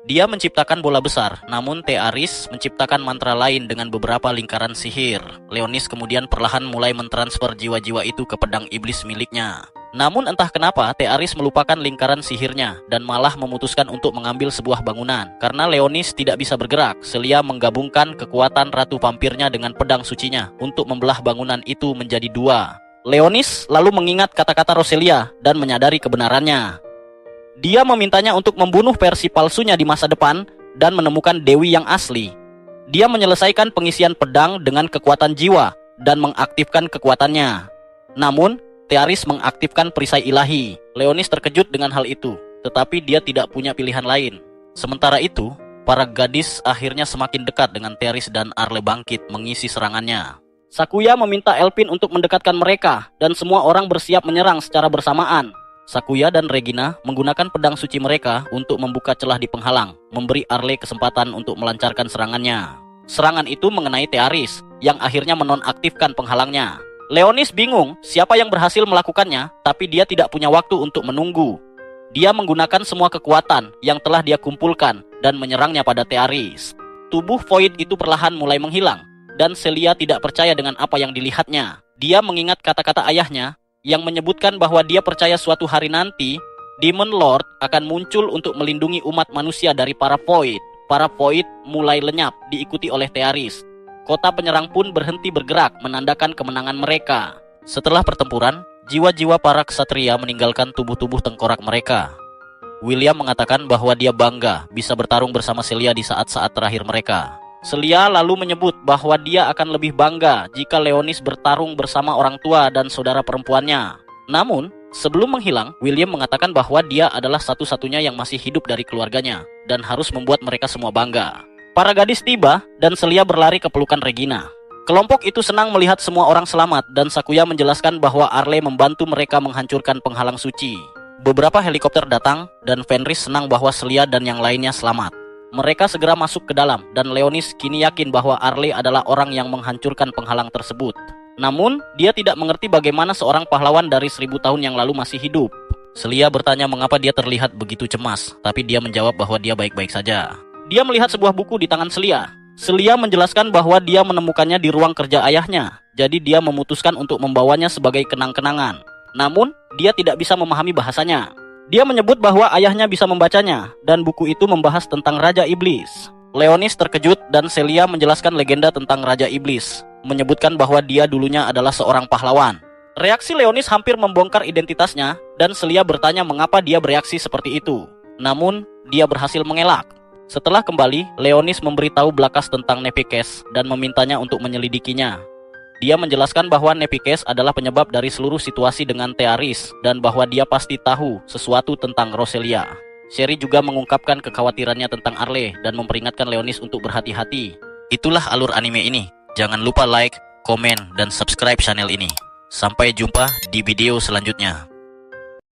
S1: Dia menciptakan bola besar, namun Thearis menciptakan mantra lain dengan beberapa lingkaran sihir. Leonis kemudian perlahan mulai mentransfer jiwa-jiwa itu ke pedang iblis miliknya. Namun entah kenapa Thearis melupakan lingkaran sihirnya dan malah memutuskan untuk mengambil sebuah bangunan. Karena Leonis tidak bisa bergerak, Celia menggabungkan kekuatan ratu vampirnya dengan pedang sucinya untuk membelah bangunan itu menjadi dua. Leonis lalu mengingat kata-kata Roselia dan menyadari kebenarannya. Dia memintanya untuk membunuh versi palsunya di masa depan dan menemukan Dewi yang asli. Dia menyelesaikan pengisian pedang dengan kekuatan jiwa dan mengaktifkan kekuatannya. Namun, Thearis mengaktifkan perisai ilahi. Leonis terkejut dengan hal itu, tetapi dia tidak punya pilihan lain. Sementara itu, para gadis akhirnya semakin dekat dengan Thearis dan Arle bangkit mengisi serangannya. Sakuya meminta Elpin untuk mendekatkan mereka dan semua orang bersiap menyerang secara bersamaan. Sakuya dan Regina menggunakan pedang suci mereka untuk membuka celah di penghalang, memberi Arle kesempatan untuk melancarkan serangannya. Serangan itu mengenai Thearis, yang akhirnya menonaktifkan penghalangnya. Leonis bingung siapa yang berhasil melakukannya, tapi dia tidak punya waktu untuk menunggu. Dia menggunakan semua kekuatan yang telah dia kumpulkan dan menyerangnya pada Thearis. Tubuh Void itu perlahan mulai menghilang, dan Celia tidak percaya dengan apa yang dilihatnya. Dia mengingat kata-kata ayahnya, yang menyebutkan bahwa dia percaya suatu hari nanti, Demon Lord akan muncul untuk melindungi umat manusia dari para Void. Para Void mulai lenyap, diikuti oleh Thearis. Kota penyerang pun berhenti bergerak, menandakan kemenangan mereka. Setelah pertempuran, jiwa-jiwa para ksatria meninggalkan tubuh-tubuh tengkorak mereka. William mengatakan bahwa dia bangga bisa bertarung bersama Celia di saat-saat terakhir mereka. Celia lalu menyebut bahwa dia akan lebih bangga jika Leonis bertarung bersama orang tua dan saudara perempuannya. Namun, sebelum menghilang, William mengatakan bahwa dia adalah satu-satunya yang masih hidup dari keluarganya dan harus membuat mereka semua bangga. Para gadis tiba dan Celia berlari ke pelukan Regina. Kelompok itu senang melihat semua orang selamat dan Sakuya menjelaskan bahwa Arle membantu mereka menghancurkan penghalang suci. Beberapa helikopter datang dan Fenris senang bahwa Celia dan yang lainnya selamat. Mereka segera masuk ke dalam dan Leonis kini yakin bahwa Arle adalah orang yang menghancurkan penghalang tersebut. Namun, dia tidak mengerti bagaimana seorang pahlawan dari 1000 tahun yang lalu masih hidup. Celia bertanya mengapa dia terlihat begitu cemas, tapi dia menjawab bahwa dia baik-baik saja. Dia melihat sebuah buku di tangan Celia. Celia menjelaskan bahwa dia menemukannya di ruang kerja ayahnya, jadi dia memutuskan untuk membawanya sebagai kenang-kenangan. Namun, dia tidak bisa memahami bahasanya. Dia menyebut bahwa ayahnya bisa membacanya, dan buku itu membahas tentang Raja Iblis. Leonis terkejut dan Celia menjelaskan legenda tentang Raja Iblis, menyebutkan bahwa dia dulunya adalah seorang pahlawan. Reaksi Leonis hampir membongkar identitasnya, dan Celia bertanya mengapa dia bereaksi seperti itu. Namun, dia berhasil mengelak. Setelah kembali, Leonis memberitahu Blakas tentang Nepikes dan memintanya untuk menyelidikinya. Dia menjelaskan bahwa Nepikes adalah penyebab dari seluruh situasi dengan Thearis dan bahwa dia pasti tahu sesuatu tentang Roselia. Sherry juga mengungkapkan kekhawatirannya tentang Arle dan memperingatkan Leonis untuk berhati-hati. Itulah alur anime ini. Jangan lupa like, komen, dan subscribe channel ini. Sampai jumpa di video selanjutnya.